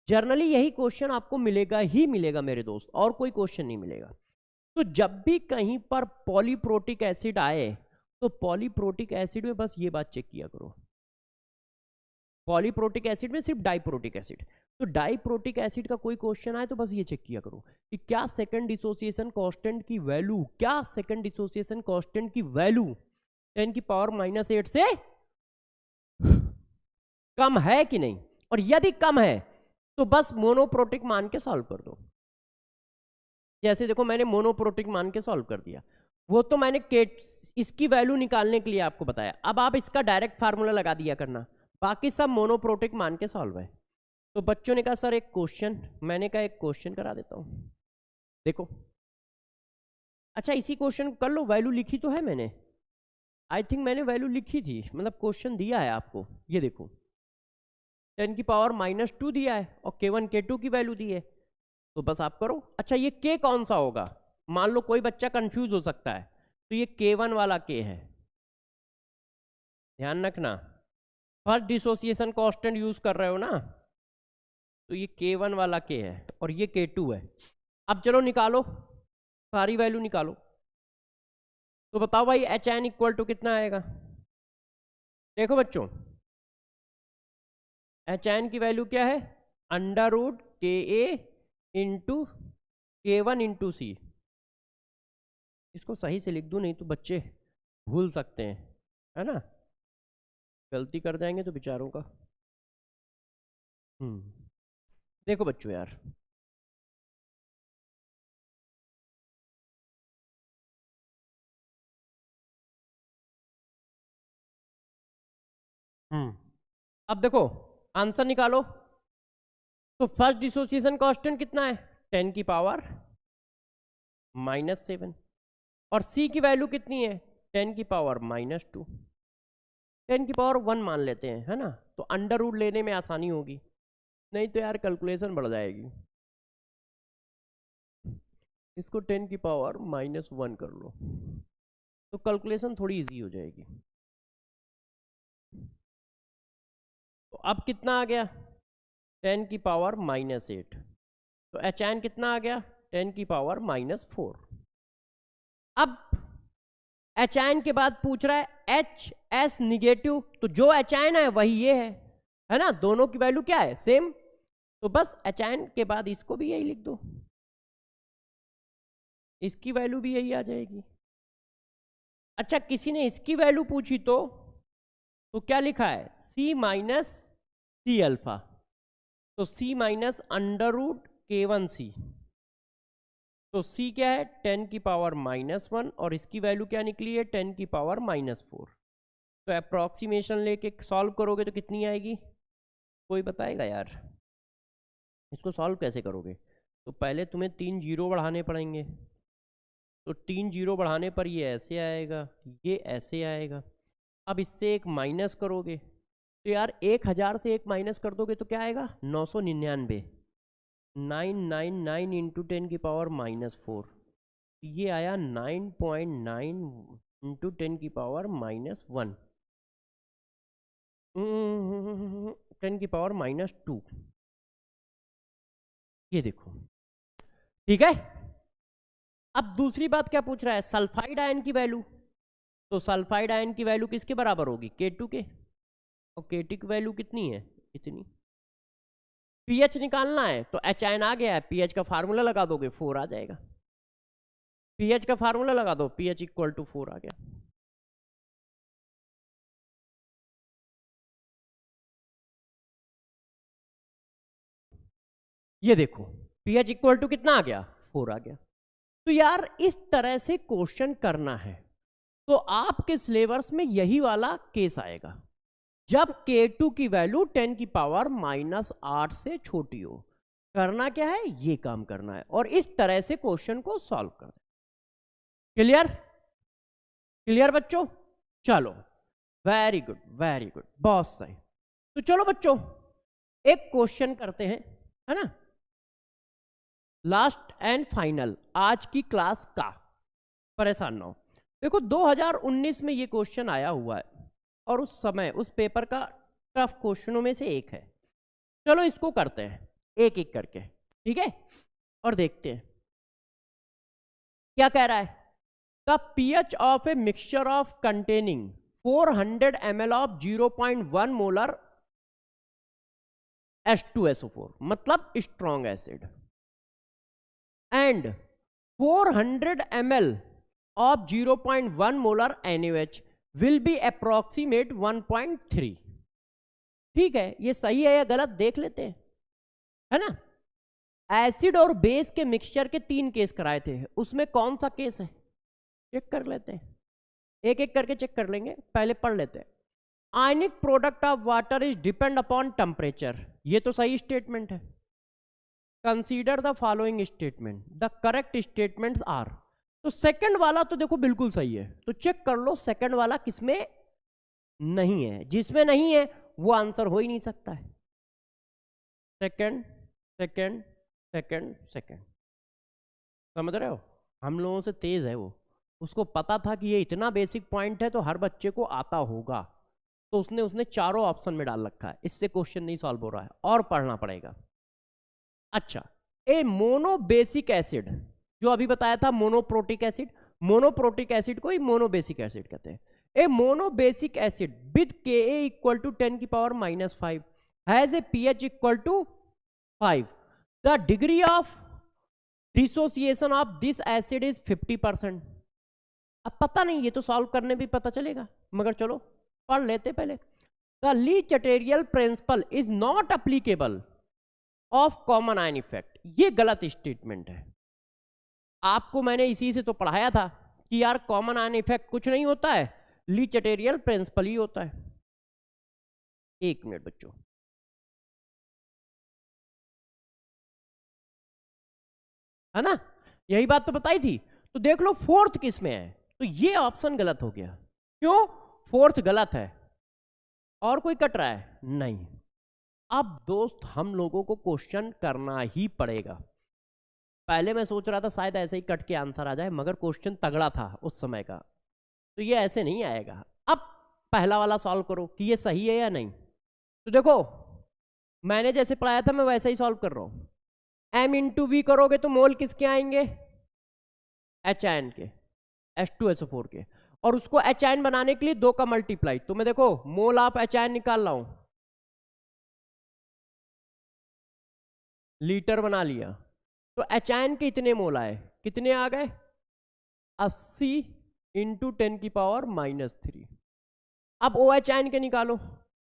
जनरली यही क्वेश्चन आपको मिलेगा ही मिलेगा मेरे दोस्त, और कोई क्वेश्चन नहीं मिलेगा। तो जब भी कहीं पर पॉलीप्रोटिक एसिड आए, तो पॉलीप्रोटिक एसिड में बस ये बात चेक किया करो, पॉलीप्रोटिक एसिड में सिर्फ डाइप्रोटिक एसिड, तो डाइप्रोटिक एसिड का कोई क्वेश्चन आए तो बस ये चेक किया करो कि क्या सेकंड डिसोसिएशन कांस्टेंट की वैल्यू, 10 की पावर -8 से कम है कि नहीं, और यदि कम है तो बस मोनोप्रोटिक मान के सॉल्व कर दो। जैसे देखो मैंने मोनोप्रोटिक मान के सॉल्व कर दिया, वो तो मैंने इसकी वैल्यू निकालने के लिए आपको बताया, अब आप इसका डायरेक्ट फार्मूला लगा दिया करना, बाकी सब मोनोप्रोटिक मान के सॉल्व है। तो बच्चों ने कहा सर एक क्वेश्चन, मैंने कहा एक क्वेश्चन करा देता हूं, देखो। अच्छा इसी क्वेश्चन कर लो, वैल्यू लिखी तो है मैंने, आई थिंक मैंने वैल्यू लिखी थी, मतलब क्वेश्चन दिया है आपको, ये देखो 10 की पावर -2 दिया है और K1 K2 की वैल्यू दी है, तो बस आप करो। अच्छा ये K कौन सा होगा, मान लो कोई बच्चा कंफ्यूज हो सकता है, तो ये K1 वाला K है, ध्यान रखना, फर्स्ट डिसोसिएशन कांस्टेंट यूज कर रहे हो ना, तो ये K1 वाला K है और ये K2 है। अब चलो निकालो, सारी वैल्यू निकालो, तो बताओ भाई एच एन इक्वल टू कितना आएगा। देखो बच्चों एच एन की वैल्यू क्या है, √KA इंटू K1 इंटू सी। इसको सही से लिख दूं, नहीं तो बच्चे भूल सकते हैं, है ना, गलती कर जाएंगे तो बेचारों का। देखो बच्चों यार, अब देखो आंसर निकालो, तो फर्स्ट डिसोसिएशन कांस्टेंट कितना है, 10 की पावर -7, और सी की वैल्यू कितनी है, 10 की पावर -2, 10 की पावर 1 मान लेते हैं, है ना, तो अंडर रूट लेने में आसानी होगी, नहीं तो यार कैलकुलेशन बढ़ जाएगी। इसको 10 की पावर -1 कर लो, तो कैलकुलेशन थोड़ी इजी हो जाएगी। तो अब कितना आ गया, 10 की पावर -8, तो एच एन कितना आ गया, 10 की पावर -4। अब एच आयन के बाद पूछ रहा है एच एस निगेटिव, तो जो एच आयन है वही ये है ना, दोनों की वैल्यू क्या है, सेम, तो बस एच आयन के बाद इसको भी यही लिख दो, इसकी वैल्यू भी यही आ जाएगी। अच्छा किसी ने इसकी वैल्यू पूछी तो क्या लिखा है, C अल्फा, तो C √K1C, तो C क्या है, 10 की पावर -1, और इसकी वैल्यू क्या निकली है, 10 की पावर -4। तो अप्रॉक्सीमेशन लेके सॉल्व करोगे तो कितनी आएगी, कोई बताएगा यार, इसको सॉल्व कैसे करोगे, तो पहले तुम्हें 3 जीरो बढ़ाने पड़ेंगे, तो 3 जीरो बढ़ाने पर ये ऐसे आएगा, ये ऐसे आएगा। अब इससे एक माइनस करोगे, तो यार 1000 से एक माइनस कर दोगे तो क्या आएगा, 999, 999 इंटू 10 की पावर -4, ये आया 9.9 इंटू 10 की पावर -1, 10 की पावर -2, ये देखो, ठीक है। अब दूसरी बात क्या पूछ रहा है, सल्फाइड आयन की वैल्यू। तो सल्फाइड आयन की वैल्यू किसके बराबर होगी, K2 के, और K2 की वैल्यू कितनी है, इतनी। पीएच निकालना है तो H आ गया है, पीएच का फार्मूला लगा दोगे 4 आ जाएगा। पीएच का फार्मूला लगा दो, पीएच इक्वल टू 4 आ गया। ये देखो पीएच इक्वल टू कितना आ गया, 4 आ गया। तो यार इस तरह से क्वेश्चन करना है, तो आपके सिलेबस में यही वाला केस आएगा, जब K2 की वैल्यू 10 की पावर -8 से छोटी हो। करना क्या है, ये काम करना है, और इस तरह से क्वेश्चन को सॉल्व करना है। क्लियर, क्लियर बच्चों, चलो वेरी गुड वेरी गुड, बहुत सही। तो चलो बच्चों एक क्वेश्चन करते हैं, है ना, लास्ट एंड फाइनल आज की क्लास का। परेशान ना हो, देखो 2019 में ये क्वेश्चन आया हुआ है, और उस समय उस पेपर का टफ क्वेश्चनों में से एक है। चलो इसको करते हैं एक एक करके, ठीक है, और देखते हैं क्या कह रहा है। The pH of a mixture of containing 400 ml of 0.1 molar H2SO4, मतलब strong acid, and 400 ml of 0.1 molar NaOH will be approximate 1.3। ठीक है, ये सही है या गलत देख लेते हैं, है ना। एसिड और बेस के मिक्सचर के 3 केस कराए थे, उसमें कौन सा केस है चेक कर लेते हैं, एक एक करके चेक कर लेंगे, पहले पढ़ लेते हैं। Ionic product of water is depend upon temperature, ये तो सही स्टेटमेंट है। Consider the following statement, the correct statements are. तो सेकंड वाला तो देखो बिल्कुल सही है, तो चेक कर लो सेकंड वाला किसमें नहीं है, जिसमें नहीं है वो आंसर हो ही नहीं सकता है। सेकंड सेकंड सेकंड सेकंड, समझ रहे हो, हम लोगों से तेज है वो, उसको पता था कि ये इतना बेसिक पॉइंट है तो हर बच्चे को आता होगा, तो उसने चारों ऑप्शन में डाल रखा है, इससे क्वेश्चन नहीं सॉल्व हो रहा है और पढ़ना पड़ेगा। अच्छा, ए मोनोबेसिक एसिड, जो अभी बताया था मोनोप्रोटिक एसिड, मोनोप्रोटिक एसिड को ही मोनोबेसिक एसिड कहते हैं। A monobasic acid with Ka equal to 10 की power -5 has a pH equal to 5, the degree of dissociation of this acid is 50%। अब पता नहीं, ये तो सॉल्व करने भी पता चलेगा, मगर चलो पढ़ लेते पहले। The Le Chatelier principle is not applicable of common ion effect, ये गलत स्टेटमेंट है। आपको मैंने इसी से तो पढ़ाया था कि यार कॉमन आयन इफेक्ट कुछ नहीं होता है, ली चटेरियल प्रिंसिपल ही होता है। एक मिनट बच्चों, है ना, यही बात तो बताई थी। तो देख लो फोर्थ किस में है, तो ये ऑप्शन गलत हो गया। क्यों फोर्थ गलत है, और कोई कट रहा है नहीं। अब दोस्त हम लोगों को क्वेश्चन करना ही पड़ेगा। पहले मैं सोच रहा था शायद ऐसे ही कट के आंसर आ जाए, मगर क्वेश्चन तगड़ा था उस समय का, तो ये ऐसे नहीं आएगा। अब पहला वाला सॉल्व करो कि ये सही है या नहीं। तो देखो मैंने जैसे पढ़ाया था मैं वैसे ही सॉल्व कर रहा हूं। M इंटू वी करोगे तो मोल किसके आएंगे, HN के, H2SO4 के, और उसको HN बनाने के लिए 2 का मल्टीप्लाई। तो मैं देखो मोल ऑफ HN निकाल रहा हूं, लीटर बना लिया, तो HN के इतने मोल आए, कितने आ गए 80 इंटू 10 की पावर -3। अब OHN के निकालो,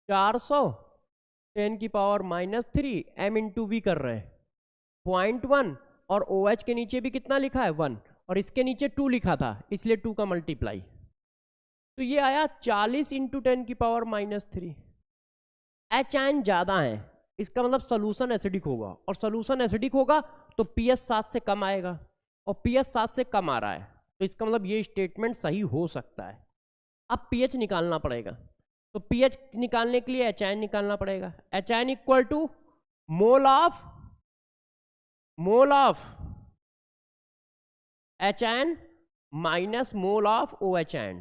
400 10 की पावर -3, M इंटू वी कर रहे हैं 0.1, और OH के नीचे भी कितना लिखा है 1, और इसके नीचे 2 लिखा था, इसलिए 2 का मल्टीप्लाई। तो ये आया 40 इंटू 10 की पावर -3। HN ज्यादा है, इसका मतलब सोल्यूशन एसिडिक होगा, और सोल्यूशन एसिडिक होगा तो pH 7 से कम आएगा, और pH 7 से कम आ रहा है, तो इसका मतलब ये स्टेटमेंट सही हो सकता है। अब pH निकालना पड़ेगा, तो pH निकालने के लिए HN निकालना पड़ेगा। HN equal to mole of HN minus mole of OHN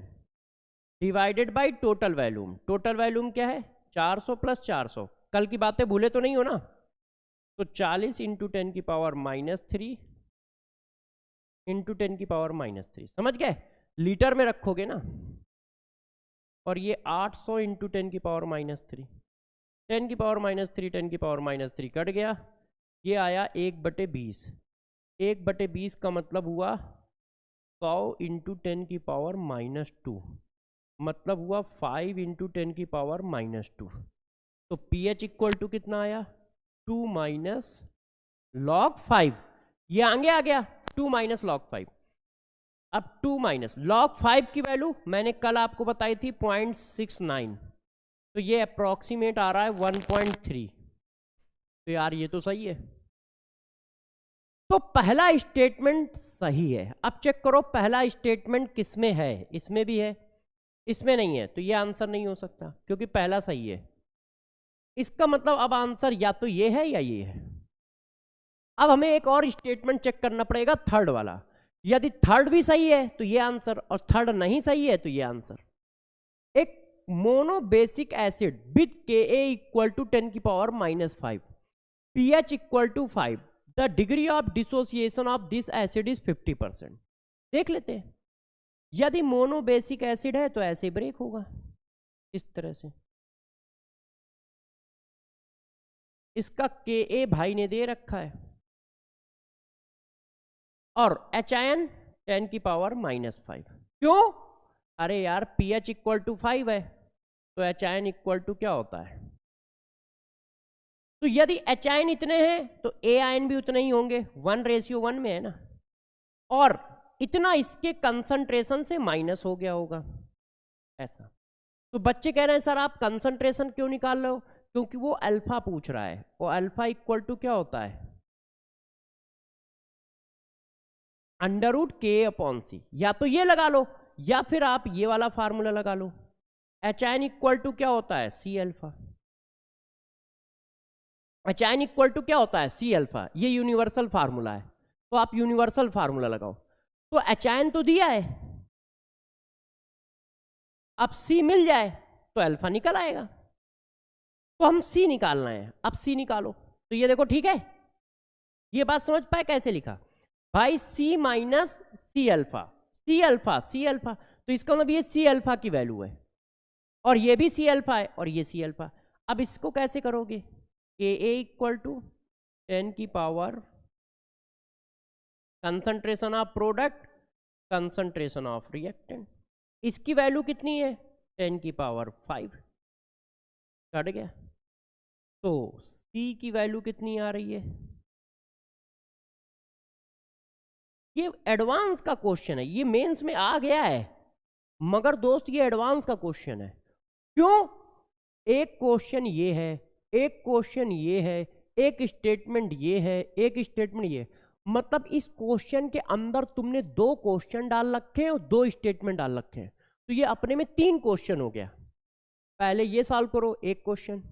divided by total volume. Total volume क्या है 400 + 400। कल की बातें भूले तो नहीं हो ना, तो 40 इंटू 10 की पावर -3 इंटू 10 की पावर -3, समझ गए? लीटर में रखोगे ना। और ये 800 इंटू 10 की पावर -3, 10 की पावर -3, 10 की पावर -3 कट गया, ये आया 1/20। 1/20 का मतलब हुआ 100 इंटू 10 की पावर -2, मतलब हुआ 5 इंटू 10 की पावर -2। तो pH इक्वल टू कितना आया? 2 माइनस log 5। ये आगे आ गया 2 माइनस log 5। अब 2 माइनस log 5 की वैल्यू मैंने कल आपको बताई थी 0.69, तो ये अप्रोक्सीमेट आ रहा है 1.3। तो यार ये तो सही है। तो पहला स्टेटमेंट सही है। अब चेक करो पहला स्टेटमेंट किसमें है, इसमें भी है, इसमें नहीं है, तो ये आंसर नहीं हो सकता क्योंकि पहला सही है। इसका मतलब अब आंसर या तो ये है या ये है। अब हमें एक और स्टेटमेंट चेक करना पड़ेगा, थर्ड वाला। यदि थर्ड भी सही है तो ये आंसर, और थर्ड नहीं सही है तो ये आंसर। एक mono basic acid with Ka equal to 10 की power -5, pH equal to 5, the degree of dissociation of this acid is 50%। देख लेते हैं। यदि मोनो बेसिक एसिड है तो ऐसे ब्रेक होगा इस तरह से। इसका Ka भाई ने दे रखा है, और HIN 10 की पावर -5। क्यों? अरे यार pH इक्वल टू 5 है, तो HIN इक्वल टू क्या होता है? तो यदि HIN इतने हैं तो AIN भी उतने ही होंगे, 1:1 में है ना। और इतना इसके कंसंट्रेशन से माइनस हो गया होगा ऐसा। तो बच्चे कह रहे हैं सर आप कंसंट्रेशन क्यों निकाल रहे हो? क्योंकि वो अल्फा पूछ रहा है, और अल्फा इक्वल टू क्या होता है? √K/C। या तो ये लगा लो या फिर आप ये वाला फार्मूला लगा लो। HIN इक्वल टू क्या होता है? C∝। HIN इक्वल टू क्या होता है? C∝। ये यूनिवर्सल फार्मूला है, तो आप यूनिवर्सल फार्मूला लगाओ। तो HIN तो दिया है, अब C मिल जाए तो अल्फा निकल आएगा। तो हम C निकालना है, अब C निकालो। तो ये देखो ठीक है, ये बात समझ पाए कैसे लिखा भाई? C माइनस C∝, C∝, तो इसका मतलब ये C∝ की वैल्यू है, और ये भी C∝ है, और ये C∝। अब इसको कैसे करोगे? Ka इक्वल टू 10 की power concentration of product, concentration of reactant. इसकी वैल्यू कितनी है? 10 की पावर 5। कट गया। तो C की वैल्यू कितनी आ रही है? ये एडवांस का क्वेश्चन है, ये मेंस में आ गया है, मगर दोस्त ये एडवांस का क्वेश्चन है। क्यों? एक क्वेश्चन ये है, एक क्वेश्चन ये है, एक स्टेटमेंट ये है, एक स्टेटमेंट ये। मतलब इस क्वेश्चन के अंदर तुमने 2 क्वेश्चन डाल रखे हैं और 2 स्टेटमेंट डाल रखे हैं, तो ये अपने में 3 क्वेश्चन हो गया। पहले ये सॉल्व करो एक क्वेश्चन,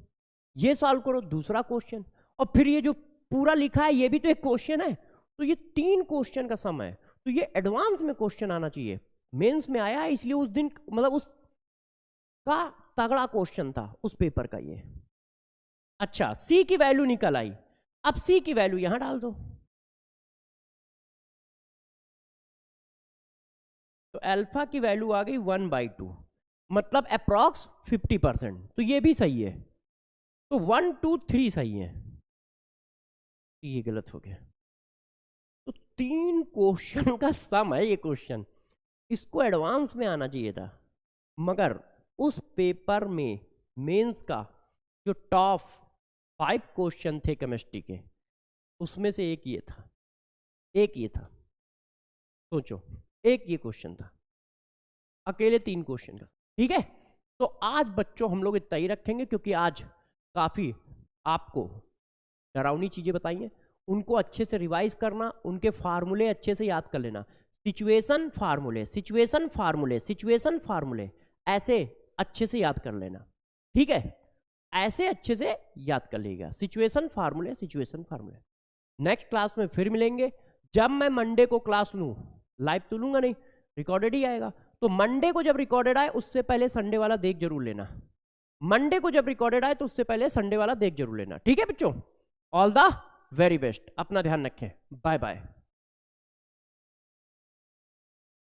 ये सॉल्व करो दूसरा क्वेश्चन, और फिर ये जो पूरा लिखा है ये भी तो एक क्वेश्चन है। तो ये 3 क्वेश्चन का सम है, तो ये एडवांस में क्वेश्चन आना चाहिए। मेंस में आया है इसलिए उस दिन मतलब उस का तगड़ा क्वेश्चन था उस पेपर का ये। अच्छा, C की वैल्यू निकल आई, अब C की वैल्यू यहां डाल दो। तो अल्फा की वैल्यू आ गई 1/2, मतलब अप्रॉक्स 50%। तो ये भी सही है, तो 1 2 3 सही है, ये गलत हो गया। तो 3 क्वेश्चन का सम है ये क्वेश्चन, इसको एडवांस में आना चाहिए था, मगर उस पेपर में मेंस का जो टॉप 5 क्वेश्चन थे केमिस्ट्री के, उसमें से एक ये था, एक ये था। सोचो, एक ये क्वेश्चन था, अकेले 3 क्वेश्चन का। ठीक है, तो आज बच्चों हम लोग इतना ही रखेंगे, क्योंकि आज काफी आपको डरावनी चीजें बताई हैं, उनको अच्छे से रिवाइज करना, उनके फार्मूले अच्छे से याद कर लेना। सिचुएशन फार्मूले, सिचुएशन फार्मूले, सिचुएशन फार्मूले, ऐसे अच्छे से याद कर लेना। ठीक है, ऐसे अच्छे से याद कर लीजिएगा, सिचुएशन फार्मूले, सिचुएशन फार्मूले। नेक्स्ट क्लास में फिर मिलेंगे। जब मैं मंडे को क्लास लूँ, लाइव तो लूंगा नहीं, रिकॉर्डेड ही आएगा। तो मंडे को जब रिकॉर्डेड आए उससे पहले संडे वाला देख जरूर लेना। मंडे को जब रिकॉर्डेड आए तो उससे पहले संडे वाला देख जरूर लेना। ठीक है बच्चों, ऑल द वेरी बेस्ट, अपना ध्यान रखें, बाय बाय।